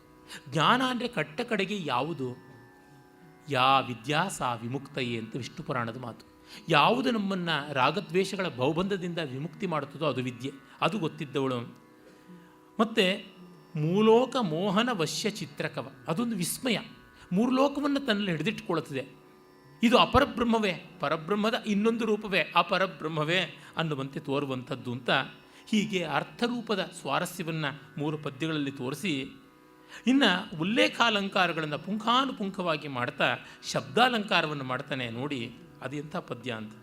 ಜ್ಞಾನ ಅಂದರೆ ಕಟ್ಟ ಕಡೆಗೆ ಯಾವುದು? ಯಾ ವಿದ್ಯಾ ಸಾ ವಿಮುಕ್ತಯೇ ಅಂತ ವಿಷ್ಣು ಪುರಾಣದ ಮಾತು. ಯಾವುದು ನಮ್ಮನ್ನು ರಾಗದ್ವೇಷಗಳ ಬಹುಬಂಧದಿಂದ ವಿಮುಕ್ತಿ ಮಾಡುತ್ತದೋ ಅದು ವಿದ್ಯೆ, ಅದು ಗೊತ್ತಿದ್ದವಳು. ಮತ್ತು ಮೂಲೋಕ ಮೋಹನ ವಶ್ಯ ಚಿತ್ರಕವ, ಅದೊಂದು ವಿಸ್ಮಯ. ಮೂರು ಲೋಕವನ್ನು ತನ್ನಲ್ಲಿ ಹಿಡಿದಿಟ್ಟುಕೊಳ್ಳುತ್ತದೆ. ಇದು ಅಪರಬ್ರಹ್ಮವೇ, ಪರಬ್ರಹ್ಮದ ಇನ್ನೊಂದು ರೂಪವೇ ಅಪರಬ್ರಹ್ಮವೇ ಅನ್ನುವಂತೆ ತೋರುವಂಥದ್ದು ಅಂತ. ಹೀಗೆ ಅರ್ಥರೂಪದ ಸ್ವಾರಸ್ಯವನ್ನು 3 ಪದ್ಯಗಳಲ್ಲಿ ತೋರಿಸಿ, ಇನ್ನು ಉಲ್ಲೇಖಾಲಂಕಾರಗಳನ್ನು ಪುಂಖಾನುಪುಂಖವಾಗಿ ಮಾಡ್ತಾ ಶಬ್ದಾಲಂಕಾರವನ್ನು ಮಾಡ್ತಾನೆ. ನೋಡಿ ಅದು ಎಂಥ ಪದ್ಯ ಅಂತ.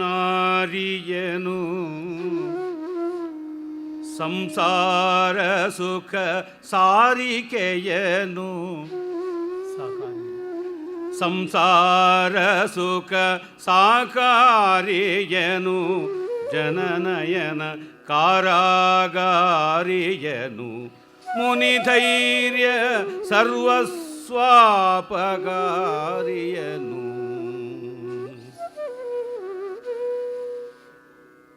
ನಾರಿಯನು ಸಂಸಾರ ಸುಖ ಸಾರಿಕೆಯನು ಸಂಸಾರ ಸುಖ ಸಾಕಾರಿಯನು ಜನನಯನ ಕಾರಾಗಾರಿಯನು ಮುನಿಧೈರ್ಯ ಸರ್ವಸ್ವಾಪಗಾರಿಯನು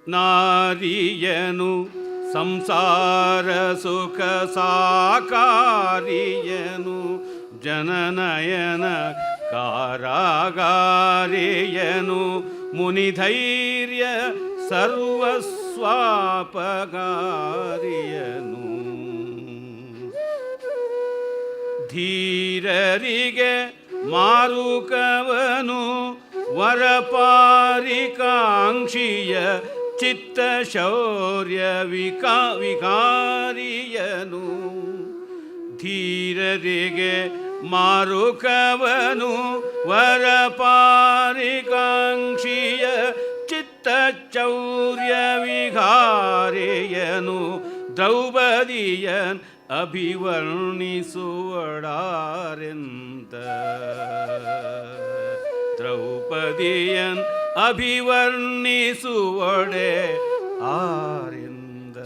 ನಾರಿಯನು ಸಂಸಾರ ಸುಖ ಸಾಕಾರಿಯನು ಜನನಯನ ಕಾರಾಗಾರಿಯನು ಮುನಿಧೈರ್ಯ ಸರ್ವಸ್ವಾಪಗಾರಿಯನು ಧೀರರಿಗೆ ಮಾರುಕವನು ವರಪಾರಿಕಾಂಕ್ಷಿಯ ಚಿತ್ತ ಶೌರ್ಯ ವಿಕಾರಿಯನು ಧೀರರಿಗೆ ಮಾರುಕವನು ವರಪಾರಿಕಾಂಕ್ಷಿಯ ಚಿತ್ತ ಚೌರ್ಯ ವಿಹಾರಿಯನು ದ್ರೌಪದಿಯನ್ ಅಭಿವರ್ಣಿಸುವಡಾರೆಂದ ದ್ರೌಪದಿಯನ್ ಅಭಿವರ್ಣಿಸುವಡೆ ಆರೆಂದ.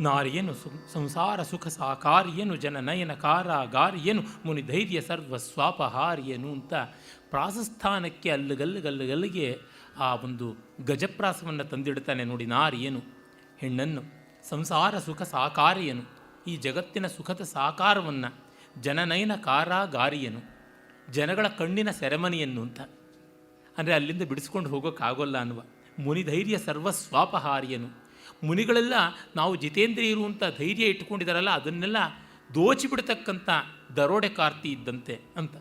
ನಾರಿಯನು ಸಂಸಾರ ಸುಖ ಸಾಕಾರಿಯನು ಜನನಯನ ಕಾರಾಗಾರಿಯನು ಮುನಿಧೈರ್ಯ ಸರ್ವಸ್ವಾಪಹಾರಿಯನು ಅಂತ ಪ್ರಾಸಸ್ಥಾನಕ್ಕೆ ಅಲ್ಲುಗಲ್ಲಿಗೆ ಆ ಒಂದು ಗಜಪ್ರಾಸವನ್ನು ತಂದಿಡ್ತಾನೆ ನೋಡಿ. ನಾರಿಯನು ಹೆಣ್ಣನ್ನು, ಸಂಸಾರ ಸುಖ ಸಾಕಾರಿಯನು ಈ ಜಗತ್ತಿನ ಸುಖದ ಸಾಕಾರವನ್ನು, ಜನನಯನ ಕಾರಾಗಾರಿಯನು ಜನಗಳ ಕಣ್ಣಿನ ಸೆರೆಮನಿಯನ್ನು ಅಂತ, ಅಂದರೆ ಅಲ್ಲಿಂದ ಬಿಡಿಸ್ಕೊಂಡು ಹೋಗೋಕ್ಕಾಗೋಲ್ಲ ಅನ್ನುವ. ಮುನಿಧೈರ್ಯ ಸರ್ವಸ್ವಾಪಹಾರಿಯನು, ಮುನಿಗಳೆಲ್ಲ ನಾವು ಜಿತೇಂದ್ರಿಯರು ಅಂತ ಧೈರ್ಯ ಇಟ್ಕೊಂಡಿದ್ದಾರಲ್ಲ ಅದನ್ನೆಲ್ಲ ದೋಚಿಬಿಡ್ತಕ್ಕಂಥ ದರೋಡೆ ಕಾರ್ತಿ ಇದ್ದಂತೆ ಅಂತ.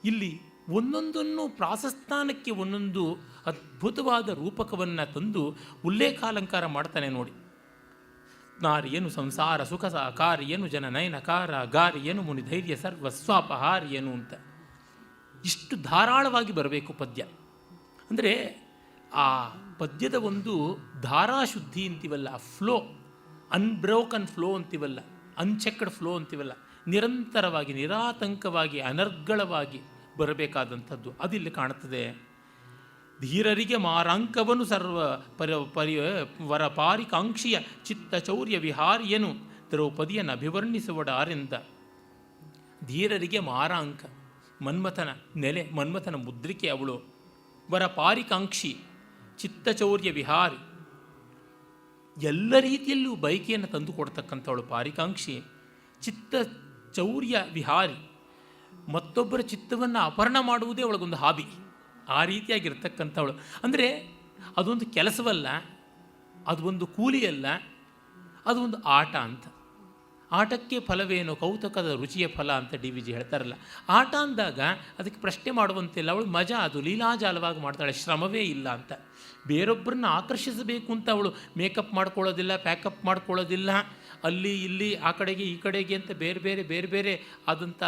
ಇಲ್ಲಿ ಒಂದೊಂದನ್ನು ಪ್ರಾಸಸ್ಥಾನಕ್ಕೆ ಒಂದೊಂದು ಅದ್ಭುತವಾದ ರೂಪಕವನ್ನು ತಂದು ಉಲ್ಲೇಖಾಲಂಕಾರ ಮಾಡ್ತಾನೆ ನೋಡಿ. ನಾರಿಯನು ಸಂಸಾರ ಸುಖ ಸಾಕಾರಿಯನು ಜನನಯನ ಕಾರಾಗಾರಿಯನು ಮುನಿಧೈರ್ಯ ಸರ್ವಸ್ವಾಪಹಾರಿಯನು ಅಂತ ಇಷ್ಟು ಧಾರಾಳವಾಗಿ ಬರಬೇಕು ಪದ್ಯ. ಅಂದರೆ ಆ ಪದ್ಯದ ಒಂದು ಧಾರಾಶುದ್ಧಿ ಅಂತೀವಲ್ಲ, ಫ್ಲೋ, ಅನ್ಬ್ರೋಕನ್ ಫ್ಲೋ ಅಂತೀವಲ್ಲ, ಅನ್ಚೆಕ್ಡ್ ಫ್ಲೋ ಅಂತೀವಲ್ಲ, ನಿರಂತರವಾಗಿ ನಿರಾತಂಕವಾಗಿ ಅನರ್ಗಳವಾಗಿ ಬರಬೇಕಾದಂಥದ್ದು ಅದಿಲ್ಲಿ ಕಾಣುತ್ತದೆ. ಧೀರರಿಗೆ ಮಾರಾಂಕವನು ಸರ್ವ ವರಪಾರಿಕಾಂಕ್ಷಿಯ ಚಿತ್ತ ಚೌರ್ಯ ವಿಹಾರಿಯನು ದ್ರೌಪದಿಯನ್ನು ಅಭಿವರ್ಣಿಸುವಡಾರೆಂದ. ಧೀರರಿಗೆ ಮಾರಾಂಕ, ಮನ್ಮಥನ ನೆಲೆ, ಮನ್ಮಥನ ಮುದ್ರಿಕೆ ಅವಳು. ವರಪಾರಿಕಾಂಕ್ಷಿ, ಚಿತ್ತಚೌರ್ಯ ವಿಹಾರಿ, ಎಲ್ಲ ರೀತಿಯಲ್ಲೂ ಬಯಕೆಯನ್ನು ತಂದು ಕೊಡ್ತಕ್ಕಂಥವಳು ಪಾರಿಕಾಂಕ್ಷಿ. ಚಿತ್ತ ಚೌರ್ಯ ವಿಹಾರಿ, ಮತ್ತೊಬ್ಬರ ಚಿತ್ತವನ್ನು ಅಪಹರಣ ಮಾಡುವುದೇ ಅವಳಿಗೊಂದು ಹಾಬಿ. ಆ ರೀತಿಯಾಗಿರ್ತಕ್ಕಂಥವಳು. ಅಂದರೆ ಅದೊಂದು ಕೆಲಸವಲ್ಲ, ಅದು ಒಂದು ಕೂಲಿಯಲ್ಲ, ಅದು ಒಂದು ಆಟ ಅಂತ. ಆಟಕ್ಕೆ ಫಲವೇನು ಕೌತುಕದ ರುಚಿಯ ಫಲ ಅಂತ DVG ಹೇಳ್ತಾರಲ್ಲ. ಆಟ ಅಂದಾಗ ಅದಕ್ಕೆ ಪ್ರಶ್ನೆ ಮಾಡುವಂತಿಲ್ಲ, ಅವಳು ಮಜಾ, ಅದು ಲೀಲಾಜಾಲವಾಗಿ ಮಾಡ್ತಾಳೆ, ಶ್ರಮವೇ ಇಲ್ಲ ಅಂತ. ಬೇರೊಬ್ಬರನ್ನ ಆಕರ್ಷಿಸಬೇಕು ಅಂತ ಅವಳು ಮೇಕಪ್ ಮಾಡ್ಕೊಳ್ಳೋದಿಲ್ಲ, ಪ್ಯಾಕಪ್ ಮಾಡ್ಕೊಳ್ಳೋದಿಲ್ಲ, ಅಲ್ಲಿ ಇಲ್ಲಿ ಆ ಕಡೆಗೆ ಈ ಕಡೆಗೆ ಅಂತ ಬೇರೆ ಬೇರೆ ಆದಂಥ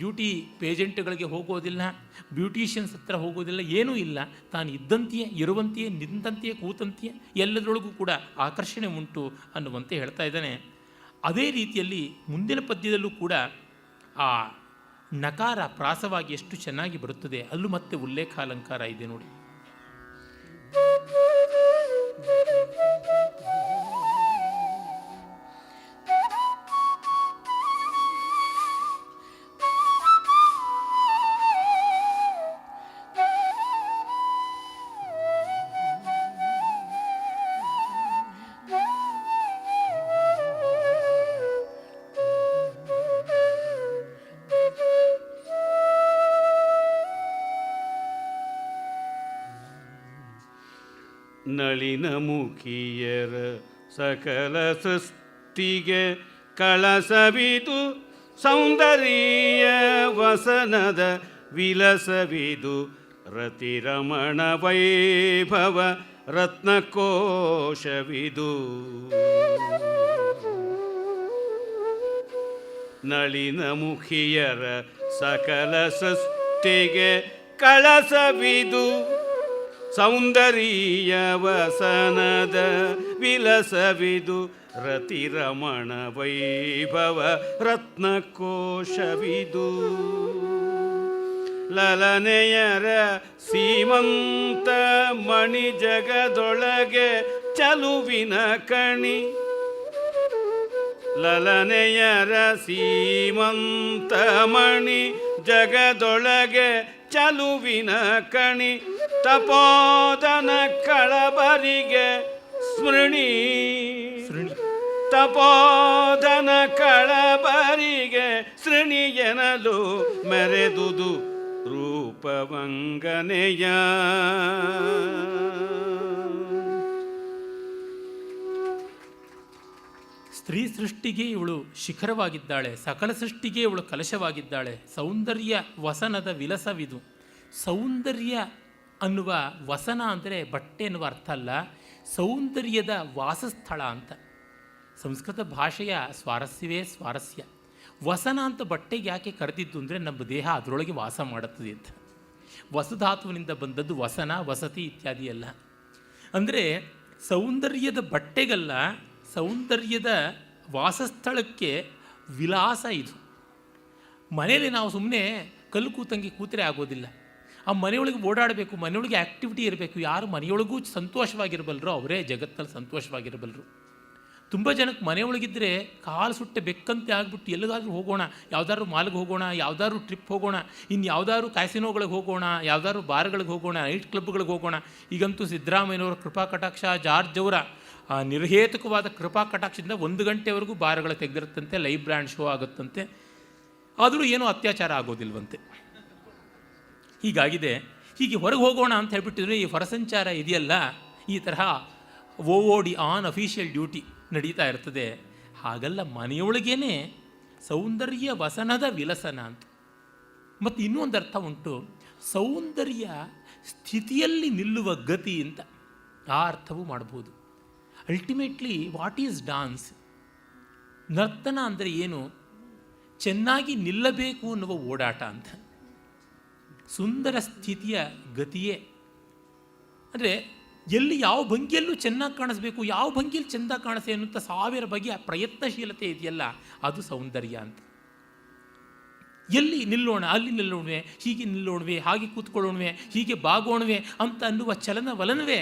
ಬ್ಯೂಟಿ ಪೇಜೆಂಟ್ಗಳಿಗೆ ಹೋಗೋದಿಲ್ಲ, ಬ್ಯೂಟಿಷಿಯನ್ಸ್ ಹತ್ರ ಹೋಗೋದಿಲ್ಲ, ಏನೂ ಇಲ್ಲ. ತಾನು ಇದ್ದಂತೆಯೇ, ಇರುವಂತೆಯೇ, ನಿಂತಂತೆಯೇ, ಕೂತಂತೆಯೇ ಎಲ್ಲದರೊಳಗೂ ಕೂಡ ಆಕರ್ಷಣೆ ಉಂಟು ಅನ್ನುವಂತೆ ಹೇಳ್ತಾ ಇದ್ದಾನೆ. ಅದೇ ರೀತಿಯಲ್ಲಿ ಮುಂದಿನ ಪದ್ಯದಲ್ಲೂ ಕೂಡ ಆ ನಕಾರ ಪ್ರಾಸವಾಗಿ ಎಷ್ಟು ಚೆನ್ನಾಗಿ ಬರುತ್ತದೆ, ಅಲ್ಲೂ ಮತ್ತೆ ಉಲ್ಲೇಖಾಲಂಕಾರ ಇದೆ ನೋಡಿ. ನಳಿನ ಮುಖಿಯರ ಸಕಲ ಸೃಷ್ಟಿಗೆ ಕಳಸವಿದು ಸೌಂದರ್ಯ ವಸನದ ವಿಲಸವಿದು ರತಿರಮಣ ವೈಭವ ರತ್ನಕೋಶವಿದು. ನಳಿನ ಮುಖಿಯರ ಸಕಲ ಸೃಷ್ಟಿಗೆ ಕಳಸವಿದು ಸೌಂದರ್ಯ ವಸನದ ವಿಲಸವಿದು ರತಿರಮಣ ವೈಭವ ರತ್ನಕೋಶವಿದು ಲಲನೆಯರ ಸೀಮಂತ ಮಣಿ ಜಗದೊಳಗೆ ಚಲುವಿನ ಕಣಿ ಲಲನೆಯರ ಸೀಮಂತ ಮಣಿ ಜಗದೊಳಗೆ ಚಲುವಿನ ಕಣಿ ತಪೋದನ ಕಳಬರಿಗೆ ಸ್ಮೃಣಿ ತಪೋದನ ಕಳಬರಿಗೆ ಸೃಣಿ ಎನಲು ಮೆರೆದುದು ರೂಪವಂಗನೆಯ. ಸ್ತ್ರೀ ಸೃಷ್ಟಿಗೆ ಇವಳು ಶಿಖರವಾಗಿದ್ದಾಳೆ, ಸಕಲ ಸೃಷ್ಟಿಗೆ ಇವಳು ಕಲಶವಾಗಿದ್ದಾಳೆ. ಸೌಂದರ್ಯ ವಸನದ ವಿಲಸವಿದು. ಸೌಂದರ್ಯ ಅನ್ನುವ ವಸನ ಅಂದರೆ ಬಟ್ಟೆ ಎನ್ನುವ ಅರ್ಥ ಅಲ್ಲ, ಸೌಂದರ್ಯದ ವಾಸಸ್ಥಳ ಅಂತ. ಸಂಸ್ಕೃತ ಭಾಷೆಯ ಸ್ವಾರಸ್ಯವೇ ಸ್ವಾರಸ್ಯ. ವಸನ ಅಂತ ಬಟ್ಟೆಗೆ ಯಾಕೆ ಕರೆದಿದ್ದು ಅಂದರೆ ನಮ್ಮ ದೇಹ ಅದರೊಳಗೆ ವಾಸ ಮಾಡುತ್ತದೆ ಅಂತ. ವಸುಧಾತುವಿನಿಂದ ಬಂದದ್ದು ವಸನ, ವಸತಿ ಇತ್ಯಾದಿ ಎಲ್ಲ. ಅಂದರೆ ಸೌಂದರ್ಯದ ಬಟ್ಟೆಗಲ್ಲ, ಸೌಂದರ್ಯದ ವಾಸಸ್ಥಳಕ್ಕೆ ವಿಲಾಸ ಇದು. ಮನೆಯಲ್ಲಿ ನಾವು ಸುಮ್ಮನೆ ಕಲ್ಲು ಕೂತಂಗೆ ಕೂತರೆ ಆಗೋದಿಲ್ಲ. ಆ ಮನೆಯೊಳಗೆ ಓಡಾಡಬೇಕು, ಮನೆಯೊಳಗೆ ಆ್ಯಕ್ಟಿವಿಟಿ ಇರಬೇಕು. ಯಾರು ಮನೆಯೊಳಗೂ ಸಂತೋಷವಾಗಿರಬಲ್ಲರೋ ಅವರೇ ಜಗತ್ತಲ್ಲಿ ಸಂತೋಷವಾಗಿರಬಲ್ಲರು. ತುಂಬ ಜನಕ್ಕೆ ಮನೆಯೊಳಗಿದ್ದರೆ ಕಾಲು ಸುಟ್ಟೆ ಬೆಕ್ಕಂತೆ ಆಗಿಬಿಟ್ಟು ಎಲ್ಲಿಗಾದ್ರೂ ಹೋಗೋಣ, ಯಾವುದಾದ್ರು ಮಾಲ್ಗೆ ಹೋಗೋಣ, ಯಾವುದಾದ್ರು ಟ್ರಿಪ್ ಹೋಗೋಣ, ಇನ್ನು ಯಾವುದಾದ್ರು ಕ್ಯಾಸಿನೋಗಳಿಗೆ ಹೋಗೋಣ, ಯಾವುದಾದ್ರು ಬಾರ್ಗಳಿಗೆ ಹೋಗೋಣ, ನೈಟ್ ಕ್ಲಬ್ಗಳಿಗೆ ಹೋಗೋಣ. ಈಗಂತೂ ಸಿದ್ದರಾಮಯ್ಯನವರ ಕೃಪಾ ಕಟಾಕ್ಷ, ಜಾರ್ಜ್ ಅವರ ನಿರ್ಹೇತುಕವಾದ ಕೃಪಾ ಕಟಾಕ್ಷದಿಂದ 1 ಗಂಟೆವರೆಗೂ ಬಾರ್ಗಳು ತೆಗೆದಿರುತ್ತಂತೆ, ಲೈವ್ ಬ್ರ್ಯಾಂಡ್ ಶೋ ಆಗುತ್ತಂತೆ. ಆದರೂ ಏನೂ ಅತ್ಯಾಚಾರ ಆಗೋದಿಲ್ವಂತೆ. ಹೀಗಾಗಿದೆ. ಹೀಗೆ ಹೊರಗೆ ಹೋಗೋಣ ಅಂತ ಹೇಳ್ಬಿಟ್ಟಿದ್ರೆ ಈ ಹೊರಸಂಚಾರ ಇದೆಯಲ್ಲ, ಈ ತರಹ OOD ಆನ್ ಅಫಿಷಿಯಲ್ ಡ್ಯೂಟಿ ನಡೀತಾ ಇರ್ತದೆ. ಹಾಗಲ್ಲ, ಮನೆಯೊಳಗೇನೆ ಸೌಂದರ್ಯ ವಸನದ ವಿಲಸನ ಅಂತ. ಮತ್ತು ಇನ್ನೂ ಒಂದು ಅರ್ಥ ಉಂಟು, ಸೌಂದರ್ಯ ಸ್ಥಿತಿಯಲ್ಲಿ ನಿಲ್ಲುವ ಗತಿ ಅಂತ. ಆ ಅರ್ಥವೂ ಮಾಡ್ಬೋದು. Ultimately what is dance? ನರ್ತನ ಅಂದರೆ ಏನು? ಚೆನ್ನಾಗಿ ನಿಲ್ಲಬೇಕು ಅನ್ನುವ ಓಡಾಟ ಅಂತ. ಸುಂದರ ಸ್ಥಿತಿಯ ಗತಿಯೇ ಅಂದರೆ ಎಲ್ಲಿ ಯಾವ ಭಂಗಿಯಲ್ಲೂ ಚೆನ್ನಾಗಿ ಕಾಣಿಸ್ಬೇಕು, ಯಾವ ಭಂಗಿಯಲ್ಲಿ ಚೆಂದ ಕಾಣಿಸೆ ಅನ್ನುವಂಥ 1000 ಬಗೆಯ ಪ್ರಯತ್ನಶೀಲತೆ ಇದೆಯಲ್ಲ, ಅದು ಸೌಂದರ್ಯ ಅಂತ. ಎಲ್ಲಿ ನಿಲ್ಲೋಣ, ಅಲ್ಲಿ ನಿಲ್ಲೋಣವೆ, ಹೀಗೆ ನಿಲ್ಲೋಣವೆ, ಹಾಗೆ ಕೂತ್ಕೊಳ್ಳೋಣವೆ, ಹೀಗೆ ಬಾಗೋಣವೆ ಅಂತ ಅನ್ನುವ ಚಲನವಲನವೇ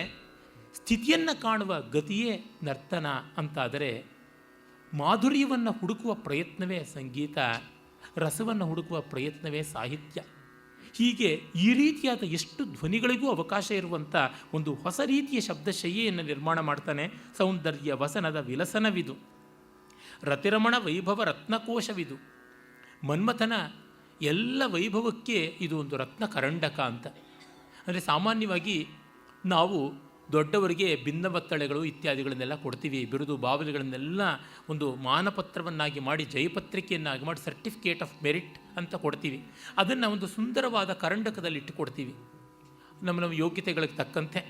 ಸ್ಥಿತಿಯನ್ನು ಕಾಣುವ ಗತಿಯೇ ನರ್ತನ ಅಂತಾದರೆ, ಮಾಧುರ್ಯವನ್ನು ಹುಡುಕುವ ಪ್ರಯತ್ನವೇ ಸಂಗೀತ, ರಸವನ್ನು ಹುಡುಕುವ ಪ್ರಯತ್ನವೇ ಸಾಹಿತ್ಯ. ಹೀಗೆ ಈ ರೀತಿಯಾದ ಎಷ್ಟು ಧ್ವನಿಗಳಿಗೂ ಅವಕಾಶ ಇರುವಂಥ ಒಂದು ಹೊಸ ರೀತಿಯ ಶಬ್ದಶಯ್ಯೆಯನ್ನು ನಿರ್ಮಾಣ ಮಾಡ್ತಾನೆ. ಸೌಂದರ್ಯ ವಸನದ ವಿಲಸನವಿದು, ರತಿರಮಣ ವೈಭವ ರತ್ನಕೋಶವಿದು. ಮನ್ಮಥನ ಎಲ್ಲ ವೈಭವಕ್ಕೆ ಇದು ಒಂದು ರತ್ನ ಕರಂಡಕ ಅಂತ. ಅಂದರೆ ಸಾಮಾನ್ಯವಾಗಿ ನಾವು ದೊಡ್ಡವರಿಗೆ ಭಿನ್ನವತ್ತಳೆಗಳು ಇತ್ಯಾದಿಗಳನ್ನೆಲ್ಲ ಕೊಡ್ತೀವಿ, ಬಿರುದು ಬಾವಲಿಗಳನ್ನೆಲ್ಲ ಒಂದು ಮಾನಪತ್ರವನ್ನಾಗಿ ಮಾಡಿ, ಜಯಪತ್ರಿಕೆಯನ್ನಾಗಿ ಮಾಡಿ, ಸರ್ಟಿಫಿಕೇಟ್ ಆಫ್ ಮೆರಿಟ್ ಅಂತ ಕೊಡ್ತೀವಿ. ಅದನ್ನು ಒಂದು ಸುಂದರವಾದ ಕರಂಡಕದಲ್ಲಿ ಇಟ್ಟುಕೊಡ್ತೀವಿ. ನಮ್ಮ ಯೋಗ್ಯತೆಗಳಿಗೆ ತಕ್ಕಂತೆ,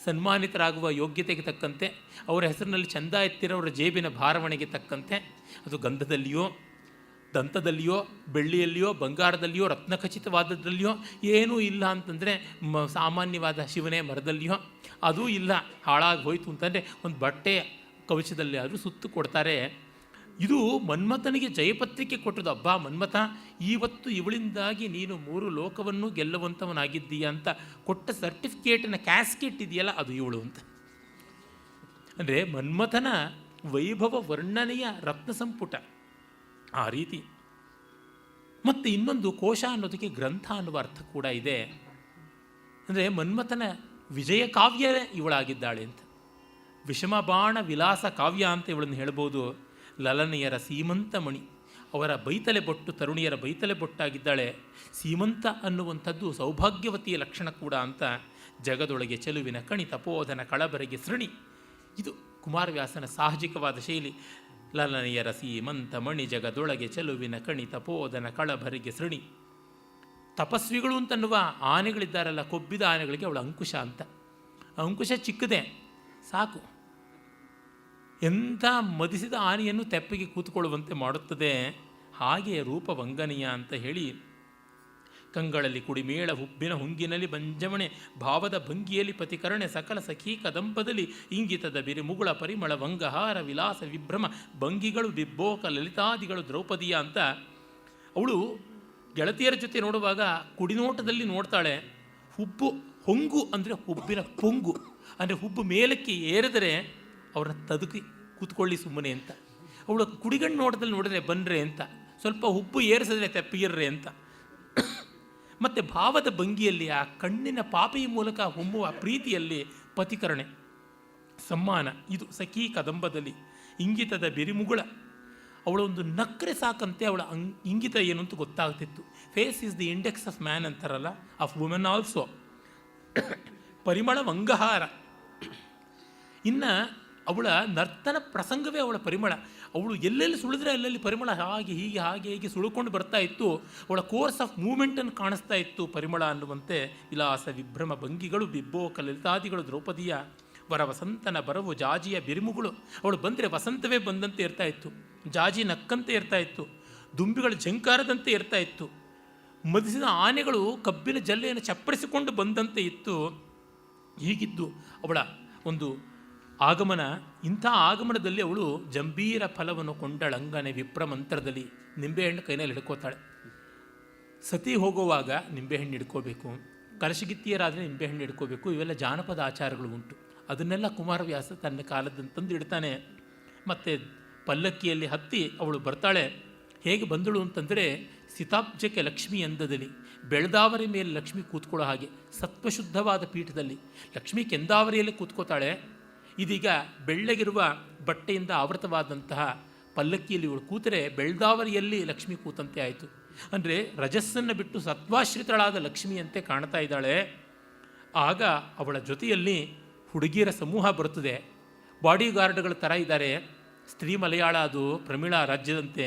ಸನ್ಮಾನಿತರಾಗುವ ಯೋಗ್ಯತೆಗೆ ತಕ್ಕಂತೆ, ಅವರ ಹೆಸರಿನಲ್ಲಿ ಚಂದ ಎತ್ತಿರೋರ ಜೇಬಿನ ಭಾರವಣೆಗೆ ತಕ್ಕಂತೆ, ಅದು ಗಂಧದಲ್ಲಿಯೋ, ದಂತದಲ್ಲಿಯೋ, ಬೆಳ್ಳಿಯಲ್ಲಿಯೋ, ಬಂಗಾರದಲ್ಲಿಯೋ, ರತ್ನಖಚಿತವಾದದ್ದಲ್ಲಿಯೋ, ಏನೂ ಇಲ್ಲ ಅಂತಂದರೆ ಸಾಮಾನ್ಯವಾದ ಶಿವನೇ ಮರದಲ್ಲಿಯೋ, ಅದೂ ಇಲ್ಲ, ಹಾಳಾಗಿ ಹೋಯಿತು ಅಂತಂದರೆ ಒಂದು ಬಟ್ಟೆ ಕವಚದಲ್ಲಿ ಆದರೂ ಸುತ್ತು ಕೊಡ್ತಾರೆ. ಇದು ಮನ್ಮಥನಿಗೆ ಜಯಪತ್ರಿಕೆ ಕೊಟ್ಟದ್ದು. ಅಬ್ಬಾ ಮನ್ಮಥ, ಇವತ್ತು ಇವಳಿಂದಾಗಿ ನೀನು 3 ಲೋಕವನ್ನು ಗೆಲ್ಲುವಂಥವನಾಗಿದ್ದೀಯ ಅಂತ ಕೊಟ್ಟ ಸರ್ಟಿಫಿಕೇಟಿನ ಕ್ಯಾಸ್ಕೆಟ್ ಇದೆಯಲ್ಲ, ಅದು ಇವಳು ಅಂತ. ಅಂದರೆ ಮನ್ಮಥನ ವೈಭವ ವರ್ಣನೆಯ ರತ್ನ ಸಂಪುಟ ಆ ರೀತಿ. ಮತ್ತು ಇನ್ನೊಂದು, ಕೋಶ ಅನ್ನೋದಕ್ಕೆ ಗ್ರಂಥ ಅನ್ನುವ ಅರ್ಥ ಕೂಡ ಇದೆ. ಅಂದರೆ ಮನ್ಮಥನ ವಿಜಯ ಕಾವ್ಯವೇ ಇವಳಾಗಿದ್ದಾಳೆ ಅಂತ. ವಿಷಮ ಬಾಣ ವಿಲಾಸ ಕಾವ್ಯ ಅಂತ ಇವಳನ್ನು ಹೇಳ್ಬೋದು. ಲಲನೆಯರ ಸೀಮಂತ ಮಣಿ, ಅವರ ಬೈತಲೆ ಬೊಟ್ಟು ತರುಣಿಯರ ಬೈತಲೆ ಬೊಟ್ಟಾಗಿದ್ದಾಳೆ. ಸೀಮಂತ ಅನ್ನುವಂಥದ್ದು ಸೌಭಾಗ್ಯವತಿಯ ಲಕ್ಷಣ ಕೂಡ ಅಂತ. ಜಗದೊಳಗೆ ಚೆಲುವಿನ ಕಣಿ, ತಪೋಧನ ಕಳಬರಿಗೆ ಸೃಣಿ, ಇದು ಕುಮಾರವ್ಯಾಸನ ಸಾಹಜಿಕವಾದ ಶೈಲಿ. ಲಲನೆಯರ ಸೀಮಂತ ಮಣಿ, ಜಗದೊಳಗೆ ಚೆಲುವಿನ ಕಣಿ, ತಪೋಧನ ಕಳಬರಿಗೆ ಸೃಣಿ. ತಪಸ್ವಿಗಳು ಅಂತನ್ನುವ ಆನೆಗಳಿದ್ದಾರಲ್ಲ, ಕೊಬ್ಬಿದ ಆನೆಗಳಿಗೆ ಅವಳ ಅಂಕುಶ ಅಂತ. ಅಂಕುಶ ಚಿಕ್ಕದೆ ಸಾಕು, ಎಂಥ ಮದಿಸಿದ ಆನೆಯನ್ನು ತೆಪ್ಪಿಗೆ ಕೂತ್ಕೊಳ್ಳುವಂತೆ ಮಾಡುತ್ತದೆ. ಹಾಗೆ ರೂಪವಂಗನೀಯ ಅಂತ ಹೇಳಿ ಕಂಗಳಲ್ಲಿ ಕುಡಿಮೇಳ ಹುಬ್ಬಿನ ಹುಂಗಿನಲ್ಲಿ ಬಂಜಮಣೆ ಭಾವದ ಭಂಗಿಯಲ್ಲಿ ಪತಿಕರಣೆ ಸಕಲ ಸಖೀ ಕದಂಪದಲ್ಲಿ ಇಂಗಿತದ ಬಿರಿಮುಗುಳ ಪರಿಮಳ ವಂಗಹಾರ ವಿಲಾಸ ವಿಭ್ರಮ ಭಂಗಿಗಳು ಬಿಬ್ಬೋಕ ಲಲಿತಾದಿಗಳು ದ್ರೌಪದಿಯ ಅಂತ ಅವಳು ಗೆಳತಿಯರ ಜೊತೆ ನೋಡುವಾಗ ಕುಡಿನೋಟದಲ್ಲಿ ನೋಡ್ತಾಳೆ. ಹುಬ್ಬು ಹೊಂಗು ಅಂದರೆ ಹುಬ್ಬಿನ ಪೊಂಗು ಅಂದರೆ ಹುಬ್ಬು ಮೇಲಕ್ಕೆ ಏರಿದರೆ ಅವ್ರನ್ನ ತದುಕಿ ಕೂತ್ಕೊಳ್ಳಿ ಸುಮ್ಮನೆ ಅಂತ. ಅವಳು ಕುಡಿಗಣ್ಣು ನೋಟದಲ್ಲಿ ನೋಡಿದ್ರೆ ಬನ್ರೆ ಅಂತ, ಸ್ವಲ್ಪ ಹುಬ್ಬು ಏರಿಸಿದ್ರೆ ತೆಪ್ಪಿರ್ರೆ ಅಂತ. ಮತ್ತು ಭಾವದ ಭಂಗಿಯಲ್ಲಿ ಆ ಕಣ್ಣಿನ ಪಾಪೆಯ ಮೂಲಕ ಹೊಮ್ಮುವ ಪ್ರೀತಿಯಲ್ಲಿ ಪತಿಕರಣೆ ಸಮ್ಮಾನ. ಇದು ಸಖೀ ಕದಂಬದಲ್ಲಿ ಇಂಗಿತದ ಬಿರಿಮುಗುಳ. ಅವಳೊಂದು ನಕ್ರೆ ಸಾಕಂತೆ ಅವಳ ಇಂಗಿತ ಏನು ಅಂತ ಗೊತ್ತಾಗ್ತಿತ್ತು. Face is the index of man ಅಂತಾರಲ್ಲ, ಆಫ್ ವುಮೆನ್ ಆಲ್ಸೋ. ಪರಿಮಳ ವಂಗಹಾರ. ಇನ್ನು ಅವಳ ನರ್ತನ ಪ್ರಸಂಗವೇ ಅವಳ ಪರಿಮಳ. ಅವಳು ಎಲ್ಲೆಲ್ಲಿ ಸುಳಿದ್ರೆ ಅಲ್ಲಲ್ಲಿ ಪರಿಮಳ ಹಾಗೆ ಹೀಗೆ ಸುಳ್ಕೊಂಡು ಬರ್ತಾ ಇತ್ತು. ಅವಳ ಕೋರ್ಸ್ ಆಫ್ ಮೂಮೆಂಟನ್ನು ಕಾಣಿಸ್ತಾ ಇತ್ತು ಪರಿಮಳ ಅನ್ನುವಂತೆ. ವಿಲಾಸ ವಿಭ್ರಮ ಭಂಗಿಗಳು ಬಿಬ್ಬೋಕ ಲಲಿತಾದಿಗಳು ದ್ರೌಪದಿಯ ವರ ವಸಂತನ ಬರವು ಜಾಜಿಯ ಬಿರಿಮುಗಳು. ಅವಳು ಬಂದರೆ ವಸಂತವೇ ಬಂದಂತೆ ಇರ್ತಾ ಇತ್ತು, ಜಾಜಿ ನಕ್ಕಂತೆ ಇರ್ತಾ ಇತ್ತು, ದುಂಬಿಗಳ ಝಂಕಾರದಂತೆ ಇರ್ತಾ ಇತ್ತು, ಮದಿಸಿದ ಆನೆಗಳು ಕಬ್ಬಿನ ಜಲ್ಲೆಯನ್ನು ಚಪ್ಪರಿಸಿಕೊಂಡು ಬಂದಂತೆ ಇತ್ತು. ಹೀಗಿದ್ದು ಅವಳ ಒಂದು ಆಗಮನ. ಇಂಥ ಆಗಮನದಲ್ಲಿ ಅವಳು ಜಂಬೀರ ಫಲವನ್ನು ಕೊಂಡಳಂಗನೆ ವಿಪ್ರ ಮಂತ್ರದಲ್ಲಿ ನಿಂಬೆಹಣ್ಣು ಕೈನಲ್ಲಿ ಹಿಡ್ಕೋತಾಳೆ. ಸತಿ ಹೋಗುವಾಗ ನಿಂಬೆಹಣ್ಣು ಹಿಡ್ಕೋಬೇಕು, ಕಲಶಗಿತ್ತಿಯರಾದರೆ ನಿಂಬೆಹಣ್ಣು ಹಿಡ್ಕೋಬೇಕು. ಇವೆಲ್ಲ ಜಾನಪದ ಆಚಾರಗಳು ಉಂಟು. ಅದನ್ನೆಲ್ಲ ಕುಮಾರವ್ಯಾಸ ತನ್ನ ಕಾಲದಂತಂದು ಇಡ್ತಾನೆ. ಮತ್ತು ಪಲ್ಲಕ್ಕಿಯಲ್ಲಿ ಹತ್ತಿ ಅವಳು ಬರ್ತಾಳೆ. ಹೇಗೆ ಬಂದಳು ಅಂತಂದರೆ ಸಿತಾಬ್ಜಕ್ಕೆ ಲಕ್ಷ್ಮಿ ಅಂದದಲ್ಲಿ ಬೆಳೆದಾವರಿ ಮೇಲೆ ಲಕ್ಷ್ಮಿ ಕೂತ್ಕೊಳ್ಳೋ ಹಾಗೆ ಸತ್ವಶುದ್ಧವಾದ ಪೀಠದಲ್ಲಿ ಲಕ್ಷ್ಮಿ ಕೆಂದಾವರಿಯಲ್ಲಿ ಕೂತ್ಕೋತಾಳೆ. ಇದೀಗ ಬೆಳ್ಳಗಿರುವ ಬಟ್ಟೆಯಿಂದ ಆವೃತವಾದಂತಹ ಪಲ್ಲಕ್ಕಿಯಲ್ಲಿ ಇವಳು ಕೂತರೆ ಬೆಳ್ದಾವರಿಯಲ್ಲಿ ಲಕ್ಷ್ಮಿ ಕೂತಂತೆ ಆಯಿತು. ಅಂದರೆ ರಜಸ್ಸನ್ನು ಬಿಟ್ಟು ಸತ್ವಾಶ್ರಿತಳಾದ ಲಕ್ಷ್ಮಿಯಂತೆ ಕಾಣ್ತಾ ಇದ್ದಾಳೆ. ಆಗ ಅವಳ ಜೊತೆಯಲ್ಲಿ ಹುಡುಗಿಯರ ಸಮೂಹ ಬರುತ್ತದೆ. ಬಾಡಿಗಾರ್ಡ್ಗಳ ಥರ ಇದ್ದಾರೆ. ಸ್ತ್ರೀ ಮಲಯಾಳ ಅದು ಪ್ರಮೀಳಾ ರಾಜ್ಯದಂತೆ.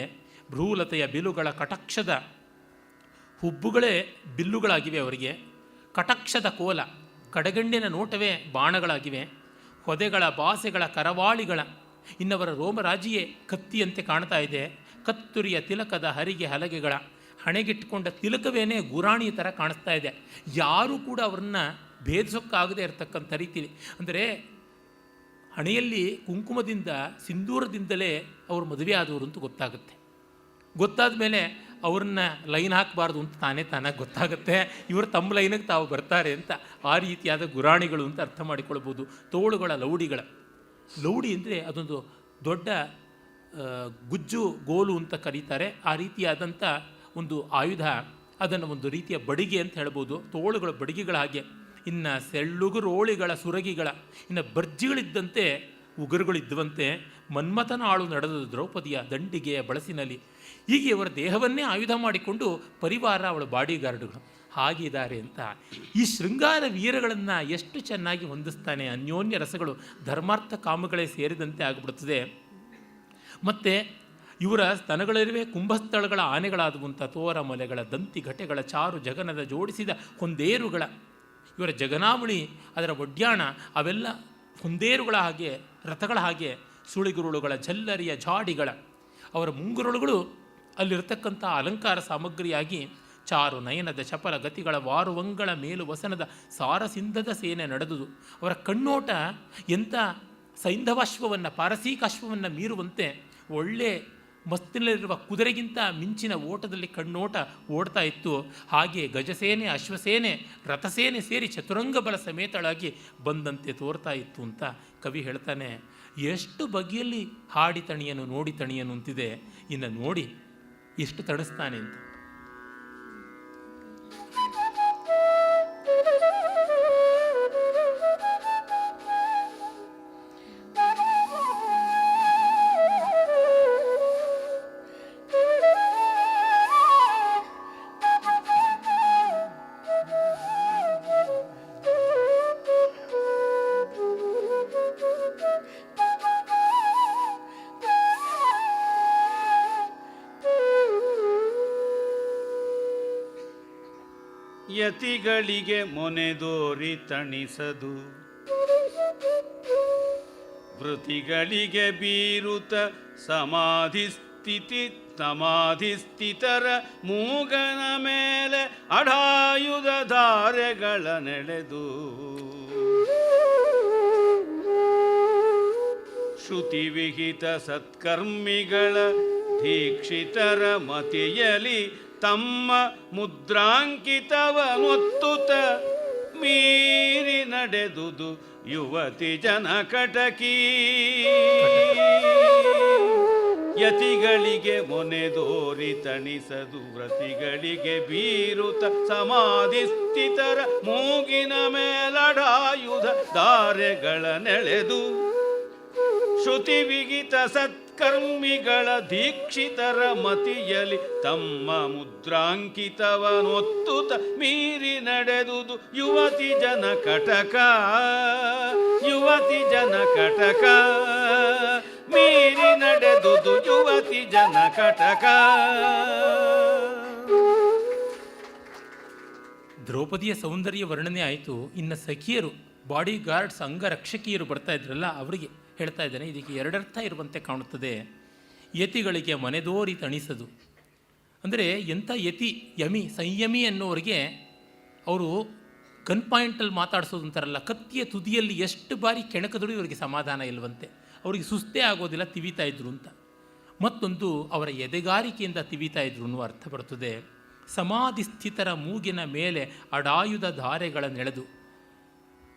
ಭ್ರೂಲತೆಯ ಬಿಲ್ಲುಗಳ ಕಟಕ್ಷದ ಹುಬ್ಬುಗಳೇ ಬಿಲ್ಲುಗಳಾಗಿವೆ ಅವರಿಗೆ. ಕಟಕ್ಷದ ಕೋಲ, ಕಡಗಣ್ಣಿನ ನೋಟವೇ ಬಾಣಗಳಾಗಿವೆ. ಹೊದೆಗಳ ಬಾಸೆಗಳ ಕರವಾಳಿಗಳ ಇನ್ನವರ ರೋಮರಾಜಿಯೇ ಕತ್ತಿಯಂತೆ ಕಾಣ್ತಾ ಇದೆ. ಕತ್ತುರಿಯ ತಿಲಕದ ಹರಿಗೆ ಹಲಗೆಗಳ ಹಣೆಗಿಟ್ಟುಕೊಂಡ ತಿಲಕವೇನೇ ಗುರಾಣಿ ಥರ ಕಾಣಿಸ್ತಾ ಇದೆ. ಯಾರೂ ಕೂಡ ಅವ್ರನ್ನ ಭೇದಿಸೋಕ್ಕಾಗದೇ ಇರತಕ್ಕಂಥ ರೀತಿಯಲ್ಲಿ. ಅಂದರೆ ಹಣೆಯಲ್ಲಿ ಕುಂಕುಮದಿಂದ ಸಿಂಧೂರದಿಂದಲೇ ಅವರು ಮದುವೆ ಆದವರು ಅಂತ ಗೊತ್ತಾಗುತ್ತೆ. ಗೊತ್ತಾದ ಮೇಲೆ ಅವ್ರನ್ನ ಲೈನ್ ಹಾಕಬಾರ್ದು ಅಂತ ತಾನಾಗಿ ಗೊತ್ತಾಗುತ್ತೆ. ಇವರು ತಮ್ಮ ಲೈನಿಗೆ ತಾವು ಬರ್ತಾರೆ ಅಂತ. ಆ ರೀತಿಯಾದ ಗುರಾಣಿಗಳು ಅಂತ ಅರ್ಥ ಮಾಡಿಕೊಳ್ಬೋದು. ತೋಳುಗಳ ಲೌಡಿಗಳ. ಲೌಡಿ ಅಂದರೆ ಅದೊಂದು ದೊಡ್ಡ ಗುಜ್ಜು ಗೋಲು ಅಂತ ಕರೀತಾರೆ. ಆ ರೀತಿಯಾದಂಥ ಒಂದು ಆಯುಧ. ಅದನ್ನು ಒಂದು ರೀತಿಯ ಬಡಿಗೆ ಅಂತ ಹೇಳ್ಬೋದು. ತೋಳುಗಳ ಬಡಿಗೆಗಳ ಹಾಗೆ. ಇನ್ನು ಸೆಳ್ಳುಗುರೋಳಿಗಳ ಸುರಗಿಗಳ, ಇನ್ನು ಬರ್ಜಿಗಳಿದ್ದಂತೆ ಉಗುರುಗಳಿದ್ದುವಂತೆ. ಮನ್ಮಥನ ಆಳು ನಡೆದ ದ್ರೌಪದಿಯ ದಂಡಿಗೆಯ ಬಳಸಿನಲ್ಲಿ. ಹೀಗೆ ಅವರ ದೇಹವನ್ನೇ ಆಯುಧ ಮಾಡಿಕೊಂಡು ಪರಿವಾರ ಅವಳ ಬಾಡಿಗಾರ್ಡುಗಳು ಹಾಗಿದ್ದಾರೆ ಅಂತ. ಈ ಶೃಂಗಾರ ವೀರಗಳನ್ನು ಎಷ್ಟು ಚೆನ್ನಾಗಿ ಹೊಂದಿಸ್ತಾನೆ. ಅನ್ಯೋನ್ಯ ರಸಗಳು ಧರ್ಮಾರ್ಥ ಕಾಮಗಳೇ ಸೇರಿದಂತೆ ಆಗಿಬಿಡುತ್ತದೆ. ಮತ್ತು ಇವರ ಸ್ತನಗಳಿರುವೆ ಕುಂಭಸ್ಥಳಗಳ ಆನೆಗಳಾದುವಂಥ ತೋರ ಮೊಲೆಗಳ ದಂತಿ ಘಟೆಗಳ ಚಾರು ಜಗನದ ಜೋಡಿಸಿದ ಹೊಂದೇರುಗಳ ಇವರ ಜಗನಾವಳಿ, ಅದರ ಒಡ್ಯಾಣ ಅವೆಲ್ಲ ಹೊಂದೇರುಗಳ ಹಾಗೆ, ರಥಗಳ ಹಾಗೆ, ಸುಳಿಗುರುಳುಗಳ ಝಲ್ಲರಿಯ ಜಾಡಿಗಳ ಅವರ ಮುಂಗುರುಳುಗಳು ಅಲ್ಲಿರತಕ್ಕಂಥ ಅಲಂಕಾರ ಸಾಮಗ್ರಿಯಾಗಿ ಚಾರು ನಯನದ ಚಪಲ ಗತಿಗಳ ವಾರುವಂಗಳ ಮೇಲು ವಸನದ ಸಾರಸಿಂಧದ ಸೇನೆ ನಡೆದುದು. ಅವರ ಕಣ್ಣೋಟ ಎಂಥ ಸೈಂಧವಾಶ್ವವನ್ನು, ಪಾರಸೀಕಾಶ್ವವನ್ನು ಮೀರುವಂತೆ ಒಳ್ಳೆ ಮಸ್ತಿನಲ್ಲಿರುವ ಕುದುರೆಗಿಂತ ಮಿಂಚಿನ ಓಟದಲ್ಲಿ ಕಣ್ಣೋಟ ಓಡ್ತಾ ಇತ್ತು. ಹಾಗೆ ಗಜಸೇನೆ, ಅಶ್ವಸೇನೆ, ರಥಸೇನೆ ಸೇರಿ ಚತುರಂಗ ಬಲ ಸಮೇತಳಾಗಿ ಬಂದಂತೆ ತೋರ್ತಾ ಇತ್ತು ಅಂತ ಕವಿ ಹೇಳ್ತಾನೆ. ಎಷ್ಟು ಬಗೆಯಲ್ಲಿ ಹಾಡಿ ತಣಿಯನು ನೋಡಿ ತಣಿಯನು ಅಂತಿದೆ. ಇನ್ನು ನೋಡಿ ಎಷ್ಟು ತಣಿಸ್ತಾನೆ ಅಂತ. ಯತಿಗಳಿಗೆ ಮೊನೆದೋರಿ ತಣಿಸದು, ವೃತಿಗಳಿಗೆ ಬೀರುತ ಸಮಾಧಿಸ್ಥ ಸಮಾಧಿಸ್ಥಿತರ ಮೂಗನ ಮೇಲೆ ಅಢಾಯುಧ ಧಾರೆಗಳ ನೆಳೆದು ಶ್ರುತಿವಿಹಿತ ಸತ್ಕರ್ಮಿಗಳ ದೀಕ್ಷಿತರ ಮತಿಯಲಿ ತಮ್ಮ ಮುದ್ರಾಂಕಿತವನೊತ್ತುತ ಮೀರಿ ನಡೆದುದು ಯುವತಿ ಜನ ಕಟಕಿ. ಯತಿಗಳಿಗೆ ಮೊನೆದೋರಿ ತಣಿಸದು ವ್ರತಿಗಳಿಗೆ ಬೀರುತ ಸಮಾಧಿ ಸ್ಥಿತರ ಮೂಗಿನ ಮೇಲಡಾಯುಧ ಧಾರೆಗಳ ನೆಳೆದು ಶ್ರುತಿ ವಿಗಿತ ಸತ್ಕರ್ಮಿಗಳ ದೀಕ್ಷಿತರ ಮತಿಯಲಿ ತಮ್ಮ ಮುದ್ರಾಂಕಿತವನೊತ್ತುತ ಮೀರಿ ನಡೆದುದು ಯುವತಿ ಜನ ಕಟಕ. ಯುವತಿ ಜನ ಕಟಕ ಮೀರಿ ನಡೆದುದು ಯುವತಿ ಜನ ಕಟಕ. ದ್ರೌಪದಿಯ ಸೌಂದರ್ಯ ವರ್ಣನೆ ಆಯಿತು. ಇನ್ನು ಸಖಿಯರು, ಬಾಡಿ ಗಾರ್ಡ್ಸ್, ಅಂಗರಕ್ಷಕಿಯರು ಬರ್ತಾ ಇದ್ರಲ್ಲ, ಅವರಿಗೆ ಹೇಳ್ತಾ ಇದ್ದಾನೆ. ಇದಕ್ಕೆ ಎರಡರ್ಥ ಇರುವಂತೆ ಕಾಣುತ್ತದೆ. ಯತಿಗಳಿಗೆ ಮನೆದೋರಿ ತಣಿಸದು ಅಂದರೆ ಎಂಥ ಯತಿ, ಯಮಿ, ಸಂಯಮಿ ಅನ್ನೋರಿಗೆ ಅವರು ಗನ್ ಪಾಯಿಂಟಲ್ಲಿ ಮಾತಾಡಿಸೋದು ಅಂತಾರಲ್ಲ, ಕತ್ತಿಯ ತುದಿಯಲ್ಲಿ ಎಷ್ಟು ಬಾರಿ ಕೆಣಕಿದ್ರು ಇವರಿಗೆ ಸಮಾಧಾನ ಇಲ್ಲವಂತೆ. ಅವರಿಗೆ ಸುಸ್ತೇ ಆಗೋದಿಲ್ಲ, ತಿವಿತಾ ಇದ್ರು ಅಂತ. ಮತ್ತೊಂದು ಅವರ ಎದೆಗಾರಿಕೆಯಿಂದ ತಿವಿತಾ ಇದ್ರು ಅನ್ನೋ ಅರ್ಥ ಬರುತ್ತದೆ. ಸಮಾಧಿಸ್ಥಿತರ ಮೂಗಿನ ಮೇಲೆ ಅಡಾಯುಧ ಧಾರೆಗಳ ನೆಳೆದು.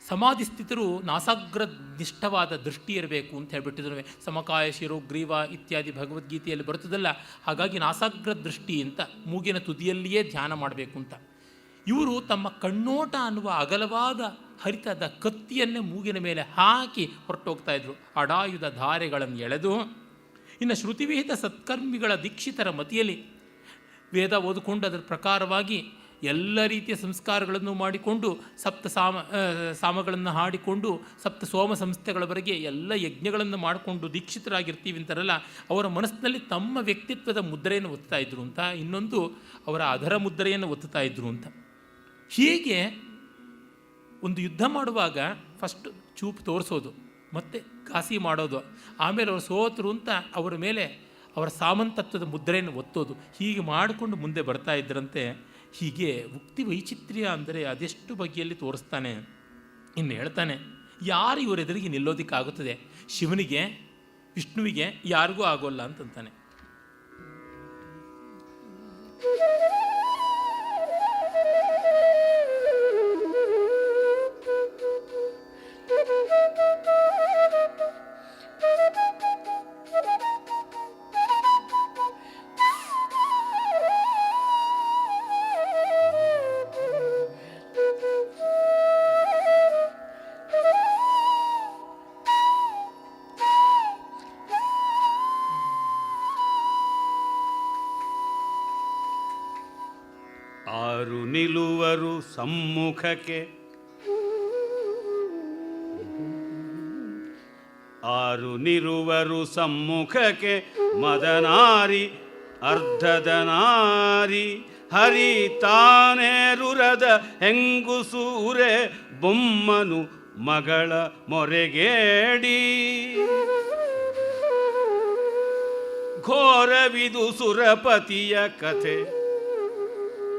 ಸಮಾಧಿಸ್ಥಿತರು ನಾಸಾಗ್ರನಿಷ್ಠವಾದ ದೃಷ್ಟಿ ಇರಬೇಕು ಅಂತ ಹೇಳ್ಬಿಟ್ಟಿದ್ರು. ಸಮಕಾಯ ಶಿರೋ ಗ್ರೀವ ಇತ್ಯಾದಿ ಭಗವದ್ಗೀತೆಯಲ್ಲಿ ಬರುತ್ತದಲ್ಲ, ಹಾಗಾಗಿ ನಾಸಾಗ್ರ ದೃಷ್ಟಿ ಅಂತ ಮೂಗಿನ ತುದಿಯಲ್ಲಿಯೇ ಧ್ಯಾನ ಮಾಡಬೇಕು ಅಂತ. ಇವರು ತಮ್ಮ ಕಣ್ಣೋಟ ಅನ್ನುವ ಅಗಲವಾದ ಹರಿತದ ಕತ್ತಿಯನ್ನೇ ಮೂಗಿನ ಮೇಲೆ ಹಾಕಿ ಹೊರಟೋಗ್ತಾ ಇದ್ರು, ಅಡಾಯುಧ ಧಾರೆಗಳನ್ನು ಎಳೆದು. ಇನ್ನು ಶ್ರುತಿವಿಹಿತ ಸತ್ಕರ್ಮಿಗಳ ದೀಕ್ಷಿತರ ಮತಿಯಲ್ಲಿ ವೇದ ಓದಿಕೊಂಡು ಅದರ ಪ್ರಕಾರವಾಗಿ ಎಲ್ಲ ರೀತಿಯ ಸಂಸ್ಕಾರಗಳನ್ನು ಮಾಡಿಕೊಂಡು ಸಾಮಗಳನ್ನು ಹಾಡಿಕೊಂಡು ಸಪ್ತ ಸೋಮ ಸಂಸ್ಥೆಗಳವರೆಗೆ ಎಲ್ಲ ಯಜ್ಞಗಳನ್ನು ಮಾಡಿಕೊಂಡು ದೀಕ್ಷಿತರಾಗಿರ್ತೀವಿ ಅಂತಾರಲ್ಲ, ಅವರ ಮನಸ್ಸಿನಲ್ಲಿ ತಮ್ಮ ವ್ಯಕ್ತಿತ್ವದ ಮುದ್ರೆಯನ್ನು ಒತ್ತಾ ಇದ್ರು ಅಂತ. ಇನ್ನೊಂದು ಅವರ ಅಧರ ಮುದ್ರೆಯನ್ನು ಒತ್ತುತ್ತಾ ಇದ್ರು ಅಂತ. ಹೀಗೆ ಒಂದು ಯುದ್ಧ ಮಾಡುವಾಗ ಫಸ್ಟ್ ಚೂಪು ತೋರಿಸೋದು, ಮತ್ತು ಕಾಸಿ ಮಾಡೋದು, ಆಮೇಲೆ ಅವರು ಸೋತರು ಅಂತ ಅವರ ಮೇಲೆ ಅವರ ಸಾಮಂತತ್ವದ ಮುದ್ರೆಯನ್ನು ಒತ್ತೋದು, ಹೀಗೆ ಮಾಡಿಕೊಂಡು ಮುಂದೆ ಬರ್ತಾ ಇದ್ರಂತೆ. ಹೀಗೆ ಉಕ್ತಿ ವೈಚಿತ್ರ್ಯ ಅಂದರೆ ಅದೆಷ್ಟು ಬಗೆಯಲ್ಲಿ ತೋರಿಸ್ತಾನೆ. ಇನ್ನು ಹೇಳ್ತಾನೆ, ಯಾರು ಇವರ ಎದುರಿಗೆ ನಿಲ್ಲೋದಕ್ಕಾಗುತ್ತದೆ? ಶಿವನಿಗೆ, ವಿಷ್ಣುವಿಗೆ, ಯಾರಿಗೂ ಆಗೋಲ್ಲ ಅಂತಂತಾನೆ. ಆರು ನಿಲುವರು ಸಮ್ಮುಖಕ್ಕೆ, ಆರು ನಿರುವರು ಸಮ್ಮುಖಕ್ಕೆ, ಮದನಾರಿ ಅರ್ಧದ ನಾರಿ ಹರಿ ತಾನೇರುರದ ಹೆಂಗುಸೂರೆ ಬೊಮ್ಮನು ಮಗಳ ಮೊರೆಗೇಡಿ. ಘೋರವಿದು ಸುರಪತಿಯ ಕಥೆ,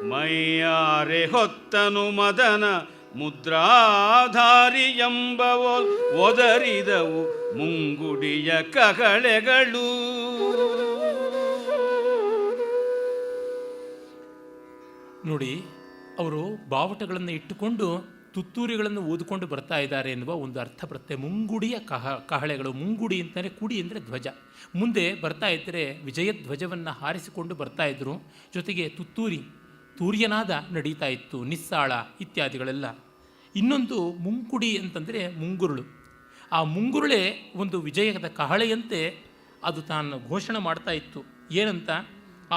ಮೈಯಾರೆ ಹೊತ್ತನು ಮದನ ಮುದ್ರಾಧಾರಿ ಎಂಬವೋ ಒದರಿದವು ಮುಂಗುಡಿಯ ಕಹಳೆಗಳು. ನೋಡಿ, ಅವರು ಬಾವುಟಗಳನ್ನು ಇಟ್ಟುಕೊಂಡು ತುತ್ತೂರಿಗಳನ್ನು ಓದಿಕೊಂಡು ಬರ್ತಾ ಇದ್ದಾರೆ ಎನ್ನುವ ಒಂದು ಅರ್ಥ ಬರುತ್ತೆ. ಮುಂಗುಡಿಯ ಕಹಳೆಗಳು. ಮುಂಗುಡಿ ಅಂತಲೇ, ಕುಡಿ ಅಂದರೆ ಧ್ವಜ. ಮುಂದೆ ಬರ್ತಾ ಇದ್ದರೆ ವಿಜಯ ಧ್ವಜವನ್ನು ಹಾರಿಸಿಕೊಂಡು ಬರ್ತಾ ಇದ್ದರು. ಜೊತೆಗೆ ತೂರ್ಯನಾದ ನಡೀತಾ ಇತ್ತು, ನಿಸ್ಸಾಳ ಇತ್ಯಾದಿಗಳೆಲ್ಲ. ಇನ್ನೊಂದು ಮುಂಕುಡಿ ಅಂತಂದರೆ ಮುಂಗುರುಳು. ಆ ಮುಂಗುರುಳೇ ಒಂದು ವಿಜಯದ ಕಹಳೆಯಂತೆ ಅದು ತಾನು ಘೋಷಣೆ ಮಾಡ್ತಾ ಇತ್ತು. ಏನಂತ?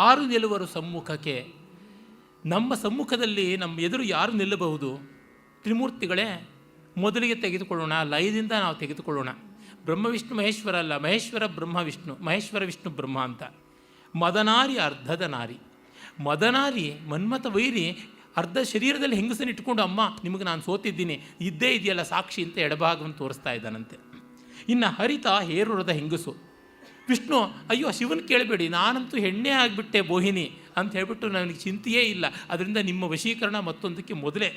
ಆರು ನಿಲುವರು ಸಮ್ಮುಖಕ್ಕೆ. ನಮ್ಮ ಸಮ್ಮುಖದಲ್ಲಿ ನಮ್ಮ ಎದುರು ಯಾರು ನಿಲ್ಲಬಹುದು? ತ್ರಿಮೂರ್ತಿಗಳೇ ಮೊದಲಿಗೆ ತೆಗೆದುಕೊಳ್ಳೋಣ, ಲಯದಿಂದ ನಾವು ತೆಗೆದುಕೊಳ್ಳೋಣ. ಬ್ರಹ್ಮ ವಿಷ್ಣು ಮಹೇಶ್ವರ ಅಲ್ಲ, ಮಹೇಶ್ವರ ಬ್ರಹ್ಮ ವಿಷ್ಣು, ಮಹೇಶ್ವರ ವಿಷ್ಣು ಬ್ರಹ್ಮ ಅಂತ. ಮದನಾರಿ ಅರ್ಧದ ನಾರಿ. ಮದನಾರಿ ಮನ್ಮಥ ವೈರಿ ಅರ್ಧ ಶರೀರದಲ್ಲಿ ಹೆಂಗಸನ್ನು ಇಟ್ಕೊಂಡು, ಅಮ್ಮ ನಿಮಗೆ ನಾನು ಸೋತಿದ್ದೀನಿ, ಇದ್ದೇ ಇದೆಯಲ್ಲ ಸಾಕ್ಷಿ ಅಂತ ಎಡಭಾಗವನ್ನು ತೋರಿಸ್ತಾ ಇದ್ದಾನಂತೆ. ಇನ್ನು ಹರಿತ ಹೇರೂರದ ಹೆಂಗಸು. ವಿಷ್ಣು, ಅಯ್ಯೋ ಶಿವನ ಕೇಳಬೇಡಿ, ನಾನಂತೂ ಹೆಣ್ಣೆ ಆಗಿಬಿಟ್ಟೆ ಮೋಹಿನಿ ಅಂತ ಹೇಳಿಬಿಟ್ಟು ನನಗೆ ಚಿಂತೆಯೇ ಇಲ್ಲ, ಅದರಿಂದ ನಿಮ್ಮ ವಶೀಕರಣ ಮತ್ತೊಂದಕ್ಕೆ ಮೊದಲೇ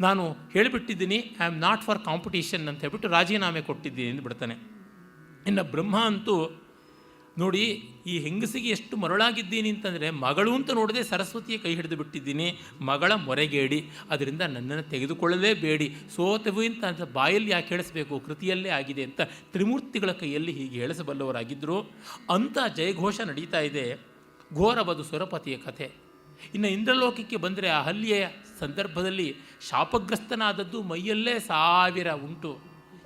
ನಾನು ಹೇಳಿಬಿಟ್ಟಿದ್ದೀನಿ, I am not for competition ಅಂತ ಹೇಳ್ಬಿಟ್ಟು ರಾಜೀನಾಮೆ ಕೊಟ್ಟಿದ್ದೀನಿ ಅಂದ್ಬಿಡ್ತಾನೆ. ಇನ್ನು ಬ್ರಹ್ಮ ಅಂತೂ ನೋಡಿ, ಈ ಹೆಂಗಸಿಗೆ ಎಷ್ಟು ಮರಳಾಗಿದ್ದೀನಿ ಅಂತಂದರೆ, ಮಗಳು ಅಂತ ನೋಡದೆ ಸರಸ್ವತಿಯ ಕೈ ಹಿಡಿದು ಬಿಟ್ಟಿದ್ದೀನಿ, ಮಗಳ ಮೊರೆಗೇಡಿ, ಅದರಿಂದ ನನ್ನನ್ನು ತೆಗೆದುಕೊಳ್ಳಲೇಬೇಡಿ, ಸೋತೆವು ಅಂತ ಬಾಯಲ್ಲಿ ಯಾಕೆ ಹೇಳಿಸ್ಬೇಕು, ಕೃತಿಯಲ್ಲೇ ಆಗಿದೆ ಅಂತ ತ್ರಿಮೂರ್ತಿಗಳ ಕೈಯಲ್ಲಿ ಹೀಗೆ ಹೇಳಿಸಬಲ್ಲವರಾಗಿದ್ದರು. ಅಂಥ ಜಯಘೋಷ ನಡೀತಾ ಇದೆ. ಘೋರವದು ಸುರಪತಿಯ ಕಥೆ. ಇನ್ನು ಇಂದ್ರಲೋಕಕ್ಕೆ ಬಂದರೆ ಆ ಹಲ್ಯೆಯ ಸಂದರ್ಭದಲ್ಲಿ ಶಾಪಗ್ರಸ್ತನಾದದ್ದು ಮೈಯಲ್ಲೇ 1000 ಉಂಟು.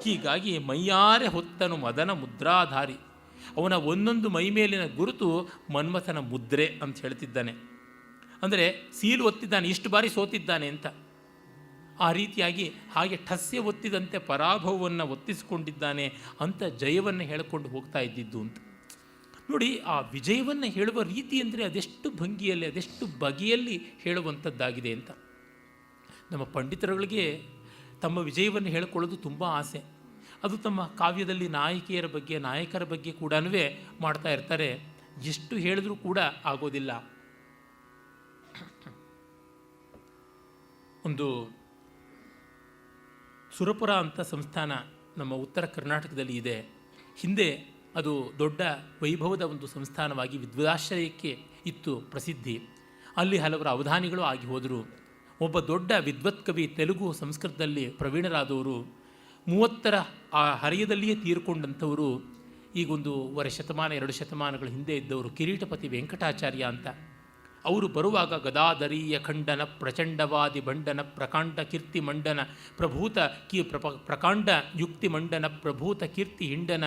ಹೀಗಾಗಿ ಮೈಯಾರೆ ಹೊತ್ತನು ಮದನ ಮುದ್ರಾಧಾರಿ, ಅವನ ಒಂದೊಂದು ಮೈ ಮೇಲಿನ ಗುರುತು ಮನ್ಮಥನ ಮುದ್ರೆ ಅಂತ ಹೇಳ್ತಿದ್ದಾನೆ. ಅಂದರೆ ಸೀಲು ಒತ್ತಿದ್ದಾನೆ, ಇಷ್ಟು ಬಾರಿ ಸೋತಿದ್ದಾನೆ ಅಂತ. ಆ ರೀತಿಯಾಗಿ ಹಾಗೆ ಠಸ್ಯ ಒತ್ತಿದಂತೆ ಪರಾಭವವನ್ನು ಒತ್ತಿಸಿಕೊಂಡಿದ್ದಾನೆ ಅಂತ ಜಯವನ್ನು ಹೇಳಿಕೊಂಡು ಹೋಗ್ತಾ ಇದ್ದಿದ್ದು ಅಂತ ನೋಡಿ. ಆ ವಿಜಯವನ್ನು ಹೇಳುವ ರೀತಿ ಅಂದರೆ ಅದೆಷ್ಟು ಭಂಗಿಯಲ್ಲಿ, ಅದೆಷ್ಟು ಬಗೆಯಲ್ಲಿ ಹೇಳುವಂಥದ್ದಾಗಿದೆ ಅಂತ. ನಮ್ಮ ಪಂಡಿತರುಗಳಿಗೆ ತಮ್ಮ ವಿಜಯವನ್ನು ಹೇಳಿಕೊಳ್ಳೋದು ತುಂಬ ಆಸೆ. ಅದು ತಮ್ಮ ಕಾವ್ಯದಲ್ಲಿ ನಾಯಕಿಯರ ಬಗ್ಗೆ, ನಾಯಕರ ಬಗ್ಗೆ ಕೂಡ ಮಾಡ್ತಾ ಇರ್ತಾರೆ. ಎಷ್ಟು ಹೇಳಿದ್ರೂ ಕೂಡ ಆಗೋದಿಲ್ಲ. ಒಂದು ಸುರಪುರ ಅಂತ ಸಂಸ್ಥಾನ ನಮ್ಮ ಉತ್ತರ ಕರ್ನಾಟಕದಲ್ಲಿ ಇದೆ. ಹಿಂದೆ ಅದು ದೊಡ್ಡ ವೈಭವದ ಒಂದು ಸಂಸ್ಥಾನವಾಗಿ ವಿದ್ವದಾಶ್ರಯಕ್ಕೆ ಇತ್ತು ಪ್ರಸಿದ್ಧಿ. ಅಲ್ಲಿ ಹಲವರು ಅವಧಾನಿಗಳು ಆಗಿ ಹೋದರು. ಒಬ್ಬ ದೊಡ್ಡ ವಿದ್ವತ್ ಕವಿ, ತೆಲುಗು ಸಂಸ್ಕೃತದಲ್ಲಿ ಪ್ರವೀಣರಾದವರು, 30ರ ಆ ಹರೆಯದಲ್ಲಿಯೇ ತೀರ್ಕೊಂಡಂಥವರು, ಈಗೊಂದು ಶತಮಾನ 2 ಶತಮಾನಗಳ ಹಿಂದೆ ಇದ್ದವರು, ಕಿರೀಟಪತಿ ವೆಂಕಟಾಚಾರ್ಯ ಅಂತ. ಅವರು ಬರುವಾಗ ಗದಾಧರೀಯ ಖಂಡನ ಪ್ರಚಂಡವಾದಿ ಬಂಡನ ಪ್ರಕಾಂಡ ಕೀರ್ತಿ ಮಂಡನ ಪ್ರಭೂತ ಪ್ರಕಾಂಡ ಯುಕ್ತಿ ಮಂಡನ ಪ್ರಭೂತ ಕೀರ್ತಿ ಹಿಂಡನ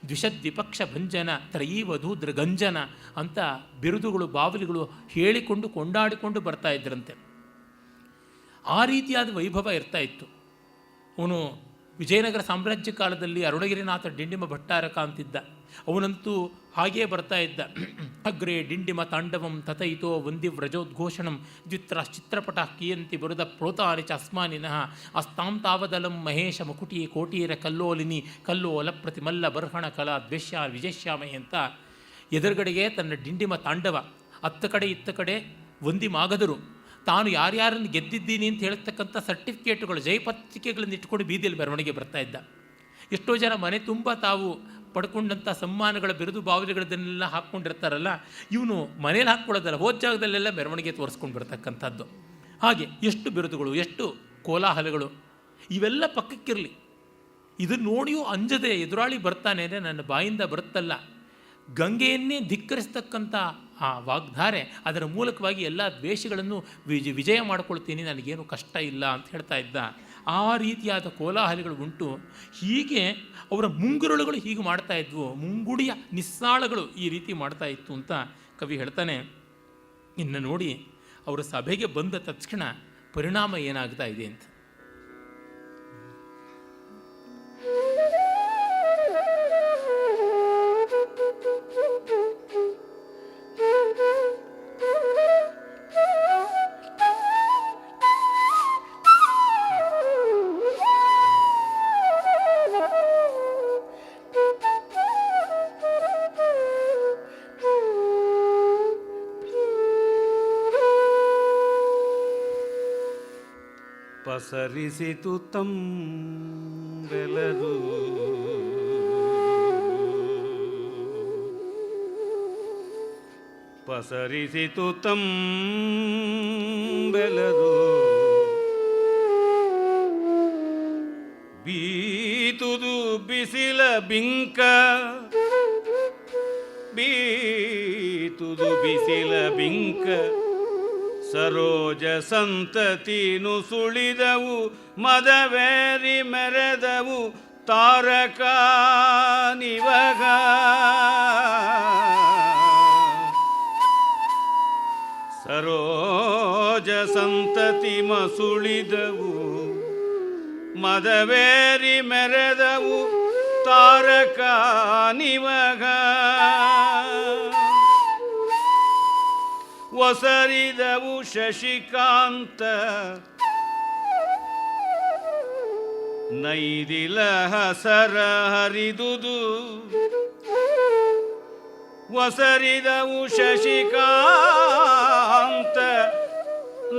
ದ್ವಿಷದ್ವಿಪಕ್ಷ ಭಂಜನ ತ್ರಯೀವಧೂ ದೃಗಂಜನ ಅಂತ ಬಿರುದುಗಳು, ಬಾವಲಿಗಳು ಹೇಳಿಕೊಂಡು ಕೊಂಡಾಡಿಕೊಂಡು ಬರ್ತಾ ಇದ್ರಂತೆ. ಆ ರೀತಿಯಾದ ವೈಭವ ಇರ್ತಾ ಇತ್ತು. ಅವನು ವಿಜಯನಗರ ಸಾಮ್ರಾಜ್ಯ ಕಾಲದಲ್ಲಿ ಅರುಣಗಿರಿನಾಥ ಡಿಂಡಿಮ ಭಟ್ಟಾರಕ ಅಂತಿದ್ದ. ಅವನಂತೂ ಹಾಗೇ ಬರ್ತಾ ಇದ್ದ. ಅಗ್ರೇ ಡಿಂಡಿಮ ತಾಂಡವಂ ತಥೈತೋ ವಂದಿವ್ರಜೋದ್ಘೋಷಣಂ ದ್ವಿತ್ರಾಶ್ಚಿತ್ರಪಟ ಕಿಯಂತಿ ಬುರದ ಪ್ರೋತಾನಿ ಚ ಅಸ್ಮಾನಿನಃ ಅಸ್ತಾಂ ತಾವದಲಂ ಮಹೇಶ ಮುಕುಟಿ ಕೋಟೀರ ಕಲ್ಲೋಲಿನಿ ಕಲ್ಲೋಲ ಪ್ರತಿಮಲ್ಲ ಬರ್ಹಣ ಕಲಾ ದ್ವೇಷ್ಯ ವಿಜಯಶ್ಯಾಮಿ ಅಂತ ಎದುರುಗಡೆಗೆ ತನ್ನ ಡಿಂಡಿಮ ತಾಂಡವ, ಅತ್ತ ಕಡೆ ಇತ್ತ ಕಡೆ ವಂದಿಮಾಗದರು. ತಾನು ಯಾರ್ಯಾರನ್ನು ಗೆದ್ದಿದ್ದೀನಿ ಅಂತ ಹೇಳ್ತಕ್ಕಂಥ ಸರ್ಟಿಫಿಕೇಟುಗಳು, ಜಯಪತ್ರಿಕೆಗಳನ್ನು ಇಟ್ಕೊಂಡು ಬೀದಿಯಲ್ಲಿ ಮೆರವಣಿಗೆ ಬರ್ತಾ ಇದ್ದ. ಎಷ್ಟೋ ಜನ ಮನೆ ತುಂಬ ತಾವು ಪಡ್ಕೊಂಡಂಥ ಸಮ್ಮಾನಗಳ ಬಿರುದು ಬಾವಲಿಗಳನ್ನೆಲ್ಲ ಹಾಕ್ಕೊಂಡಿರ್ತಾರಲ್ಲ, ಇವನು ಮನೇಲಿ ಹಾಕ್ಕೊಳ್ಳೋದಲ್ಲ, ಹೋದ ಜಾಗದಲ್ಲೆಲ್ಲ ಮೆರವಣಿಗೆ ತೋರಿಸ್ಕೊಂಡು ಬರ್ತಕ್ಕಂಥದ್ದು. ಹಾಗೆ ಎಷ್ಟು ಬಿರುದುಗಳು, ಎಷ್ಟು ಕೋಲಾಹಲಗಳು, ಇವೆಲ್ಲ ಪಕ್ಕಕ್ಕಿರಲಿ. ಇದನ್ನು ನೋಡಿಯೂ ಅಂಜದೆ ಎದುರಾಳಿ ಬರ್ತಾನೆ ಅಂದರೆ ನನ್ನ ಬಾಯಿಂದ ಬರುತ್ತಲ್ಲ, ಗಂಗೆಯನ್ನೇ ಧಿಕ್ಕರಿಸ್ತಕ್ಕಂಥ ಆ ವಾಗ್ಧಾರೆ, ಅದರ ಮೂಲಕವಾಗಿ ಎಲ್ಲ ದ್ವೇಷಗಳನ್ನು ವಿಜಯ ಮಾಡಿಕೊಳ್ತೀನಿ, ನನಗೇನು ಕಷ್ಟ ಇಲ್ಲ ಅಂತ ಹೇಳ್ತಾ ಇದ್ದ. ಆ ರೀತಿಯಾದ ಕೋಲಾಹಲಗಳು ಉಂಟು. ಹೀಗೆ ಅವರ ಮುಂಗುರುಳುಗಳು ಹೀಗೆ ಮಾಡ್ತಾ ಇದ್ವು, ಮುಂಗುಡಿಯ ನಿಸ್ಸಾಳಗಳು ಈ ರೀತಿ ಮಾಡ್ತಾ ಇತ್ತು ಅಂತ ಕವಿ ಹೇಳ್ತಾನೆ. ಇನ್ನು ನೋಡಿ, ಅವರ ಸಭೆಗೆ ಬಂದ ತಕ್ಷಣ ಪರಿಣಾಮ ಏನಾಗ್ತಾ ಇದೆ ಅಂತ. ಪಸರಿಸಿತು ತಂಬೆಲರು ಪಸರಿಸಿತು ತಂಬೆಲರು ಬೀತುದು ಬಿಸಿಲ ಬಿಂಕ ಬೀತುದು ಬಿಸಿಲ ಬಿಂಕ ಸರೋಜ ಸಂತತಿನು ಸುಳಿದವು ಮದವೇರಿ ಮೆರೆದವು ತಾರಕ ನಿವಗ ಸರೋಜ ಸಂತತಿ ಮಸುಳಿದವು ಮದವೇರಿ ಮೆರೆದವು ತಾರಕ ನಿವಗ ಒಸರಿದವು ಶಶಿಕಾಂತ ನೈದಿಲ ಹಸರ ಹರಿದುದು ವಸರಿದವು ಶಶಿಕಾಂತ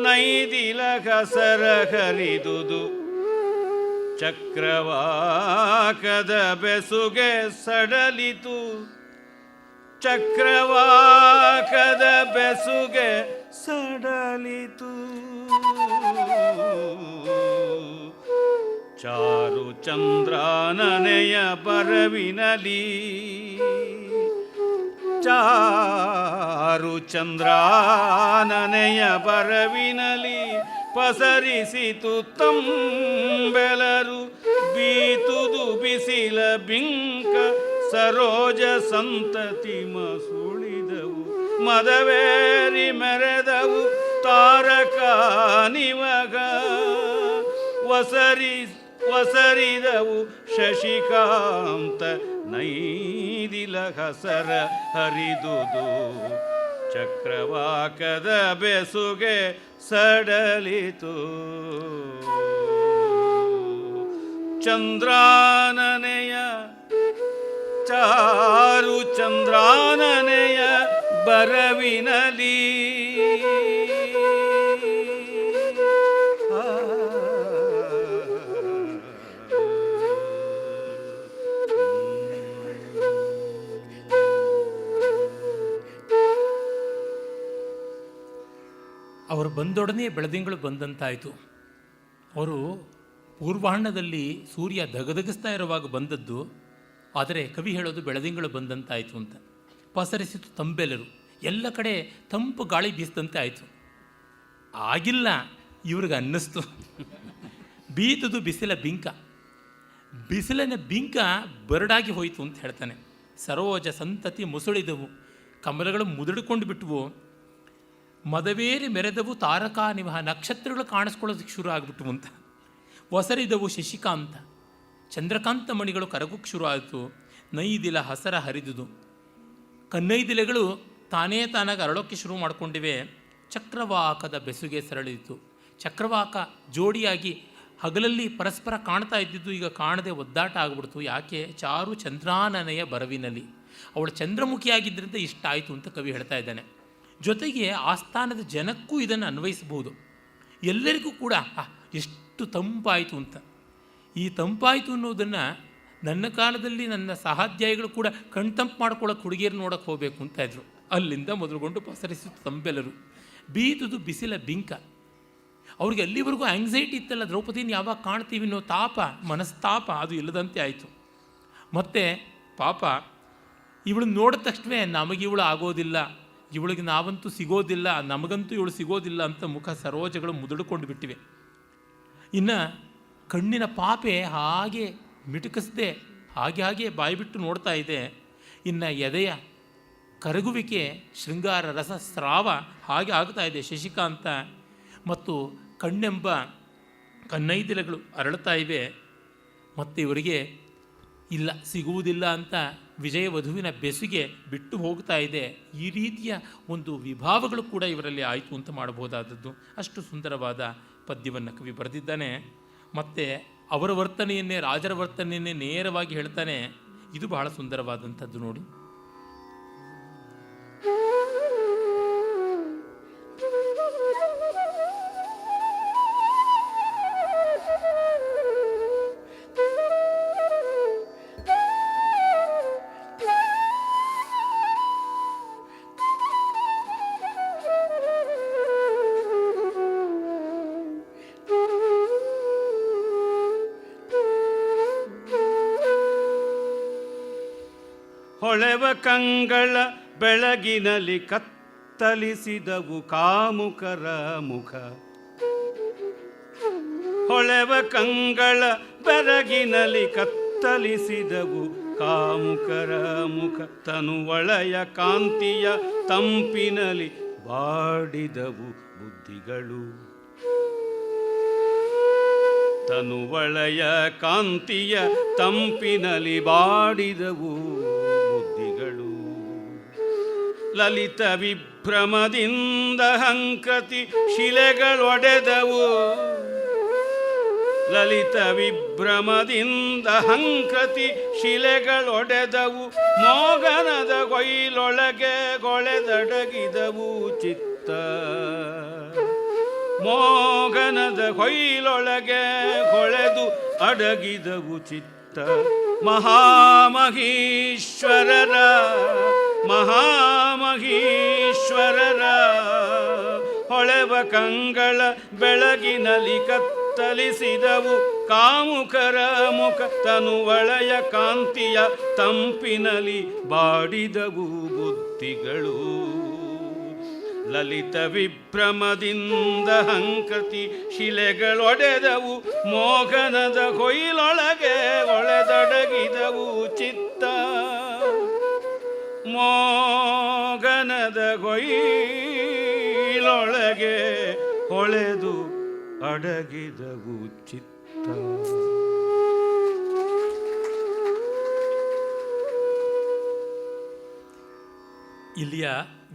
ನೈದಿಲಗ ಸರ ಹರಿದುದು ಚಕ್ರವಾಕದ ಬೆಸುಗೆ ಸಡಲಿತು ಚಕ್ರವಾಕದ ಬೆಸುಗೆ ಸಡಲಿತು ಚಾರು ಚಂದ್ರಾನನೆಯ ಬರವಿನಲಿ ಚಾರು ಚಂದ್ರಾನನೆಯ ಬರವಿನಲಿ ಪಸರಿಸಿತು ತಂಬೆಲರು ಬೀತುದು ಬಿಸಿಲ ಬಿಂಕ ಸರೋಜ ಸಂತತಿ ಮಸುಳಿದವು ಮದವೇರಿ ಮೆರೆದವು ತಾರಕ ನಿವಗ ವಸರಿದವು ಶಶಿಕಾಂತ ನೈದಿಲ ಹಸರ ಹರಿದುದು ಚಕ್ರವಾಕದ ಬೆಸುಗೆ ಸಡಲಿತು ಚಂದ್ರಾನನೆಯ ಚಾರು ಚಂದ್ರಾನನೆಯ ಬರವಿನಲಿ ಅವರು ಬಂದೊಡನೆ ಬೆಳದಿಂಗಳು ಬಂದಂತಾಯಿತು. ಅವರು ಪೂರ್ವಾಹ್ನದಲ್ಲಿ ಸೂರ್ಯ ಧಗಧಗಿಸ್ತಾ ಇರುವಾಗ ಬಂದದ್ದು, ಆದರೆ ಕವಿ ಹೇಳೋದು ಬೆಳದಿಂಗಳು ಬಂದಂತಾಯಿತು ಅಂತ. ಪಸರಿಸಿತು ತಂಬೆಲರು, ಎಲ್ಲ ಕಡೆ ತಂಪು ಗಾಳಿ ಬೀಸಿದಂತೆ ಆಯಿತು. ಆಗಿಲ್ಲ, ಇವ್ರಿಗೆ ಅನ್ನಿಸ್ತು. ಬೀತದು ಬಿಸಿಲ ಬಿಂಕ, ಬಿಸಿಲಿನ ಬಿಂಕ ಬರಡಾಗಿ ಹೋಯಿತು ಅಂತ ಹೇಳ್ತಾನೆ. ಸರೋಜ ಸಂತತಿ ಮುಸುಳಿದವು, ಕಮಲಗಳು ಮುದುಡಿಕೊಂಡು ಬಿಟ್ಟವು. ಮದವೇರಿ ಮೆರೆದವು ತಾರಕಾ ನಿವಹ, ನಕ್ಷತ್ರಗಳು ಕಾಣಿಸ್ಕೊಳ್ಳೋದಕ್ಕೆ ಶುರು ಆಗಿಬಿಟ್ಟು ಅಂತ. ವಸರಿದವು ಶಶಿಕಾಂತ, ಚಂದ್ರಕಾಂತ ಮಣಿಗಳು ಕರಗೋಕ್ಕೆ ಶುರು ಆಯಿತು. ನೈದಿಲ ಹಸರ ಹರಿದುದು, ಕನ್ನೈದಿಲೆಗಳು ತಾನೇ ತಾನಾಗಿ ಅರಳೋಕ್ಕೆ ಶುರು ಮಾಡಿಕೊಂಡಿವೆ. ಚಕ್ರವಾಕದ ಬೆಸುಗೆ ಸರಳಿತು, ಚಕ್ರವಾಕ ಜೋಡಿಯಾಗಿ ಹಗಲಲ್ಲಿ ಪರಸ್ಪರ ಕಾಣ್ತಾ ಇದ್ದಿದ್ದು ಈಗ ಕಾಣದೆ ಒದ್ದಾಟ ಆಗಿಬಿಡ್ತು. ಯಾಕೆ? ಚಾರು ಚಂದ್ರಾನನೆಯ ಬರವಿನಲ್ಲಿ, ಅವಳು ಚಂದ್ರಮುಖಿಯಾಗಿದ್ದರಿಂದ ಇಷ್ಟ ಆಯಿತು ಅಂತ ಕವಿ ಹೇಳ್ತಾ ಇದ್ದಾನೆ. ಜೊತೆಗೆ ಆಸ್ಥಾನದ ಜನಕ್ಕೂ ಇದನ್ನು ಅನ್ವಯಿಸಬಹುದು. ಎಲ್ಲರಿಗೂ ಕೂಡ ಎಷ್ಟು ತಂಪಾಯಿತು ಅಂತ. ಈ ತಂಪಾಯಿತು ಅನ್ನೋದನ್ನು ನನ್ನ ಕಾಲದಲ್ಲಿ ನನ್ನ ಸಹಾಧ್ಯಾಯಿಗಳು ಕೂಡ ಕಣ್ತಂಪು ಮಾಡ್ಕೊಳ್ಳೋಕೆ ಹುಡುಗಿಯರು ನೋಡೋಕ್ಕೆ ಹೋಗಬೇಕು ಅಂತ ಇದ್ರು. ಅಲ್ಲಿಂದ ಮೊದಲುಗೊಂಡು ಪಸರಿಸಿತು ತಂಬೆಲರು. ಬೀತುದು ಬಿಸಿಲ ಬಿಂಕ, ಅವ್ರಿಗೆ ಅಲ್ಲಿವರೆಗೂ ಆಂಗ್ಸೈಟಿ ಇತ್ತಲ್ಲ, ದ್ರೌಪದಿನ ಯಾವಾಗ ಕಾಣ್ತೀವಿ ಅನ್ನೋ ತಾಪ, ಮನಸ್ತಾಪ ಅದು ಇಲ್ಲದಂತೆ ಆಯಿತು. ಮತ್ತು ಪಾಪ ಇವಳನ್ನ ನೋಡಿದ ತಕ್ಷಣ ನಮಗಿವಳು ಆಗೋದಿಲ್ಲ, ಇವಳಿಗೆ ನಾವಂತೂ ಸಿಗೋದಿಲ್ಲ, ನಮಗಂತೂ ಇವಳು ಸಿಗೋದಿಲ್ಲ ಅಂತ ಮುಖ ಸರೋಜಗಳು ಮುದುಡಿಕೊಂಡು ಬಿಟ್ಟಿವೆ. ಇನ್ನು ಕಣ್ಣಿನ ಪಾಪೆ ಹಾಗೆ ಮಿಟುಕಿಸದೆ ಹಾಗೆ ಬಾಯಿಬಿಟ್ಟು ನೋಡ್ತಾ ಇದೆ. ಇನ್ನು ಎದೆಯ ಕರಗುವಿಕೆ, ಶೃಂಗಾರ ರಸ ಸ್ರಾವ ಹಾಗೆ ಆಗ್ತಾ ಇದೆ ಶಶಿಕಾಂತ. ಮತ್ತು ಕಣ್ಣೆಂಬ ಕನ್ನೈದಿಲೆಗಳು ಅರಳ್ತಾ ಇವೆ. ಮತ್ತು ಇವರಿಗೆ ಇಲ್ಲ, ಸಿಗುವುದಿಲ್ಲ ಅಂತ ವಿಜಯ ವಧುವಿನ ಬೆಸುಗೆ ಬಿಟ್ಟು ಹೋಗ್ತಾ ಇದೆ. ಈ ರೀತಿಯ ಒಂದು ವಿಭಾವಗಳು ಕೂಡ ಇವರಲ್ಲಿ ಆಯಿತು ಅಂತ ಮಾಡಬಹುದಾದದ್ದು. ಅಷ್ಟು ಸುಂದರವಾದ ಪದ್ಯವನ್ನು ಕವಿ ಬರೆದಿದ್ದಾನೆ. ಮತ್ತು ಅವರ ವರ್ತನೆಯನ್ನೇ, ರಾಜರ ವರ್ತನೆಯನ್ನೇ ನೇರವಾಗಿ ಹೇಳ್ತಾನೆ. ಇದು ಬಹಳ ಸುಂದರವಾದಂಥದ್ದು ನೋಡಿ. ಹೊಳೆವ ಕಂಗಳ ಬೆಳಗಿನಲ್ಲಿ ಕತ್ತಲಿಸಿದವು ಕಾಮುಕರ ಮುಖ. ಹೊಳೆವ ಕಂಗಳ ಬೆಳಗಿನಲ್ಲಿ ಕತ್ತಲಿಸಿದವು ಕಾಮುಕರ ಮುಖ. ತನುವಳೆಯ ಕಾಂತಿಯ ತಂಪಿನಲ್ಲಿ ಬಾಡಿದವು ಬುದ್ಧಿಗಳು. ತನುವಳೆಯ ಕಾಂತಿಯ ತಂಪಿನಲ್ಲಿ ಬಾಡಿದವು ಬುದ್ಧಿಗಳು. ಲಲಿತ ವಿಭ್ರಮದಿಂದ ಹಂಕತಿ ಶಿಲೆಗಳೊಡೆದವು. ಲಲಿತ ವಿಭ್ರಮದಿಂದ ಹಂಕೃತಿ ಶಿಲೆಗಳೊಡೆದವು, ಮೋಗನದ ಕೊಯ್ಲೊಳಗೆ ಗೊಳೆದಡಗಿದವು ಚಿತ್ತ. ಮೋಗನದ ಕೊಯ್ಲೊಳಗೆ ಕೊಳೆದು ಅಡಗಿದವು ಚಿತ್ತ. ಮಹಾಮಹೀಶ್ವರರ ಹೊಳೆವ ಕಂಗಳ ಬೆಳಗಿನಲ್ಲಿ ಕತ್ತಲಿಸಿದವು ಕಾಮುಕರ ಮುಖ. ತನುವಳೆಯ ಕಾಂತಿಯ ತಂಪಿನಲ್ಲಿ ಬಾಡಿದವು ಬುದ್ಧಿಗಳು. ಲಲಿತ ವಿಭ್ರಮದಿಂದ ಹಂಕೃತಿ ಶಿಲೆಗಳೊಡೆದವು, ಮೋಹನದ ಕೊಯ್ಲೊಳಗೆ ಒಳೆದಡಗಿದವು ಚಿತ್ತ. ಮೋಗನದ ಕೊಯ್ಲೊಳಗೆ ಹೊಳೆದು ಅಡಗಿದವು ಚಿತ್ತ. ಇಲ್ಲಿಯ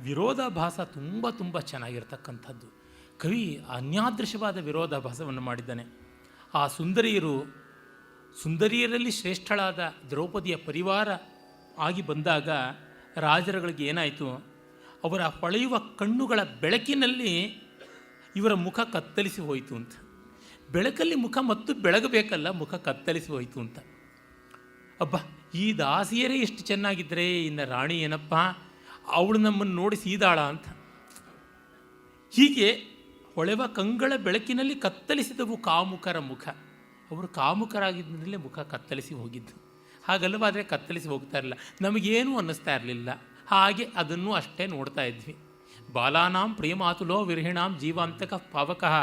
ವಿರೋಧಾಭಾಸ ತುಂಬ ತುಂಬ ಚೆನ್ನಾಗಿರ್ತಕ್ಕಂಥದ್ದು. ಕವಿ ಅನ್ಯಾದೃಶವಾದ ವಿರೋಧಾಭಾಸವನ್ನು ಮಾಡಿದ್ದಾನೆ. ಆ ಸುಂದರಿಯರಲ್ಲಿ ಶ್ರೇಷ್ಠಳಾದ ದ್ರೌಪದಿಯ ಪರಿವಾರ ಆಗಿ ಬಂದಾಗ ರಾಜರುಗಳಿಗೆ ಏನಾಯಿತು, ಅವರ ಹೊಳೆಯುವ ಕಣ್ಣುಗಳ ಬೆಳಕಿನಲ್ಲಿ ಇವರ ಮುಖ ಕತ್ತಲಿಸಿ ಹೋಯಿತು ಅಂತ. ಬೆಳಕಲ್ಲಿ ಮುಖ ಮತ್ತು ಬೆಳಗಬೇಕಲ್ಲ, ಮುಖ ಕತ್ತಲಿಸಿ ಹೋಯಿತು ಅಂತ. ಅಬ್ಬ, ಈ ದಾಸಿಯರೇ ಎಷ್ಟು ಚೆನ್ನಾಗಿದ್ದರೆ ಇನ್ನು ರಾಣಿ ಏನಪ್ಪ, ಅವಳು ನಮ್ಮನ್ನು ನೋಡಿ ಸೀದಾಳ ಅಂತ. ಹೀಗೆ ಹೊಳೆವ ಕಂಗಳ ಬೆಳಕಿನಲ್ಲಿ ಕತ್ತಲಿಸಿದವು ಕಾಮುಕರ ಮುಖ. ಅವರು ಕಾಮುಕರಾಗಿದ್ದರಲ್ಲೇ ಮುಖ ಕತ್ತಲಿಸಿ ಹೋಗಿದ್ದು. ಹಾಗಲ್ಲವಾದರೆ ಕತ್ತಲಿಸಿ ಹೋಗ್ತಾ ಇರಲಿಲ್ಲ, ನಮಗೇನೂ ಅನ್ನಿಸ್ತಾ ಇರಲಿಲ್ಲ. ಹಾಗೆ ಅದನ್ನು ಅಷ್ಟೇ ನೋಡ್ತಾ ಇದ್ವಿ. ಬಾಲಾನಾಂ ಪ್ರೇಮಾತುಲೋ ವಿರ್ಹಿಣಾಂ ಜೀವಾಂತಕ ಪಾವಕಃ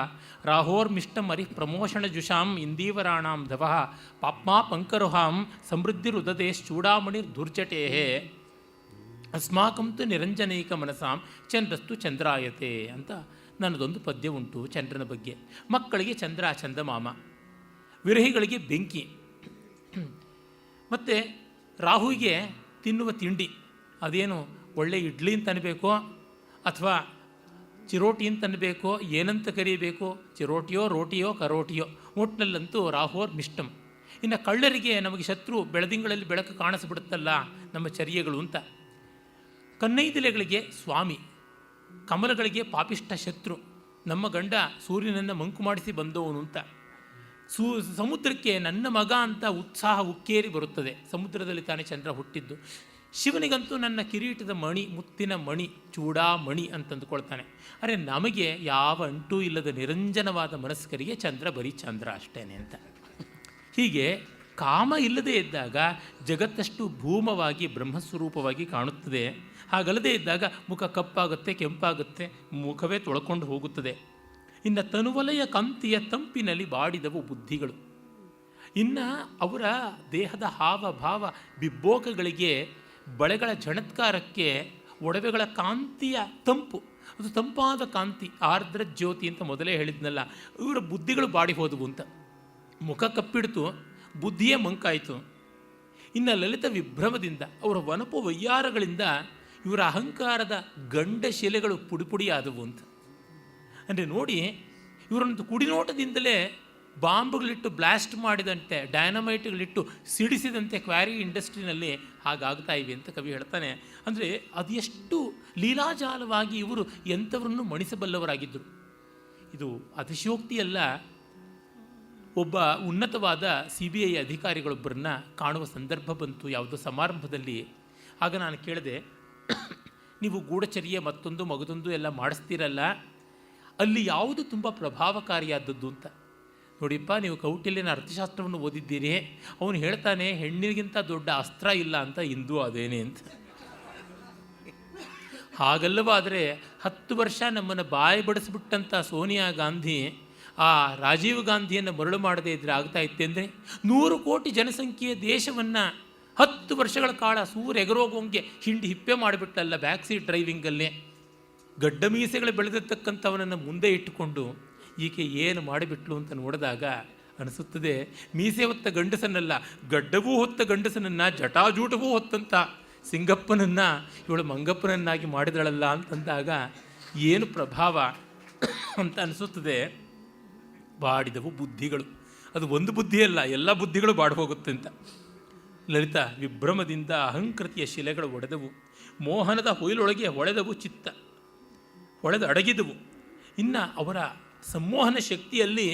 ರಾಹೋರ್ಮಿಷ್ಟಂ ಅರಿ ಪ್ರಮೋಷಣ ಜುಷಾಂ ಇಂದೀವರಾಣಾಂ ಧವಃ ಪಾಪ್ಮಾ ಪಂಕರುಹಾಂ ಸಮೃದ್ಧಿರುದದೇಶ್ಚೂಡಾಮಣಿರ್ ದುರ್ಜಟೇಹೇ ಅಸ್ಮಾಕಂತು ನಿರಂಜನೈಕ ಮನಸಾಂ ಚಂದ್ರಸ್ತು ಚಂದ್ರಾಯತೆ ಅಂತ ನನ್ನದೊಂದು ಪದ್ಯ ಉಂಟು ಚಂದ್ರನ ಬಗ್ಗೆ. ಮಕ್ಕಳಿಗೆ ಚಂದ್ರ ಚಂದಮಾಮ, ವಿರಹಿಗಳಿಗೆ ಬೆಂಕಿ, ಮತ್ತು ರಾಹುವಿಗೆ ತಿನ್ನುವ ತಿಂಡಿ ಅದೇನು ಒಳ್ಳೆ ಇಡ್ಲಿ ಅಂತ ಅನ್ಬೇಕೋ ಅಥವಾ ಚಿರೋಟಿ ಅಂತ ಅನ್ಬೇಕೋ, ಏನಂತ ಕರೀಬೇಕೋ, ಚಿರೋಟಿಯೋ ರೋಟಿಯೋ ಕರೋಟಿಯೋ, ಒಟ್ಟಿನಲ್ಲಂತೂ ರಾಹೋರ್ ಮಿಷ್ಟಂ. ಇನ್ನು ಕಳ್ಳರಿಗೆ ನಮಗೆ ಶತ್ರು ಬೆಳದಿಂಗಳಲ್ಲಿ ಬೆಳಕು ಕಾಣಿಸ್ಬಿಡುತ್ತಲ್ಲ ನಮ್ಮ ಚರ್ಯಗಳು ಅಂತ. ಕನ್ನೈದಿಲೆಗಳಿಗೆ ಸ್ವಾಮಿ, ಕಮಲಗಳಿಗೆ ಪಾಪಿಷ್ಟ ಶತ್ರು, ನಮ್ಮ ಗಂಡ ಸೂರ್ಯನನ್ನು ಮಂಕು ಮಾಡಿಸಿ ಬಂದವನು ಅಂತ. ಸಮುದ್ರಕ್ಕೆ ನನ್ನ ಮಗ ಅಂತ ಉತ್ಸಾಹ ಉಕ್ಕೇರಿ ಬರುತ್ತದೆ. ಸಮುದ್ರದಲ್ಲಿ ತಾನೇ ಚಂದ್ರ ಹುಟ್ಟಿದ್ದು. ಶಿವನಿಗಂತೂ ನನ್ನ ಕಿರೀಟದ ಮಣಿ, ಮುತ್ತಿನ ಮಣಿ, ಚೂಡಾಮಣಿ ಅಂತಂದುಕೊಳ್ತಾನೆ. ಅರೆ, ನಮಗೆ ಯಾವ ಅಂಟೂ ಇಲ್ಲದ ನಿರಂಜನವಾದ ಮನಸ್ಕರಿಗೆ ಚಂದ್ರ ಬರೀ ಚಂದ್ರ ಅಷ್ಟೇನೆ ಅಂತ. ಹೀಗೆ ಕಾಮ ಇಲ್ಲದೆ ಇದ್ದಾಗ ಜಗತ್ತಷ್ಟು ಭೂಮವಾಗಿ ಬ್ರಹ್ಮಸ್ವರೂಪವಾಗಿ ಕಾಣುತ್ತದೆ. ಹಾಗಲ್ಲದೆ ಇದ್ದಾಗ ಮುಖ ಕಪ್ಪಾಗುತ್ತೆ, ಕೆಂಪಾಗುತ್ತೆ, ಮುಖವೇ ತೊಳ್ಕೊಂಡು ಹೋಗುತ್ತದೆ. ಇನ್ನು ತನುವಲಯ ಕಾಂತಿಯ ತಂಪಿನಲ್ಲಿ ಬಾಡಿದವು ಬುದ್ಧಿಗಳು. ಇನ್ನು ಅವರ ದೇಹದ ಹಾವ ಭಾವ ಬಿಬ್ಬೋಕಗಳಿಗೆ, ಬಳೆಗಳ ಝಣತ್ಕಾರಕ್ಕೆ, ಒಡವೆಗಳ ಕಾಂತಿಯ ತಂಪು, ಅದು ತಂಪಾದ ಕಾಂತಿ, ಆರ್ದ್ರ ಜ್ಯೋತಿ ಅಂತ ಮೊದಲೇ ಹೇಳಿದ್ನಲ್ಲ, ಇವರ ಬುದ್ಧಿಗಳು ಬಾಡಿ ಹೋದವು ಅಂತ. ಮುಖ ಕಪ್ಪಿಡ್ತು, ಬುದ್ಧಿಯೇ ಮಂಕಾಯಿತು. ಇನ್ನು ಲಲಿತ ವಿಭ್ರಮದಿಂದ, ಅವರ ವನಪು ವಯ್ಯಾರಗಳಿಂದ ಇವರ ಅಹಂಕಾರದ ಗಂಡ ಶಿಲೆಗಳು ಪುಡಿಪುಡಿಯಾದವು ಅಂತ. ಅಂದರೆ ನೋಡಿ, ಇವರೊಂದು ಕುಡಿನೋಟದಿಂದಲೇ ಬಾಂಬ್ಗಳಿಟ್ಟು ಬ್ಲಾಸ್ಟ್ ಮಾಡಿದಂತೆ, ಡೈನಮೈಟ್ಗಳಿಟ್ಟು ಸಿಡಿಸಿದಂತೆ ಕ್ವಾರಿ ಇಂಡಸ್ಟ್ರಿನಲ್ಲಿ ಹಾಗಾಗ್ತಾ ಇವೆ ಅಂತ ಕವಿ ಹೇಳ್ತಾನೆ. ಅಂದರೆ ಅದು ಎಷ್ಟು ಲೀಲಾಜಾಲವಾಗಿ ಇವರು ಎಂಥವರನ್ನು ಮಣಿಸಬಲ್ಲವರಾಗಿದ್ದರು. ಇದು ಅತಿಶಯೋಕ್ತಿಯಲ್ಲ. ಒಬ್ಬ ಉನ್ನತವಾದ CBI ಅಧಿಕಾರಿಗಳೊಬ್ಬರನ್ನ ಕಾಣುವ ಸಂದರ್ಭ ಬಂತು ಯಾವುದೋ ಸಮಾರಂಭದಲ್ಲಿ. ಆಗ ನಾನು ಕೇಳಿದೆ, ನೀವು ಗೂಢಚರ್ಯೆ ಮತ್ತೊಂದು ಮಗದೊಂದು ಎಲ್ಲ ಮಾಡಿಸ್ತೀರಲ್ಲ, ಅಲ್ಲಿ ಯಾವುದು ತುಂಬ ಪ್ರಭಾವಕಾರಿಯಾದದ್ದು ಅಂತ. ನೋಡಿಪ್ಪ, ನೀವು ಕೌಟಿಲ್ಯನ ಅರ್ಥಶಾಸ್ತ್ರವನ್ನು ಓದಿದ್ದೀರಿ, ಅವನು ಹೇಳ್ತಾನೆ ಹೆಣ್ಣಿಗಿಂತ ದೊಡ್ಡ ಅಸ್ತ್ರ ಇಲ್ಲ ಅಂತ, ಇಂದು ಅದೇನೆ ಅಂತ. ಹಾಗಲ್ಲವಾದರೆ 10 ವರ್ಷ ನಮ್ಮನ್ನು ಬಾಯಿ ಬಡಿಸ್ಬಿಟ್ಟಂಥ ಸೋನಿಯಾ ಗಾಂಧಿ ಆ ರಾಜೀವ್ ಗಾಂಧಿಯನ್ನು ಮರಳು ಮಾಡದೇ ಇದ್ದರೆ ಆಗ್ತಾ ಇತ್ತೆಂದರೆ, 100 ಕೋಟಿ ಜನಸಂಖ್ಯೆಯ ದೇಶವನ್ನು 10 ವರ್ಷಗಳ ಕಾಲ ಎಗರೋಗೋಂಗೆ ಹಿಂಡಿ ಹಿಪ್ಪೆ ಮಾಡಿಬಿಟ್ಟಲ್ಲ ಬ್ಯಾಕ್ ಸೀಟ್ ಡ್ರೈವಿಂಗಲ್ಲೇ. ಗಡ್ಡ ಮೀಸೆಗಳು ಬೆಳೆದಿರ್ತಕ್ಕಂಥವನನ್ನು ಮುಂದೆ ಇಟ್ಟುಕೊಂಡು ಈಕೆ ಏನು ಮಾಡಿಬಿಟ್ಲು ಅಂತ ನೋಡಿದಾಗ ಅನಿಸುತ್ತದೆ, ಮೀಸೆ ಹೊತ್ತ ಗಂಡಸನ್ನಲ್ಲ, ಗಡ್ಡವೂ ಹೊತ್ತ ಗಂಡಸನನ್ನು, ಜಟಾಜೂಟವೂ ಹೊತ್ತಂಥ ಸಿಂಗಪ್ಪನನ್ನು ಇವಳು ಮಂಗಪ್ಪನನ್ನಾಗಿ ಮಾಡಿದಳಲ್ಲ ಅಂತಂದಾಗ ಏನು ಪ್ರಭಾವ ಅಂತ ಅನಿಸುತ್ತದೆ. ಬಾಡಿದವು ಬುದ್ಧಿಗಳು. ಅದು ಒಂದು ಬುದ್ಧಿಯಲ್ಲ, ಎಲ್ಲ ಬುದ್ಧಿಗಳು ಬಾಡಿ ಹೋಗುತ್ತೆ ಅಂತ. ಲಲಿತ ವಿಭ್ರಮದಿಂದ ಅಹಂಕೃತಿಯ ಶಿಲೆಗಳು ಒಡೆದವು, ಮೋಹನದ ಹೊಯ್ಲೊಳಗೆ ಹೊಳೆದವು ಚಿತ್ತ, ಹೊಳೆದು ಅಡಗಿದವು. ಇನ್ನು ಅವರ ಸಂಮೋಹನ ಶಕ್ತಿಯಲ್ಲಿ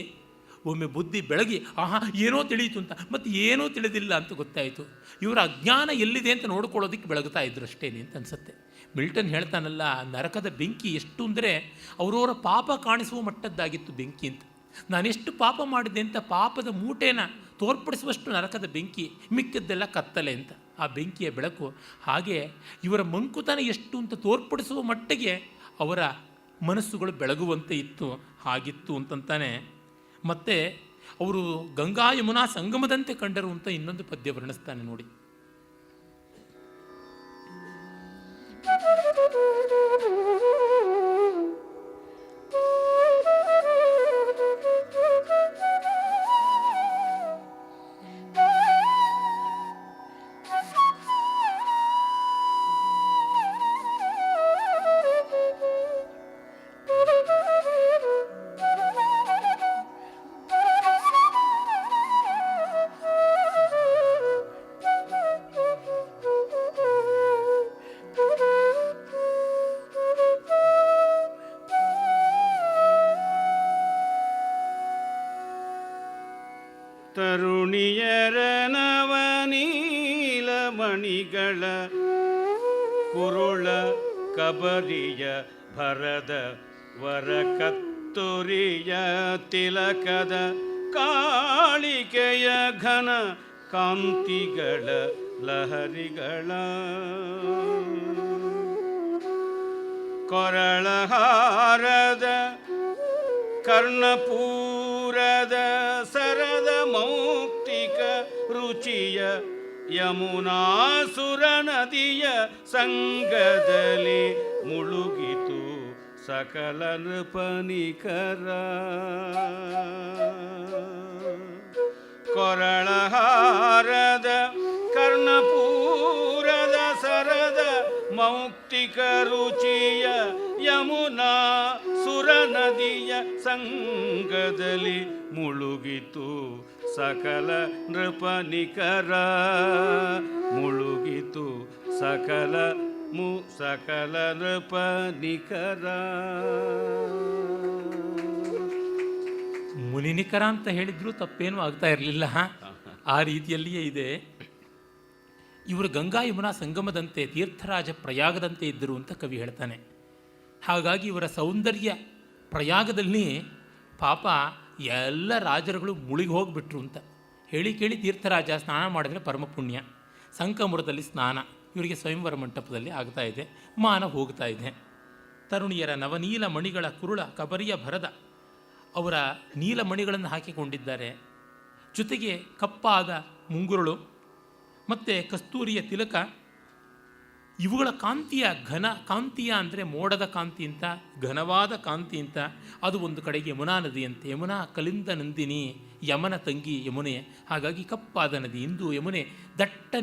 ಒಮ್ಮೆ ಬುದ್ಧಿ ಬೆಳಗಿ ಆಹಾ ಏನೋ ತಿಳಿಯಿತು ಅಂತ, ಮತ್ತು ಏನೂ ತಿಳಿದಿಲ್ಲ ಅಂತ ಗೊತ್ತಾಯಿತು. ಇವರ ಅಜ್ಞಾನ ಎಲ್ಲಿದೆ ಅಂತ ನೋಡ್ಕೊಳ್ಳೋದಕ್ಕೆ ಬೆಳಗ್ತಾ ಇದ್ರು ಅಷ್ಟೇನೆ ಅಂತ ಅನಿಸುತ್ತೆ. ಮಿಲ್ಟನ್ ಹೇಳ್ತಾನಲ್ಲ, ನರಕದ ಬೆಂಕಿ ಎಷ್ಟು ಅಂದರೆ ಅವರವರ ಪಾಪ ಕಾಣಿಸುವ ಮಟ್ಟದ್ದಾಗಿತ್ತು ಬೆಂಕಿ ಅಂತ. ನಾನೆಷ್ಟು ಪಾಪ ಮಾಡಿದೆ ಅಂತ ಪಾಪದ ಮೂಟೆನ ತೋರ್ಪಡಿಸುವಷ್ಟು ನರಕದ ಬೆಂಕಿ, ಮಿಕ್ಕದ್ದೆಲ್ಲ ಕತ್ತಲೆ ಅಂತ ಆ ಬೆಂಕಿಯ ಬೆಳಕು. ಹಾಗೆ ಇವರ ಮಂಕುತನ ಎಷ್ಟು ಅಂತ ತೋರ್ಪಡಿಸುವ ಮಟ್ಟಿಗೆ ಅವರ ಮನಸ್ಸುಗಳು ಬೆಳಗುವಂತೆ ಇತ್ತು, ಹಾಗಿತ್ತು ಅಂತಂತಾನೆ. ಮತ್ತು ಅವರು ಗಂಗಾ ಯಮುನಾ ಸಂಗಮದಂತೆ ಕಂಡರು ಅಂತ ಇನ್ನೊಂದು ಪದ್ಯ ವರ್ಣಿಸ್ತಾನೆ ನೋಡಿ. ತರುಣಿಯರ ನವನೀಲ ಮಣಿಗಳ ಕುರುಳ ಕಬರಿಯ ಭರದ ವರಕತ್ತುರಿಯ ತಿಲಕದ ಕಾಳಿಕೆಯ ಘನ ಕಾಂತಿಗಳ ಲಹರಿಗಳ ಕೊರಳಹಾರದ ಕರ್ಣಪೂರದ ಸರದ ಮೌಕ್ತಿಕ ರುಚಿಯ ಯಮುನಾಸುರ ನದಿಯ ಸಂಗದಲ್ಲಿ ಮುಳುಗಿತು ಸಕಲ ನೃಪನಿಕರ. ಕೊರಳಹಾರದ ಕರ್ಣಪೂರದ ಸರದ ಮೌಕ್ತಿಕ ರುಚಿಯ ಯಮುನಾ ಸುರ ನದಿಯ ಸಂಗದಲ್ಲಿ ಮುಳುಗಿತು ಸಕಲ ನೃಪನಿಕರ. ಮುಳುಗಿತು ಸಕಲ ನೃಪನಿಕರ. ಮುನಿನಿಕರ ಅಂತ ಹೇಳಿದ್ರು ತಪ್ಪೇನೂ ಆಗ್ತಾ ಇರಲಿಲ್ಲ, ಆ ರೀತಿಯಲ್ಲಿಯೇ ಇದೆ. ಇವರು ಗಂಗಾ ಯಮುನಾ ಸಂಗಮದಂತೆ ತೀರ್ಥರಾಜ ಪ್ರಯಾಗದಂತೆ ಇದ್ದರು ಅಂತ ಕವಿ ಹೇಳ್ತಾನೆ. ಹಾಗಾಗಿ ಇವರ ಸೌಂದರ್ಯ ಪ್ರಯಾಗದಲ್ಲಿ ಪಾಪ ಎಲ್ಲ ರಾಜರುಗಳು ಮುಳುಗಿ ಹೋಗಿಬಿಟ್ರು ಅಂತ ಹೇಳಿ ಕೇಳಿ ತೀರ್ಥರಾಜ ಸ್ನಾನ ಮಾಡಿದರೆ ಪರಮ ಪುಣ್ಯ. ಸಂಕಮುರದಲ್ಲಿ ಸ್ನಾನ ಇವರಿಗೆ ಸ್ವಯಂವರ ಮಂಟಪದಲ್ಲಿ ಆಗ್ತಾ ಇದೆ, ಮಾನ ಹೋಗ್ತಾ ಇದೆ. ತರುಣಿಯರ ನವನೀಲ ಮಣಿಗಳ ಕುರುಳ ಕಬರಿಯ ಭರದ ಅವರ ನೀಲಮಣಿಗಳನ್ನು ಹಾಕಿಕೊಂಡಿದ್ದಾರೆ. ಜೊತೆಗೆ ಕಪ್ಪಾದ ಮುಂಗುರುಳು ಮತ್ತು ಕಸ್ತೂರಿಯ ತಿಲಕ, ಇವುಗಳ ಕಾಂತಿಯ ಘನ ಕಾಂತಿಯ ಅಂದರೆ ಮೋಡದ ಕಾಂತಿ ಅಂತ, ಘನವಾದ ಕಾಂತಿ ಅಂತ. ಅದು ಒಂದು ಕಡೆಗೆ ಯಮುನಾ ನದಿಯಂತೆ, ಯಮುನಾ ಕಲಿಂದ ನಂದಿನಿ, ಯಮನ ತಂಗಿ ಯಮುನೆ. ಹಾಗಾಗಿ ಕಪ್ಪಾದ ನದಿ. ಇಂದು ಯಮುನೆ ದಟ್ಟ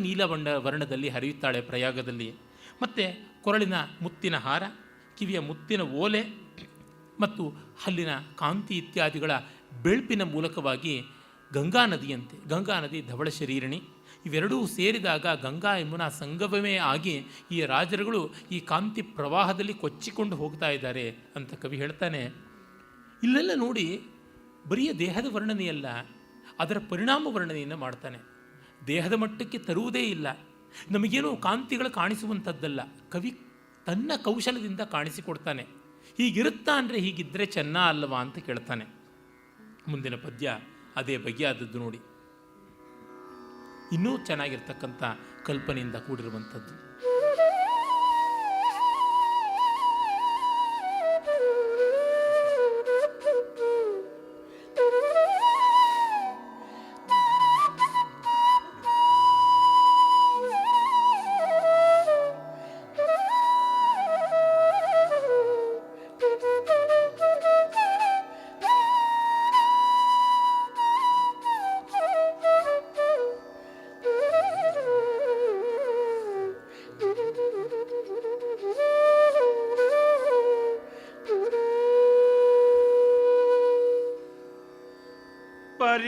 ವರ್ಣದಲ್ಲಿ ಹರಿಯುತ್ತಾಳೆ ಪ್ರಯಾಗದಲ್ಲಿ. ಮತ್ತು ಕೊರಳಿನ ಮುತ್ತಿನ ಹಾರ, ಕಿವಿಯ ಮುತ್ತಿನ ಓಲೆ ಮತ್ತು ಹಲ್ಲಿನ ಕಾಂತಿ ಇತ್ಯಾದಿಗಳ ಬೆಳಪಿನ ಮೂಲಕವಾಗಿ ಗಂಗಾ ನದಿಯಂತೆ, ಗಂಗಾ ನದಿ ಧವಳ ಶರೀರಿಣಿ, ಇವೆರಡೂ ಸೇರಿದಾಗ ಗಂಗಾ ಯಮುನಾ ಸಂಗಮವೇ ಆಗಿ ಈ ರಾಜರುಗಳು ಈ ಕಾಂತಿ ಪ್ರವಾಹದಲ್ಲಿ ಕೊಚ್ಚಿಕೊಂಡು ಹೋಗ್ತಾ ಇದ್ದಾರೆ ಅಂತ ಕವಿ ಹೇಳ್ತಾನೆ. ಇಲ್ಲೆಲ್ಲ ನೋಡಿ ಬರೀ ದೇಹದ ವರ್ಣನೆಯಲ್ಲ, ಅದರ ಪರಿಣಾಮ ವರ್ಣನೆಯನ್ನು ಮಾಡ್ತಾನೆ. ದೇಹದ ಮಟ್ಟಕ್ಕೆ ತರುವುದೇ ಇಲ್ಲ, ನಮಗೇನು ಕಾಂತಿಗಳು ಕಾಣಿಸುವಂಥದ್ದಲ್ಲ, ಕವಿ ತನ್ನ ಕೌಶಲದಿಂದ ಕಾಣಿಸಿಕೊಡ್ತಾನೆ. ಹೀಗಿರುತ್ತಾ ಅಂದರೆ ಹೀಗಿದ್ದರೆ ಚೆನ್ನ ಅಲ್ಲವಾ ಅಂತ ಕೇಳ್ತಾನೆ. ಮುಂದಿನ ಪದ್ಯ ಅದೇ ಬಗೆಯಾದದ್ದು ನೋಡಿ, ಇನ್ನೂ ಚೆನ್ನಾಗಿರ್ತಕ್ಕಂಥ ಕಲ್ಪನೆಯಿಂದ ಕೂಡಿರುವಂಥದ್ದು.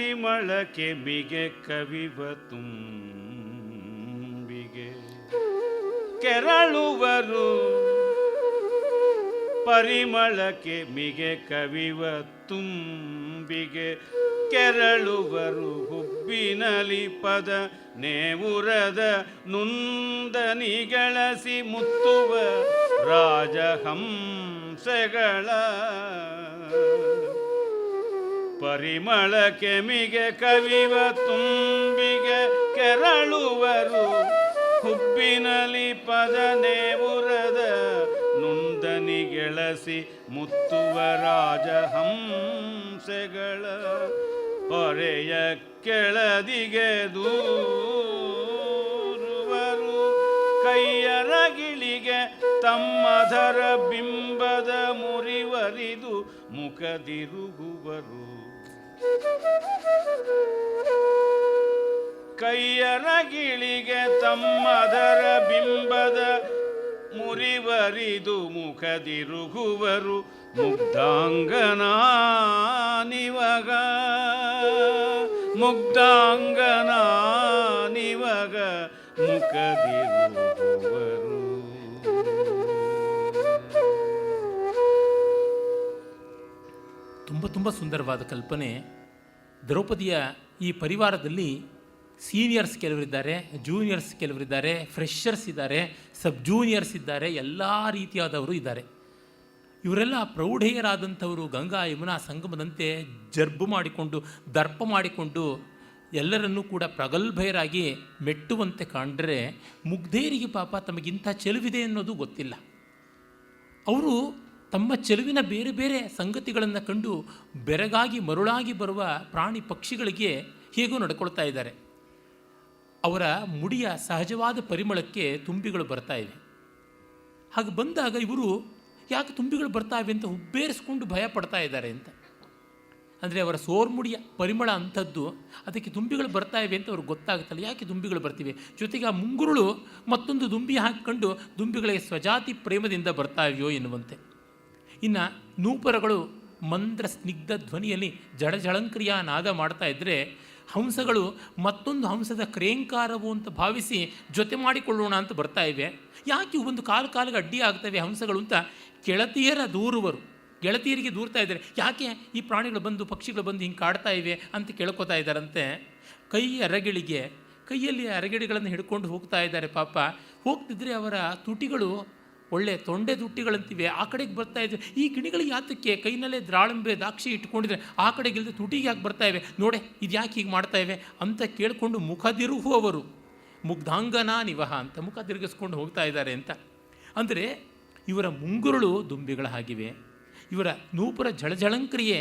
ಪರಿಮಳಕ್ಕೆ ಮಿಗೆ ಕವಿವ ತುಂಬಿಗೆ ಕೆರಳುವರು ಪರಿಮಳಕ್ಕೆ ಮಿಗೆ ಕವಿವ ತುಂಬಿಗೆ ಕೆರಳುವರು ಹುಬ್ಬಿನಲಿ ಪದ ನೇವುರದ ನುಂದನಿಗಳಸಿ ಮುತ್ತುವ ರಾಜಹಂಸಗಳ ಪರಿಮಳಕ್ಕೆ ಮಿಗೆ ಕವಿವ ತುಂಬಿಗೆ ಕೆರಳುವರು ಹುಬ್ಬಿನಲಿ ಪದ ನೇವುರದ ನುಂದನಿಗೆಳಸಿ ಮುತ್ತುವ ರಾಜಹಂಸಗಳ ಹೊರೆಯ ಕೆಳದಿಗೆ ದೂರುವರು ಕೈಯರಗಿಳಿಗೆ ತಮ್ಮಧರ ಬಿಂಬದ ಮುರಿವರಿದು ಮುಖದಿರುಗುವರು ಕೈಯರಗಿಳಿಗೆ ತಮ್ಮಧರ ಬಿಂಬದ ಮುರಿವರಿದು ಮುಖದಿರುಗುವರು ಮುಗ್ಧಾಂಗನ ನಿವಗ ಮುಗ್ಧಾಂಗನ ನಿವಗ ಮುಖದಿರುಗುವರು. ತುಂಬ ಸುಂದರವಾದ ಕಲ್ಪನೆ. ದ್ರೌಪದಿಯ ಈ ಪರಿವಾರದಲ್ಲಿ ಸೀನಿಯರ್ಸ್ ಕೆಲವರಿದ್ದಾರೆ, ಜೂನಿಯರ್ಸ್ ಕೆಲವರಿದ್ದಾರೆ, ಫ್ರೆಷರ್ಸ್ ಇದ್ದಾರೆ, ಸಬ್ ಜೂನಿಯರ್ಸ್ ಇದ್ದಾರೆ, ಎಲ್ಲ ರೀತಿಯಾದವರು ಇದ್ದಾರೆ. ಇವರೆಲ್ಲ ಪ್ರೌಢೆಯರಾದಂಥವರು ಗಂಗಾ ಯಮುನಾ ಸಂಗಮದಂತೆ ಜರ್ಬು ಮಾಡಿಕೊಂಡು ದರ್ಪ ಮಾಡಿಕೊಂಡು ಎಲ್ಲರನ್ನೂ ಕೂಡ ಪ್ರಗಲ್ಭೆಯರಾಗಿ ಮೆಟ್ಟುವಂತೆ ಕಂಡರೆ ಮುಗ್ಧೇರಿಗೆ ಪಾಪ ತಮಗಿಂಥ ಚೆಲುವಿದೆ ಅನ್ನೋದು ಗೊತ್ತಿಲ್ಲ. ಅವರು ತಮ್ಮ ಚೆಲುವಿನ ಬೇರೆ ಬೇರೆ ಸಂಗತಿಗಳನ್ನು ಕಂಡು ಬೆರಗಾಗಿ ಮರುಳಾಗಿ ಬರುವ ಪ್ರಾಣಿ ಪಕ್ಷಿಗಳಿಗೆ ಹೇಗೋ ನಡ್ಕೊಳ್ತಾ ಇದ್ದಾರೆ. ಅವರ ಮುಡಿಯ ಸಹಜವಾದ ಪರಿಮಳಕ್ಕೆ ತುಂಬಿಗಳು ಬರ್ತಾ ಇವೆ. ಹಾಗೆ ಬಂದಾಗ ಇವರು ಯಾಕೆ ತುಂಬಿಗಳು ಬರ್ತಾ ಇವೆ ಅಂತ ಹುಬ್ಬೇರಿಸ್ಕೊಂಡು ಭಯ ಪಡ್ತಾ ಇದ್ದಾರೆ ಅಂತ. ಅಂದರೆ ಅವರ ಸೋರ್ಮುಡಿಯ ಪರಿಮಳ ಅಂಥದ್ದು, ಅದಕ್ಕೆ ತುಂಬಿಗಳು ಬರ್ತಾ ಇವೆ ಅಂತ ಅವ್ರಿಗೆ ಗೊತ್ತಾಗುತ್ತಲ್ಲ, ಯಾಕೆ ತುಂಬಿಗಳು ಬರ್ತಿವೆ. ಜೊತೆಗೆ ಆ ಮುಂಗುರುಳು ಮತ್ತೊಂದು ದುಂಬಿ ಹಾಕಿಕೊಂಡು ದುಂಬಿಗಳಿಗೆ ಸ್ವಜಾತಿ ಪ್ರೇಮದಿಂದ ಬರ್ತಾ ಇವೆಯೋ ಎನ್ನುವಂತೆ. ಇನ್ನು ನೂಪರಗಳು ಮಂದ್ರ ಸ್ನಿಗ್ಧ ಧ್ವನಿಯಲ್ಲಿ ಜಳಜಳಂಕ್ರಿಯ ನಾದ ಮಾಡ್ತಾ ಇದ್ದರೆ ಹಂಸಗಳು ಮತ್ತೊಂದು ಹಂಸದ ಕ್ರೇಂಕಾರವು ಅಂತ ಭಾವಿಸಿ ಜೊತೆ ಮಾಡಿಕೊಳ್ಳೋಣ ಅಂತ ಬರ್ತಾ ಇವೆ. ಯಾಕೆ ಒಂದು ಕಾಲಿಗೆ ಅಡ್ಡಿ ಆಗ್ತವೆ ಹಂಸಗಳು ಅಂತ ಗೆಳತಿಯರ ದೂರುವರು, ಗೆಳತಿಯರಿಗೆ ದೂರ್ತಾ ಇದ್ದಾರೆ. ಯಾಕೆ ಈ ಪ್ರಾಣಿಗಳು ಬಂದು ಪಕ್ಷಿಗಳು ಬಂದು ಹಿಂಗೆ ಕಾಡ್ತಾ ಇವೆ ಅಂತ ಕೇಳ್ಕೊತಾ ಇದ್ದಾರಂತೆ. ಕೈಯಲ್ಲಿ ಅರಗಿಡಿಗಳನ್ನು ಹಿಡ್ಕೊಂಡು ಹೋಗ್ತಾ ಇದ್ದಾರೆ. ಪಾಪ ಹೋಗ್ತಿದ್ರೆ ಅವರ ತುಟಿಗಳು ಒಳ್ಳೆ ತೊಂಡೆ ತುಟಿಗಳಂತಿವೆ, ಆ ಕಡೆಗೆ ಬರ್ತಾ ಇದ್ವಿ. ಈ ಗಿಣಿಗಳಿಗೆ ಯಾತಕ್ಕೆ ಕೈನಲ್ಲೇ ದ್ರಾಳಂಬೆ ದಾಕ್ಷಿ ಇಟ್ಕೊಂಡಿದ್ರೆ ಆ ಕಡೆಗಿಲ್ಲದೆ ತುಟಿಗೆ ಯಾಕೆ ಬರ್ತಾ ಇವೆ, ನೋಡೆ ಇದು ಯಾಕೆ ಹೀಗೆ ಮಾಡ್ತಾ ಇವೆ ಅಂತ ಕೇಳಿಕೊಂಡು ಮುಖದಿರುಹುವವರು ಮುಗ್ಧಾಂಗನ ನಿವಹ ಅಂತ ಮುಖ ತಿರುಗಿಸ್ಕೊಂಡು ಹೋಗ್ತಾ ಇದ್ದಾರೆ ಅಂತ. ಅಂದರೆ ಇವರ ಮುಂಗುರುಳು ದುಂಬಿಗಳ ಹಾಗಿವೆ, ಇವರ ನೂಪುರ ಜಳಜಳಂಕ್ರಿಯೆ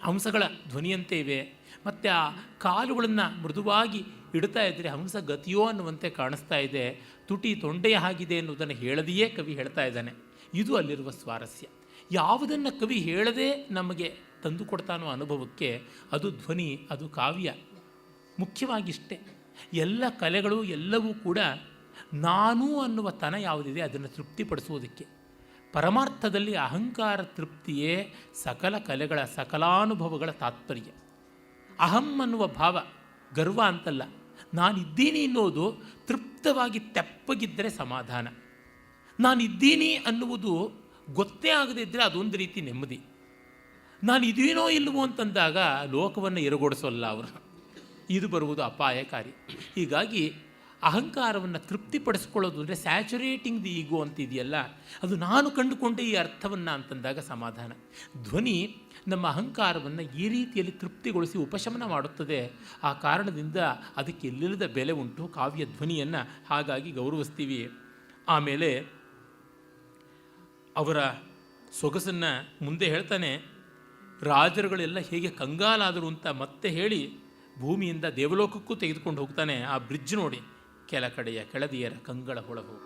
ಹಂಸಗಳ ಧ್ವನಿಯಂತೆ ಇವೆ. ಮತ್ತು ಆ ಕಾಲುಗಳನ್ನು ಮೃದುವಾಗಿ ಇಡ್ತಾ ಇದ್ದರೆ ಹಂಸ ಗತಿಯೋ ಅನ್ನುವಂತೆ ಕಾಣಿಸ್ತಾ ಇದೆ. ತುಟಿ ತೊಂಡೆಯ ಆಗಿದೆ ಎನ್ನುವುದನ್ನು ಹೇಳದೆಯೇ ಕವಿ ಹೇಳ್ತಾ ಇದ್ದಾನೆ. ಇದು ಅಲ್ಲಿರುವ ಸ್ವಾರಸ್ಯ. ಯಾವುದನ್ನು ಕವಿ ಹೇಳದೆ ನಮಗೆ ತಂದುಕೊಡ್ತಾನೋ ಅನುಭವಕ್ಕೆ ಅದು ಧ್ವನಿ, ಅದು ಕಾವ್ಯ. ಮುಖ್ಯವಾಗಿಷ್ಟೇ, ಎಲ್ಲ ಕಲೆಗಳು ಎಲ್ಲವೂ ಕೂಡ ನಾನು ಅನ್ನುವ ತನ ಯಾವುದಿದೆ ಅದನ್ನು ತೃಪ್ತಿಪಡಿಸುವುದಕ್ಕೆ. ಪರಮಾರ್ಥದಲ್ಲಿ ಅಹಂಕಾರ ತೃಪ್ತಿಯೇ ಸಕಲ ಕಲೆಗಳ ಸಕಲಾನುಭವಗಳ ತಾತ್ಪರ್ಯ. ಅಹಂ ಅನ್ನುವ ಭಾವ ಗರ್ವ ಅಂತಲ್ಲ, ನಾನಿದ್ದೀನಿ ಅನ್ನೋದು ತೃಪ್ತವಾಗಿ ತೆಪ್ಪಗಿದ್ದರೆ ಸಮಾಧಾನ. ನಾನಿದ್ದೀನಿ ಅನ್ನುವುದು ಗೊತ್ತೇ ಆಗದೇ ಇದ್ದರೆ ಅದೊಂದು ರೀತಿ ನೆಮ್ಮದಿ. ನಾನಿದ್ದೀನೋ ಇಲ್ಲವೋ ಅಂತಂದಾಗ ಲೋಕವನ್ನು ಎರಗೊಡಿಸೋಲ್ಲ ಅವರು, ಇದು ಬರುವುದು ಅಪಾಯಕಾರಿ. ಹೀಗಾಗಿ ಅಹಂಕಾರವನ್ನು ತೃಪ್ತಿಪಡಿಸ್ಕೊಳ್ಳೋದು ಅಂದರೆ ಸ್ಯಾಚುರೇಟಿಂಗ್ ದಿ ಈಗೋ ಅಂತಿದೆಯಲ್ಲ, ಅದು ನಾನು ಕಂಡುಕೊಂಡೆ ಈ ಅರ್ಥವನ್ನು ಅಂತಂದಾಗ ಸಮಾಧಾನ. ಧ್ವನಿ ನಮ್ಮ ಅಹಂಕಾರವನ್ನು ಈ ರೀತಿಯಲ್ಲಿ ತೃಪ್ತಿಗೊಳಿಸಿ ಉಪಶಮನ ಮಾಡುತ್ತದೆ. ಆ ಕಾರಣದಿಂದ ಅದಕ್ಕೆ ಎಲ್ಲಿಲ್ಲದ ಬೆಲೆ ಉಂಟು ಕಾವ್ಯ ಧ್ವನಿಯನ್ನು, ಹಾಗಾಗಿ ಗೌರವಿಸ್ತೀವಿ. ಆಮೇಲೆ ಅವರ ಸೊಗಸನ್ನು ಮುಂದೆ ಹೇಳ್ತಾನೆ. ರಾಜರುಗಳೆಲ್ಲ ಹೇಗೆ ಕಂಗಾಲಾದರು ಅಂತ ಮತ್ತೆ ಹೇಳಿ ಭೂಮಿಯಿಂದ ದೇವಲೋಕಕ್ಕೂ ತೆಗೆದುಕೊಂಡು ಹೋಗ್ತಾನೆ. ಆ ಬ್ರಿಡ್ಜ್ ನೋಡಿ, ಕೆಲ ಕಡೆಯ ಕೆಳದಿಯರ ಕಂಗಳ ಹೊಳಹು.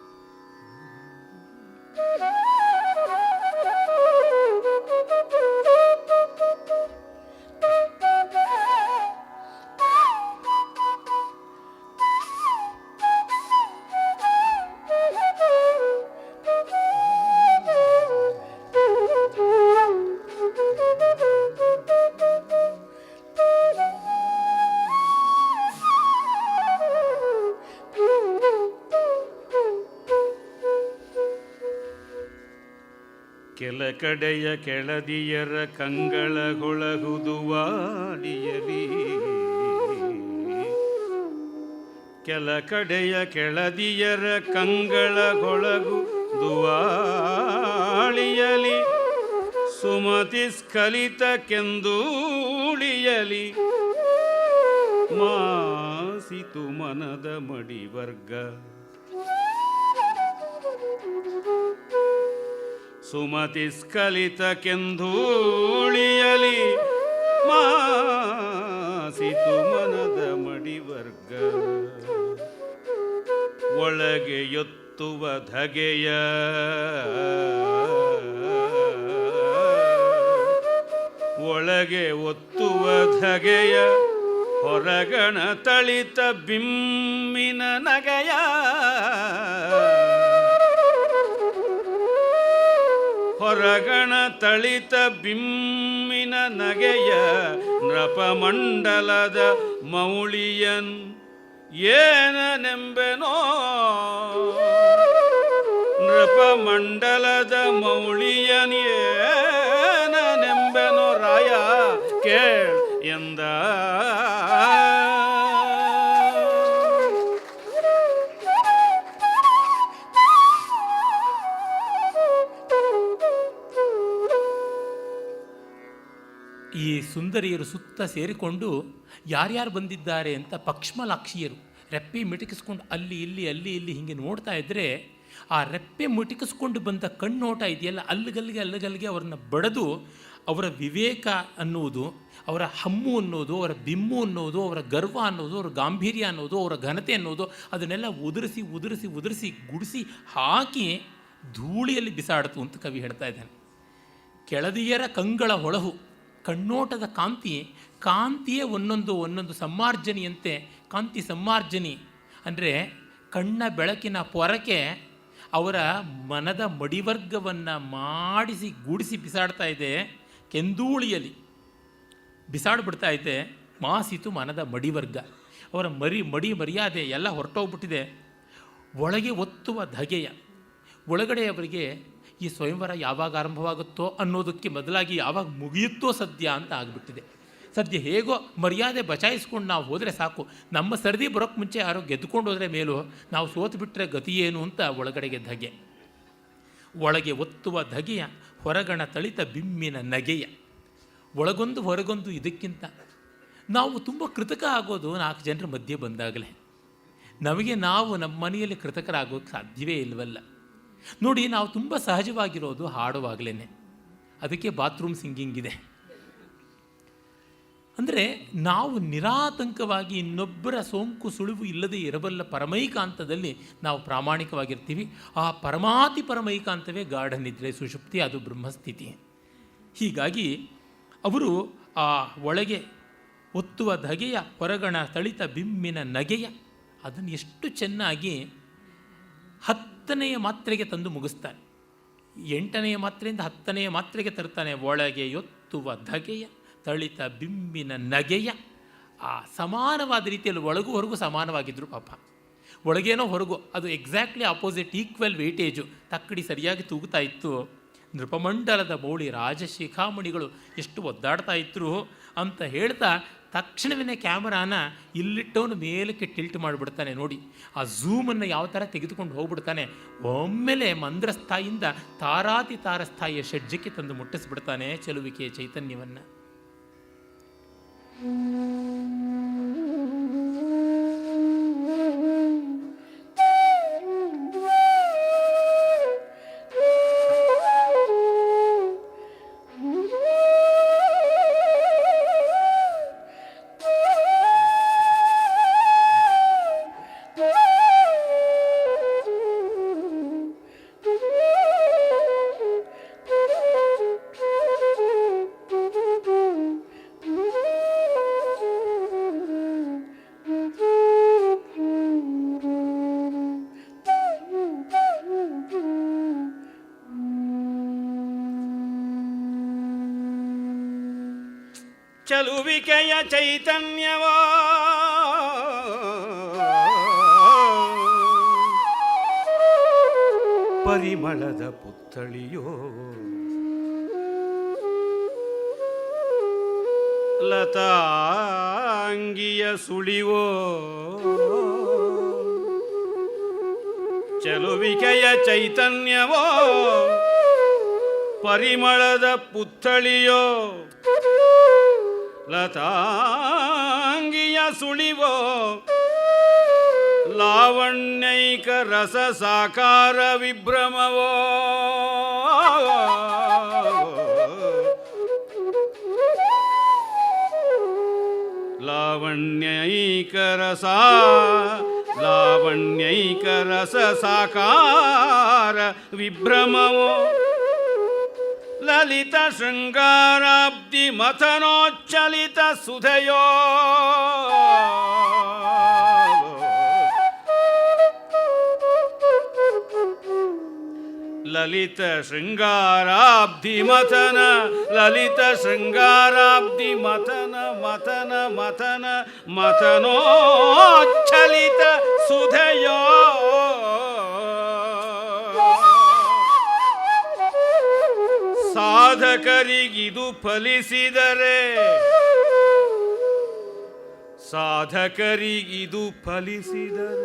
ಕೆಲ ಕಡೆಯ ಕೆಳದಿಯರ ಕಂಗಳಗೊಳಗುದುವಾಡಿಯಲಿ, ಕೆಲ ಕಡೆಯ ಕೆಳದಿಯರ ಕಂಗಳಗೊಳಗುದುವಾಳಿಯಲಿ, ಸುಮತಿ ಸ್ಖಲಿತ ಕೆಂದೂಳಿಯಲಿ, ಮಾಸಿತು ಮನದ ಮಡಿವರ್ಗ. ಸುಮತಿ ಸ್ಖಲಿತ ಕೆಂದೂಳಿಯಲಿ, ಮಾಸಿತು ಮನದ ಮಡಿವರ್ಗ. ಒಳಗೆ ಎತ್ತುವ ಧಗೆಯ ಒಳಗೆ ಒತ್ತುವ ಧಗೆಯ, ಹೊರಗಣ ತಳಿತ ಬಿಮ್ಮಿನ ನಗೆಯ. ಹೊರಗಣ ತಳಿತ ಬಿಮ್ಮಿನ ನಗೆಯ, ನೃಪಮಂಡಲದ ಮೌಳಿಯನ್ ಏನನೆಂಬೆನೋ. ನೃಪಮಂಡಲದ ಮೌಳಿಯನ್ ಏನನೆಂಬೆನೋ ರಾಯ ಕೇಳ್ ಎಂದ. ಈ ಸುಂದರಿಯರು ಸುತ್ತ ಸೇರಿಕೊಂಡು ಯಾರ್ಯಾರು ಬಂದಿದ್ದಾರೆ ಅಂತ ಪಕ್ಷ್ಮಲಾಕ್ಷಿಯರು ರೆಪ್ಪೆ ಮಿಟಕಿಸ್ಕೊಂಡು ಅಲ್ಲಿ ಇಲ್ಲಿ ಹೀಗೆ ನೋಡ್ತಾ ಇದ್ದರೆ, ಆ ರೆಪ್ಪೆ ಮಿಟಕಿಸ್ಕೊಂಡು ಬಂದ ಕಣ್ಣೋಟ ಇದೆಯಲ್ಲ, ಅಲ್ಲಿಗಲ್ಲಿಗೆ ಅವ್ರನ್ನ ಬಡಿದು ಅವರ ವಿವೇಕ ಅನ್ನುವುದು, ಅವರ ಹಮ್ಮು ಅನ್ನೋದು, ಅವರ ಬಿಮ್ಮು ಅನ್ನೋದು, ಅವರ ಗರ್ವ ಅನ್ನೋದು, ಅವರ ಗಾಂಭೀರ್ಯ ಅನ್ನೋದು, ಅವರ ಘನತೆ ಅನ್ನೋದು, ಅದನ್ನೆಲ್ಲ ಉದುರಿಸಿ ಗುಡಿಸಿ ಹಾಕಿ ಧೂಳಿಯಲ್ಲಿ ಬಿಸಾಡಿತು ಅಂತ ಕವಿ ಹೇಳ್ತಾ ಇದ್ದಾನೆ. ಕೆಳದಿಯರ ಕಂಗಳ ಹೊಳಹು, ಕಣ್ಣೋಟದ ಕಾಂತಿಯೇ ಒಂದೊಂದು ಸಮ್ಮಾರ್ಜನಿಯಂತೆ. ಕಾಂತಿ ಸಮ್ಮಾರ್ಜನಿ ಅಂದರೆ ಕಣ್ಣ ಬೆಳಕಿನ ಪೊರಕೆ ಅವರ ಮನದ ಮಡಿವರ್ಗವನ್ನು ಮಾಡಿಸಿ ಗೂಡಿಸಿ ಬಿಸಾಡ್ತಾ ಇದೆ, ಕೆಂದೂಳಿಯಲ್ಲಿ ಬಿಸಾಡ್ಬಿಡ್ತಾ ಇದೆ. ಮಾಸಿತು ಮನದ ಮಡಿವರ್ಗ, ಅವರ ಮಡಿ ಮರ್ಯಾದೆ ಎಲ್ಲ ಹೊರಟೋಗ್ಬಿಟ್ಟಿದೆ. ಒಳಗೆ ಒತ್ತುವ ಧಗೆಯ, ಒಳಗಡೆ ಅವರಿಗೆ ಈ ಸ್ವಯಂವರ ಯಾವಾಗ ಆರಂಭವಾಗುತ್ತೋ ಅನ್ನೋದಕ್ಕೆ ಬದಲಾಗಿ ಯಾವಾಗ ಮುಗಿಯುತ್ತೋ ಸದ್ಯ ಅಂತ ಆಗಿಬಿಟ್ಟಿದೆ. ಸದ್ಯ ಹೇಗೋ ಮರ್ಯಾದೆ ಬಚಾಯಿಸ್ಕೊಂಡು ನಾವು ಹೋದರೆ ಸಾಕು, ನಮ್ಮ ಸರದಿ ಬರೋಕ್ಕೆ ಮುಂಚೆ ಯಾರೋ ಗೆದ್ದುಕೊಂಡು ಹೋದರೆ ಮೇಲೂ, ನಾವು ಸೋತು ಬಿಟ್ಟರೆ ಗತಿಯೇನು ಅಂತ ಒಳಗಡೆಗೆ ಧಗೆ. ಒಳಗೆ ಒತ್ತುವ ಧಗೆಯ, ಹೊರಗಣ ತಳಿತ ಬಿಮ್ಮಿನ ನಗೆಯ. ಒಳಗೊಂದು ಹೊರಗೊಂದು. ಇದಕ್ಕಿಂತ ನಾವು ತುಂಬ ಕೃತಕ ಆಗೋದು 4 ಜನರ ಮಧ್ಯೆ ಬಂದಾಗಲೇ. ನಮಗೆ ನಾವು ನಮ್ಮ ಮನೆಯಲ್ಲಿ ಕೃತಕರಾಗೋಕ್ಕೆ ಸಾಧ್ಯವೇ ಇಲ್ವಲ್ಲ. ನೋಡಿ, ನಾವು ತುಂಬ ಸಹಜವಾಗಿರೋದು ಹಾಡುವಾಗಲೇ. ಅದಕ್ಕೆ ಬಾತ್ರೂಮ್ ಸಿಂಗಿಂಗ್ ಇದೆ. ಅಂದರೆ ನಾವು ನಿರಾತಂಕವಾಗಿ ಇನ್ನೊಬ್ಬರ ಸೋಂಕು ಸುಳಿವು ಇಲ್ಲದೆ ಇರಬಲ್ಲ ಪರಮೈಕಾಂತದಲ್ಲಿ ನಾವು ಪ್ರಾಮಾಣಿಕವಾಗಿರ್ತೀವಿ. ಆ ಪರಮಾತಿ ಪರಮೈಕಾಂತವೇ ಗಾಢ ನಿದ್ರೆ, ಸುಷುಪ್ತಿ, ಅದು ಬ್ರಹ್ಮಸ್ಥಿತಿ. ಹೀಗಾಗಿ ಅವರು ಆ ಒಳಗೆ ಒತ್ತುವ ಧಗೆಯ, ಹೊರಗಣ ತಳಿತ ಬಿಮ್ಮಿನ ನಗೆಯ, ಅದನ್ನು ಎಷ್ಟು ಚೆನ್ನಾಗಿ 10ನೆಯ ಮಾತ್ರೆಗೆ ತಂದು ಮುಗಿಸ್ತಾನೆ. 8ನೆಯ ಮಾತ್ರೆಯಿಂದ 10ನೆಯ ಮಾತ್ರೆಗೆ ತರ್ತಾನೆ. ಒಳಗೆ ಒತ್ತುವ ಧಗೆಯ, ತಳಿತ ಬಿಂಬಿನ ನಗೆಯ. ಆ ಸಮಾನವಾದ ರೀತಿಯಲ್ಲಿ ಒಳಗೂ ಹೊರಗೂ ಸಮಾನವಾಗಿದ್ದರು ಪಾಪ. ಒಳಗೇನೋ ಹೊರಗು ಅದು ಎಕ್ಸಾಕ್ಟ್ಲಿ ಆಪೋಸಿಟ್, ಈಕ್ವಲ್ ವೇಟೇಜು. ತಕ್ಕಡಿ ಸರಿಯಾಗಿ ತೂಗುತ್ತಾ ಇತ್ತು. ನೃಪಮಂಡಲದ ಮೌಳಿ ರಾಜಶಿಖಾಮಣಿಗಳು ಎಷ್ಟು ಒದ್ದಾಡ್ತಾ ಇದ್ರು ಅಂತ ಹೇಳ್ತಾ ತಕ್ಷಣವೇ ಕ್ಯಾಮರಾನ ಇಲ್ಲಿಟ್ಟವನು ಮೇಲಕ್ಕೆ ಟಿಲ್ಟ್ ಮಾಡಿಬಿಡ್ತಾನೆ. ನೋಡಿ, ಆ ಝೂಮನ್ನು ಯಾವ ಥರ ತೆಗೆದುಕೊಂಡು ಹೋಗ್ಬಿಡ್ತಾನೆ. ಒಮ್ಮೆಲೆ ಮಂದ್ರಸ್ಥಾಯಿಯಿಂದ ತಾರಾತಿ ತಾರಸ್ಥಾಯಿಯ ಷಡ್ಜಕ್ಕೆ ತಂದು ಮುಟ್ಟಿಸ್ಬಿಡ್ತಾನೆ ಚೆಲುವಿಕೆಯ ಚೈತನ್ಯವನ್ನು. ಚಲುವಿಕೆಯ ಚೈತನ್ಯವೋ ಪರಿಮಳದ ಪುತ್ಥಳಿಯೋ ಲತಾಂಗಿಯ ಸುಳಿವೋ ಚೆಲುವಿಕೆಯ ಚೈತನ್ಯವೋ ಪರಿಮಳದ ಪುತ್ಥಳಿಯೋ ಲತಾಂಗಿಯ ಸುಳಿವೋ ಲಾವಣ್ಯೈಕ ರಸ ಸಾಕಾರ ವಿಭ್ರಮವೋ ಲಾವಣ್ಯೈಕ ರಸ ಸಾಕಾರ ವಿಭ್ರಮವೋ ಲಲಿತ ಶೃಂಗಾರಾಬ್ಧಿ ಮಥನೋಚ್ಚಲಿತ ಸುಧೆಯೋ ಲಲಿತ ಶೃಂಗಾರಾಬ್ಧಿ ಮಥನ ಲಲಿತ ಶೃಂಗಾರಾಬ್ಧಿ ಮಥನ ಮಥನ ಮಥನ ಮಥನೋಚ್ಚಲಿತ ಸುಧೆಯೋ ಸಾಧಕರಿಗಿದು ಫಲಿಸಿದರೆ ಸಾಧಕರಿಗಿದು ಫಲಿಸಿದರೆ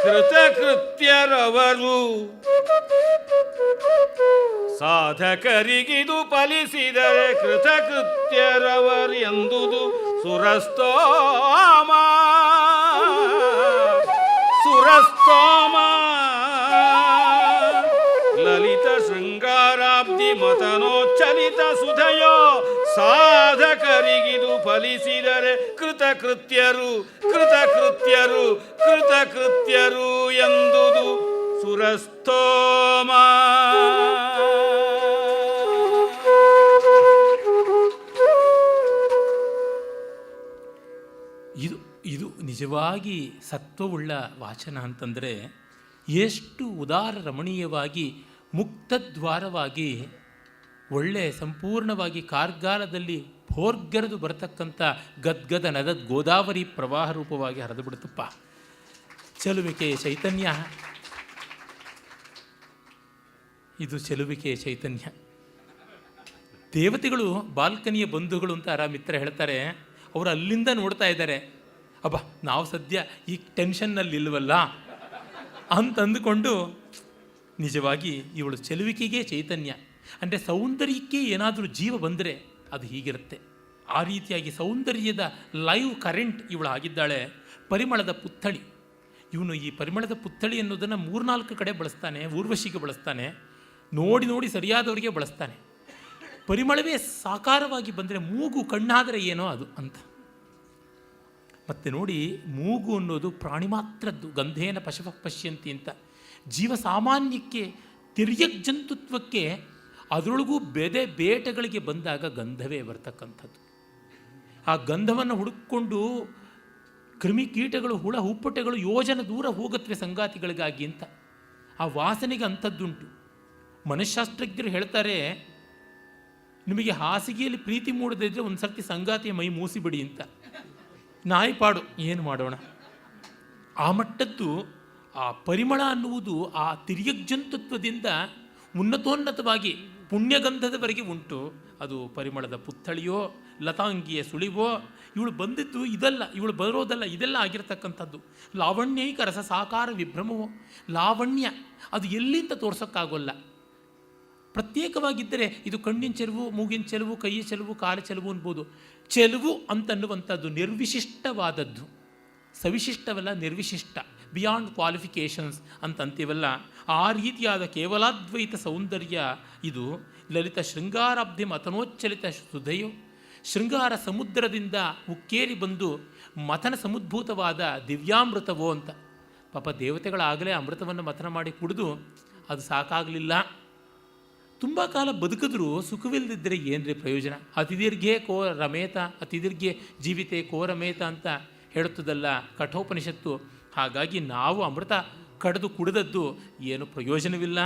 ಕೃತಕೃತ್ಯರವರು ಸಾಧಕರಿಗಿದು ಫಲಿಸಿದರೆ ಕೃತಕೃತ್ಯರವರು ಎಂದುದು ಸುರಸ್ತೋಮ ಲಲಿತ ಶೃಂಗಾರಾಬ್ಧಿ ಮಥನೋಚ್ಚಲಿತ ಸುಧಯೋ ಸಾಧಕರಿಗಿದು ಫಲಿಸಿದರೆ ಕೃತಕೃತ್ಯರು ಎಂದುದು ಸುರಸ್ತೋಮ. ಇದು ನಿಜವಾಗಿ ಸತ್ವವುಳ್ಳ ವಾಚನ ಅಂತಂದರೆ ಎಷ್ಟು ಉದಾರ ರಮಣೀಯವಾಗಿ ಮುಕ್ತದ್ವಾರವಾಗಿ ಒಳ್ಳೆ ಸಂಪೂರ್ಣವಾಗಿ ಕಾರ್ಗಾಲದಲ್ಲಿ ಭೋರ್ಗರೆದು ಬರತಕ್ಕಂಥ ಗದ್ಗದ ನದದ್ ಗೋದಾವರಿ ಪ್ರವಾಹ ರೂಪವಾಗಿ ಹರಿದು ಬಿಡುತ್ತಪ್ಪ. ಚೆಲುವಿಕೆಯ ಚೈತನ್ಯ, ಇದು ಚೆಲುವಿಕೆಯ ಚೈತನ್ಯ. ದೇವತೆಗಳು ಬಾಲ್ಕನಿಯ ಬಂಧುಗಳು ಅಂತ ಮಿತ್ರ ಹೇಳ್ತಾರೆ. ಅವರು ಅಲ್ಲಿಂದ ನೋಡ್ತಾ ಇದ್ದಾರೆ, ಅಬ್ಬ ನಾವು ಸದ್ಯ ಈ ಟೆನ್ಷನ್ನಲ್ಲಿ ಇಲ್ವಲ್ಲ ಅಂತಂದುಕೊಂಡು ನಿಜವಾಗಿ ಇವಳು ಚೆಲುವಿಕೆಗೆ ಚೈತನ್ಯ. ಅಂದರೆ ಸೌಂದರ್ಯಕ್ಕೆ ಏನಾದರೂ ಜೀವ ಬಂದರೆ ಅದು ಹೀಗಿರುತ್ತೆ. ಆ ರೀತಿಯಾಗಿ ಸೌಂದರ್ಯದ ಲೈವ್ ಕರೆಂಟ್ ಇವಳು ಆಗಿದ್ದಾಳೆ. ಪರಿಮಳದ ಪುತ್ಥಳಿ, ಇವನು ಈ ಪರಿಮಳದ ಪುತ್ಥಳಿ ಅನ್ನೋದನ್ನು 3-4 ಕಡೆ ಬಳಸ್ತಾನೆ. ಊರ್ವಶಿಗೆ ಬಳಸ್ತಾನೆ, ನೋಡಿ ಸರಿಯಾದವರಿಗೆ ಬಳಸ್ತಾನೆ. ಪರಿಮಳವೇ ಸಾಕಾರವಾಗಿ ಬಂದರೆ ಮೂಗು ಕಣ್ಣಾದರೆ ಏನೋ ಅದು ಅಂತ. ಮತ್ತು ನೋಡಿ, ಮೂಗು ಅನ್ನೋದು ಪ್ರಾಣಿ ಮಾತ್ರದ್ದು. ಗಂಧೇನ ಪಶವ ಪಶ್ಯಂತಿ ಅಂತ. ಜೀವ ಸಾಮಾನ್ಯಕ್ಕೆ ತಿರ್ಯಗ್ಜಂತುತ್ವಕ್ಕೆ ಅದರೊಳಗೂ ಬೇಟೆಗಳಿಗೆ ಬಂದಾಗ ಗಂಧವೇ ಬರ್ತಕ್ಕಂಥದ್ದು. ಆ ಗಂಧವನ್ನು ಹುಡುಕಿಕೊಂಡು ಕ್ರಿಮಿಕೀಟಗಳು, ಹುಳ ಹುಪ್ಪಟೆಗಳು ಯೋಜನೆ ದೂರ ಹೋಗುತ್ತವೆ ಸಂಗಾತಿಗಳಿಗಾಗಿ ಅಂತ. ಆ ವಾಸನೆಗೆ ಅಂಥದ್ದುಂಟು. ಮನಃಶಾಸ್ತ್ರಜ್ಞರು ಹೇಳ್ತಾರೆ, ನಿಮಗೆ ಹಾಸಿಗೆಯಲ್ಲಿ ಪ್ರೀತಿ ಮೂಡದಿದ್ದರೆ ಒಂದು ಸರ್ತಿ ಸಂಗಾತಿಯ ಮೈ ಮೂಸಿಬಿಡಿ ಅಂತ. ನಾಯಿಪಾಡು, ಏನು ಮಾಡೋಣ. ಆ ಮಟ್ಟದ್ದು ಆ ಪರಿಮಳ ಅನ್ನುವುದು ಆ ತಿರ್ಯಗ್ಜಂತುತ್ವದಿಂದ ಉನ್ನತೋನ್ನತವಾಗಿ ಪುಣ್ಯಗಂಧದವರೆಗೆ ಉಂಟು. ಅದು ಪರಿಮಳದ ಪುತ್ಥಳಿಯೋ ಲತಾಂಗಿಯ ಸುಳಿವೋ. ಇವಳು ಬಂದಿದ್ದು ಇದಲ್ಲ, ಇವಳು ಬರೋದಲ್ಲ, ಇದೆಲ್ಲ ಆಗಿರತಕ್ಕಂಥದ್ದು. ಲಾವಣ್ಯೈಕ ರಸ ಸಾಕಾರ ವಿಭ್ರಮವೋ. ಲಾವಣ್ಯ ಅದು ಎಲ್ಲಿಂದ ತೋರ್ಸೋಕ್ಕಾಗೋಲ್ಲ. ಪ್ರತ್ಯೇಕವಾಗಿದ್ದರೆ ಇದು ಕಣ್ಣಿನ ಚೆಲುವು, ಮೂಗಿನ ಚೆಲುವು, ಕೈಯ ಚೆಲುವು, ಕಾಲ ಚೆಲುವು ಅನ್ಬೋದು. ಚೆಲುವು ಅಂತನ್ನುವಂಥದ್ದು ನಿರ್ವಿಶಿಷ್ಟವಾದದ್ದು. ಸವಿಶಿಷ್ಟವಲ್ಲ, ನಿರ್ವಿಶಿಷ್ಟ, ಬಿಯಾಂಡ್ ಕ್ವಾಲಿಫಿಕೇಷನ್ಸ್ ಅಂತಂತೀವಲ್ಲ. ಆ ರೀತಿಯಾದ ಕೇವಲಾದ್ವೈತ ಸೌಂದರ್ಯ ಇದು. ಲಲಿತ ಶೃಂಗಾರಾಬ್ಧಿ ಮಥನೋಚ್ಚಲಿತ ಸುಧೆಯೋ. ಶೃಂಗಾರ ಸಮುದ್ರದಿಂದ ಉಕ್ಕೇರಿ ಬಂದು ಮಥನ ಸಮುದ್ಭೂತವಾದ ದಿವ್ಯಾಮೃತವೋ ಅಂತ. ಪಾಪ ದೇವತೆಗಳಾಗಲೇ ಅಮೃತವನ್ನು ಮಥನ ಮಾಡಿ ಕುಡಿದು ಅದು ಸಾಕಾಗಲಿಲ್ಲ. ತುಂಬ ಕಾಲ ಬದುಕಿದ್ರೂ ಸುಖವಿಲ್ಲದಿದ್ದರೆ ಏನ್ರಿ ಪ್ರಯೋಜನ. ಅತಿದೀರ್ಘೆ ಕೋ ರಮೇತ ಅತಿದೀರ್ಘೆ ಜೀವಿತೆ ಕೋ ರಮೇತ ಅಂತ ಹೇಳುತ್ತದಲ್ಲ ಕಠೋಪನಿಷತ್ತು. ಹಾಗಾಗಿ ನಾವು ಅಮೃತ ಕಡಿದು ಕುಡಿದದ್ದು ಏನು ಪ್ರಯೋಜನವಿಲ್ಲ.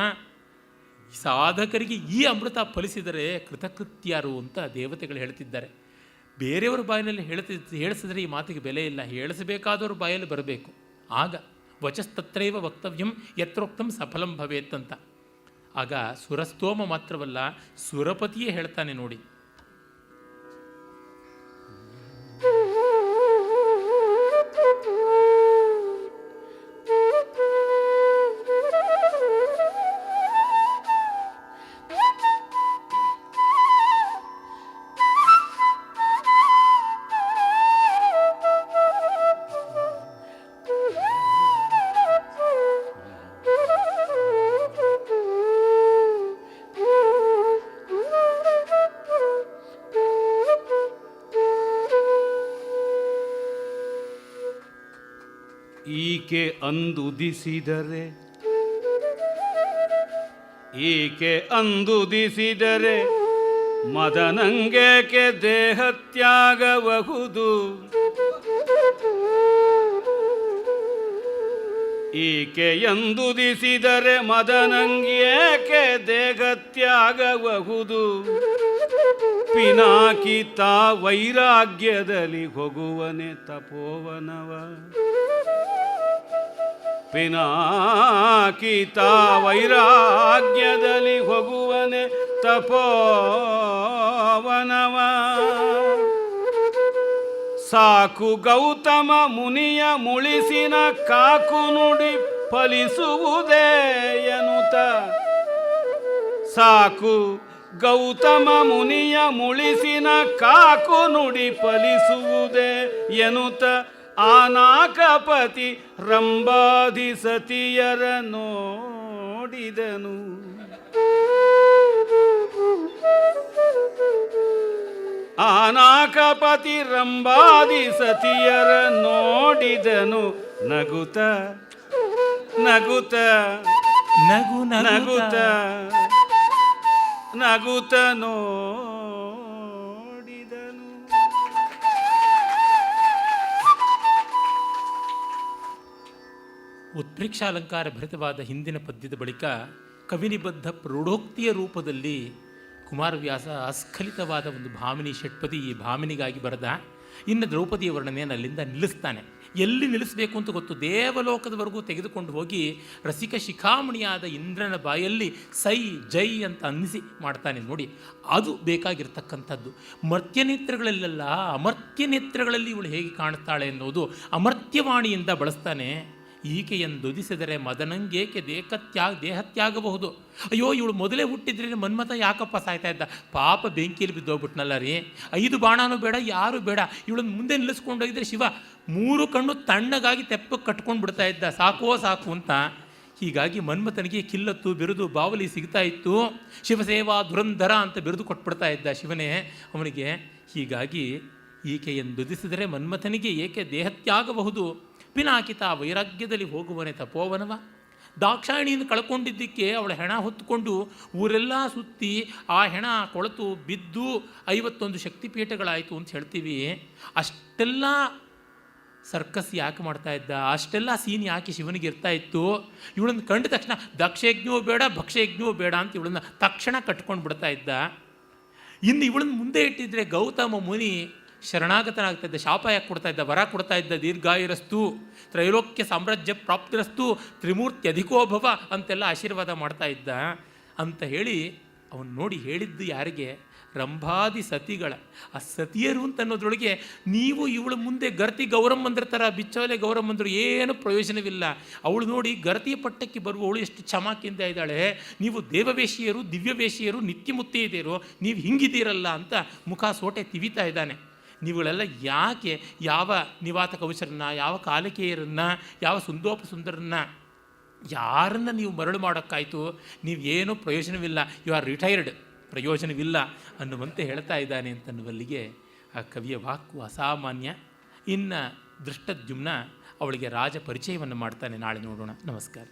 ಸಾಧಕರಿಗೆ ಈ ಅಮೃತ ಫಲಿಸಿದರೆ ಕೃತಕೃತ್ಯರು ಅಂತ ದೇವತೆಗಳು ಹೇಳ್ತಿದ್ದಾರೆ. ಬೇರೆಯವ್ರ ಬಾಯಿನಲ್ಲಿ ಹೇಳಿಸಿದ್ರೆ ಈ ಮಾತಿಗೆ ಬೆಲೆ ಇಲ್ಲ, ಹೇಳಿಸಬೇಕಾದವ್ರ ಬಾಯಲ್ಲಿ ಬರಬೇಕು. ಆಗ ವಚಸ್ತತ್ರೈವ ವಕ್ತವ್ಯಂ ಯತ್ರೋಕ್ತಂ ಸಫಲಂ ಭವೇತ್ ಅಂತ. ಆಗ ಸುರಸ್ತೋಮ ಮಾತ್ರವಲ್ಲ, ಸುರಪತಿಯೇ ಹೇಳ್ತಾನೆ ನೋಡಿ. ಈಕೆ ಅಂದುದಿಸಿದರೆ ಮದನಂಗೇಕೆ ದೇಹತ್ಯಾಗಬಹುದು. ಈಕೆ ಎಂದುದಿಸಿದರೆ ಮದನಂಗೇಕೆ ದೇಹತ್ಯಾಗಬಹುದು. ಪಿನಾಕಿತ ವೈರಾಗ್ಯದಲ್ಲಿ ಹೋಗುವನೆ ತಪೋವನವ. ಪಿನಾಕಿತ ವೈರಾಗ್ಯದಲ್ಲಿ ಹೋಗುವನೆ ತಪೋವನವ. ಸಾಕು ಗೌತಮ ಮುನಿಯ ಮುಳಿಸಿನ ಕಾಕು ನುಡಿ ಫಲಿಸುವುದೇ ಎನ್ನುತ್ತ. ಸಾಕು ಗೌತಮ ಮುನಿಯ ಮುಳಿಸಿನ ಕಾಕು ನುಡಿ ಫಲಿಸುವುದೇ ಎನ್ನುತ್ತ. ಆನಾಕಪತಿ ರಂಭಾದಿ ಸತಿಯರ ನೋಡಿದನು. ಆನಾಕಪತಿ ರಂಭಾದಿ ಸತಿಯರ ನೋಡಿದನು. ನಗುತ ನಗುತ ನಗು ನಗುತ ನಗುತನೋ ಉತ್ಪ್ರೇಕ್ಷಾಲಂಕಾರ ಭರಿತವಾದ ಹಿಂದಿನ ಪದ್ಯದ ಬಳಿಕ ಕವಿನಿಬದ್ಧ ಪ್ರೌಢೋಕ್ತಿಯ ರೂಪದಲ್ಲಿ ಕುಮಾರವ್ಯಾಸ ಅಸ್ಖಲಿತವಾದ ಒಂದು ಭಾಮಿನಿ ಷಟ್ಪದಿ ಈ ಭಾಮಿನಿಗಾಗಿ ಬರೆದ. ಇನ್ನು ದ್ರೌಪದಿಯ ವರ್ಣನೆಯನ್ನು ಅಲ್ಲಿಂದ ನಿಲ್ಲಿಸ್ತಾನೆ. ಎಲ್ಲಿ ನಿಲ್ಲಿಸಬೇಕು ಅಂತ ಗೊತ್ತು. ದೇವಲೋಕದವರೆಗೂ ತೆಗೆದುಕೊಂಡು ಹೋಗಿ ರಸಿಕ ಶಿಖಾಮಣಿಯಾದ ಇಂದ್ರನ ಬಾಯಲ್ಲಿ ಸೈ ಜೈ ಅಂತ ಅನ್ನಿಸಿ ಮಾಡ್ತಾನೆ ನೋಡಿ. ಅದು ಬೇಕಾಗಿರ್ತಕ್ಕಂಥದ್ದು. ಮರ್ತ್ಯನೇತ್ರಗಳಲ್ಲೆಲ್ಲ ಅಮರ್ತ್ಯನೇತ್ರಗಳಲ್ಲಿ ಇವಳು ಹೇಗೆ ಕಾಣ್ತಾಳೆ ಅನ್ನೋದು ಅಮರ್ತ್ಯವಾಣಿಯಿಂದ ಬಳಸ್ತಾನೆ. ಈಕೆಯಂದುದಿಸಿದರೆ ಮದನಂಗೇಕೆ ದೇಹತ್ಯಾಗಬಹುದು. ಅಯ್ಯೋ, ಇವಳು ಮೊದಲೇ ಹುಟ್ಟಿದ್ರೆ ಮನ್ಮಥ ಯಾಕಪ್ಪ ಸಾಯ್ತಾ ಇದ್ದ, ಪಾಪ ಬೆಂಕಿಯಲ್ಲಿ ಬಿದ್ದೋಗ್ಬಿಟ್ನಲ್ಲ ರೀ. 5 ಬಾಣನೂ ಬೇಡ, ಯಾರೂ ಬೇಡ. ಇವಳನ್ನು ಮುಂದೆ ನಿಲ್ಲಿಸ್ಕೊಂಡೋಗಿದ್ರೆ ಶಿವ 3 ಕಣ್ಣು ತಣ್ಣಗಾಗಿ ತೆಪ್ಪಕ್ಕೆ ಕಟ್ಕೊಂಡು ಬಿಡ್ತಾ ಇದ್ದ, ಸಾಕೋ ಸಾಕು ಅಂತ. ಹೀಗಾಗಿ ಮನ್ಮಥನಿಗೆ ಕಿಲ್ಲತ್ತು ಬಿರುದು ಬಾವಲಿ ಸಿಗ್ತಾ ಇತ್ತು. ಶಿವಸೇವಾ ಧುರಂಧರ ಅಂತ ಬಿರುದು ಕೊಟ್ಬಿಡ್ತಾ ಇದ್ದ ಶಿವನೇ ಅವನಿಗೆ. ಹೀಗಾಗಿ ಈಕೆಯಂದುದಿಸಿದರೆ ಮನ್ಮಥನಿಗೆ ಏಕೆ ದೇಹತ್ಯಾಗಬಹುದು. ಪಿನಾಕಿತ ವೈರಾಗ್ಯದಲ್ಲಿ ಹೋಗುವನೆ ತಪೋವನವ. ದಾಕ್ಷಾಯಿಣಿಯನ್ನು ಕಳ್ಕೊಂಡಿದ್ದಕ್ಕೆ ಅವಳ ಹೆಣ ಹೊತ್ತುಕೊಂಡು ಊರೆಲ್ಲ ಸುತ್ತಿ ಆ ಹೆಣ ಕೊಳತು ಬಿದ್ದು 51 ಶಕ್ತಿಪೀಠಗಳಾಯಿತು ಅಂತ ಹೇಳ್ತೀವಿ. ಅಷ್ಟೆಲ್ಲ ಸರ್ಕಸ್ ಯಾಕೆ ಮಾಡ್ತಾ ಇದ್ದ, ಅಷ್ಟೆಲ್ಲ ಸೀನ್ ಯಾಕೆ ಶಿವನಿಗೆ ಇರ್ತಾ ಇತ್ತು. ಇವಳನ್ನು ಕಂಡ ತಕ್ಷಣ ದಕ್ಷಯಜ್ಞವೂ ಬೇಡ ಭಕ್ಷ್ಯಯಜ್ಞವೂ ಬೇಡ ಅಂತ ಇವಳನ್ನು ತಕ್ಷಣ ಕಟ್ಕೊಂಡು ಬಿಡ್ತಾ ಇದ್ದ. ಇನ್ನು ಇವಳನ್ನು ಮುಂದೆ ಇಟ್ಟಿದ್ರೆ ಗೌತಮ ಮುನಿ ಶರಣಾಗತನಾಗ್ತಾ ಇದ್ದ, ಶಾಪ ಯಾಕೆ ಕೊಡ್ತಾ ಇದ್ದ, ವರ ಕೊಡ್ತಾ ಇದ್ದ, ದೀರ್ಘಾಯುರಸ್ತು ತ್ರೈಲೋಕ್ಯ ಸಾಮ್ರಾಜ್ಯ ಪ್ರಾಪ್ತಿರಸ್ತು ತ್ರಿಮೂರ್ತಿ ಅಧಿಕೋಭವ ಅಂತೆಲ್ಲ ಆಶೀರ್ವಾದ ಮಾಡ್ತಾ ಇದ್ದ ಅಂತ ಹೇಳಿ ಅವನು ನೋಡಿ ಹೇಳಿದ್ದು ಯಾರಿಗೆ, ರಂಭಾದಿ ಸತಿಗಳ. ಆ ಸತಿಯರು ಅಂತ ಅನ್ನೋದ್ರೊಳಗೆ ನೀವು ಇವಳು ಮುಂದೆ ಗರ್ತಿ ಗೌರಮ್ಮಂದ್ರ ಥರ ಬಿಚ್ಚೋಲೆ ಗೌರಮ್ಮಂದ್ರು ಏನು ಪ್ರಯೋಜನವಿಲ್ಲ. ಅವಳು ನೋಡಿ ಗರ್ತಿಯ ಪಟ್ಟಕ್ಕೆ ಬರುವವಳು ಎಷ್ಟು ಚಮಾಕಿಂದ ಇದ್ದಾಳೆ. ನೀವು ದೇವವೇಶಿಯರು ದಿವ್ಯವೇಶಿಯರು ನಿತ್ಯ ಮುತ್ತೈದೆಯರು, ನೀವು ಹಿಂಗಿದ್ದೀರಲ್ಲ ಅಂತ ಮುಖ ಸೋಟೆ ತಿವಿತಾ ಇದ್ದಾನೆ. ನೀವುಗಳೆಲ್ಲ ಯಾಕೆ ಯಾವ ನಿವಾತ ಕವಚರನ್ನ, ಯಾವ ಕಾಲಿಕೆಯರನ್ನ, ಯಾವ ಸುಂದರನ್ನ ಯಾರನ್ನು ನೀವು ಮರಳು ಮಾಡೋಕ್ಕಾಯಿತು, ನೀವೇನೂ ಪ್ರಯೋಜನವಿಲ್ಲ, ಯು ಆರ್ ರಿಟೈರ್ಡ್, ಪ್ರಯೋಜನವಿಲ್ಲ ಅನ್ನುವಂತೆ ಹೇಳ್ತಾ ಇದ್ದಾನೆ ಅಂತನ್ನುವಲ್ಲಿಗೆ ಆ ಕವಿಯ ವಾಕ್ಕು ಅಸಾಮಾನ್ಯ. ಇನ್ನು ದೃಷ್ಟದ್ಯುಮ್ನ ಅವಳಿಗೆ ರಾಜ ಪರಿಚಯವನ್ನು ಮಾಡ್ತಾನೆ. ನಾಳೆ ನೋಡೋಣ. ನಮಸ್ಕಾರ.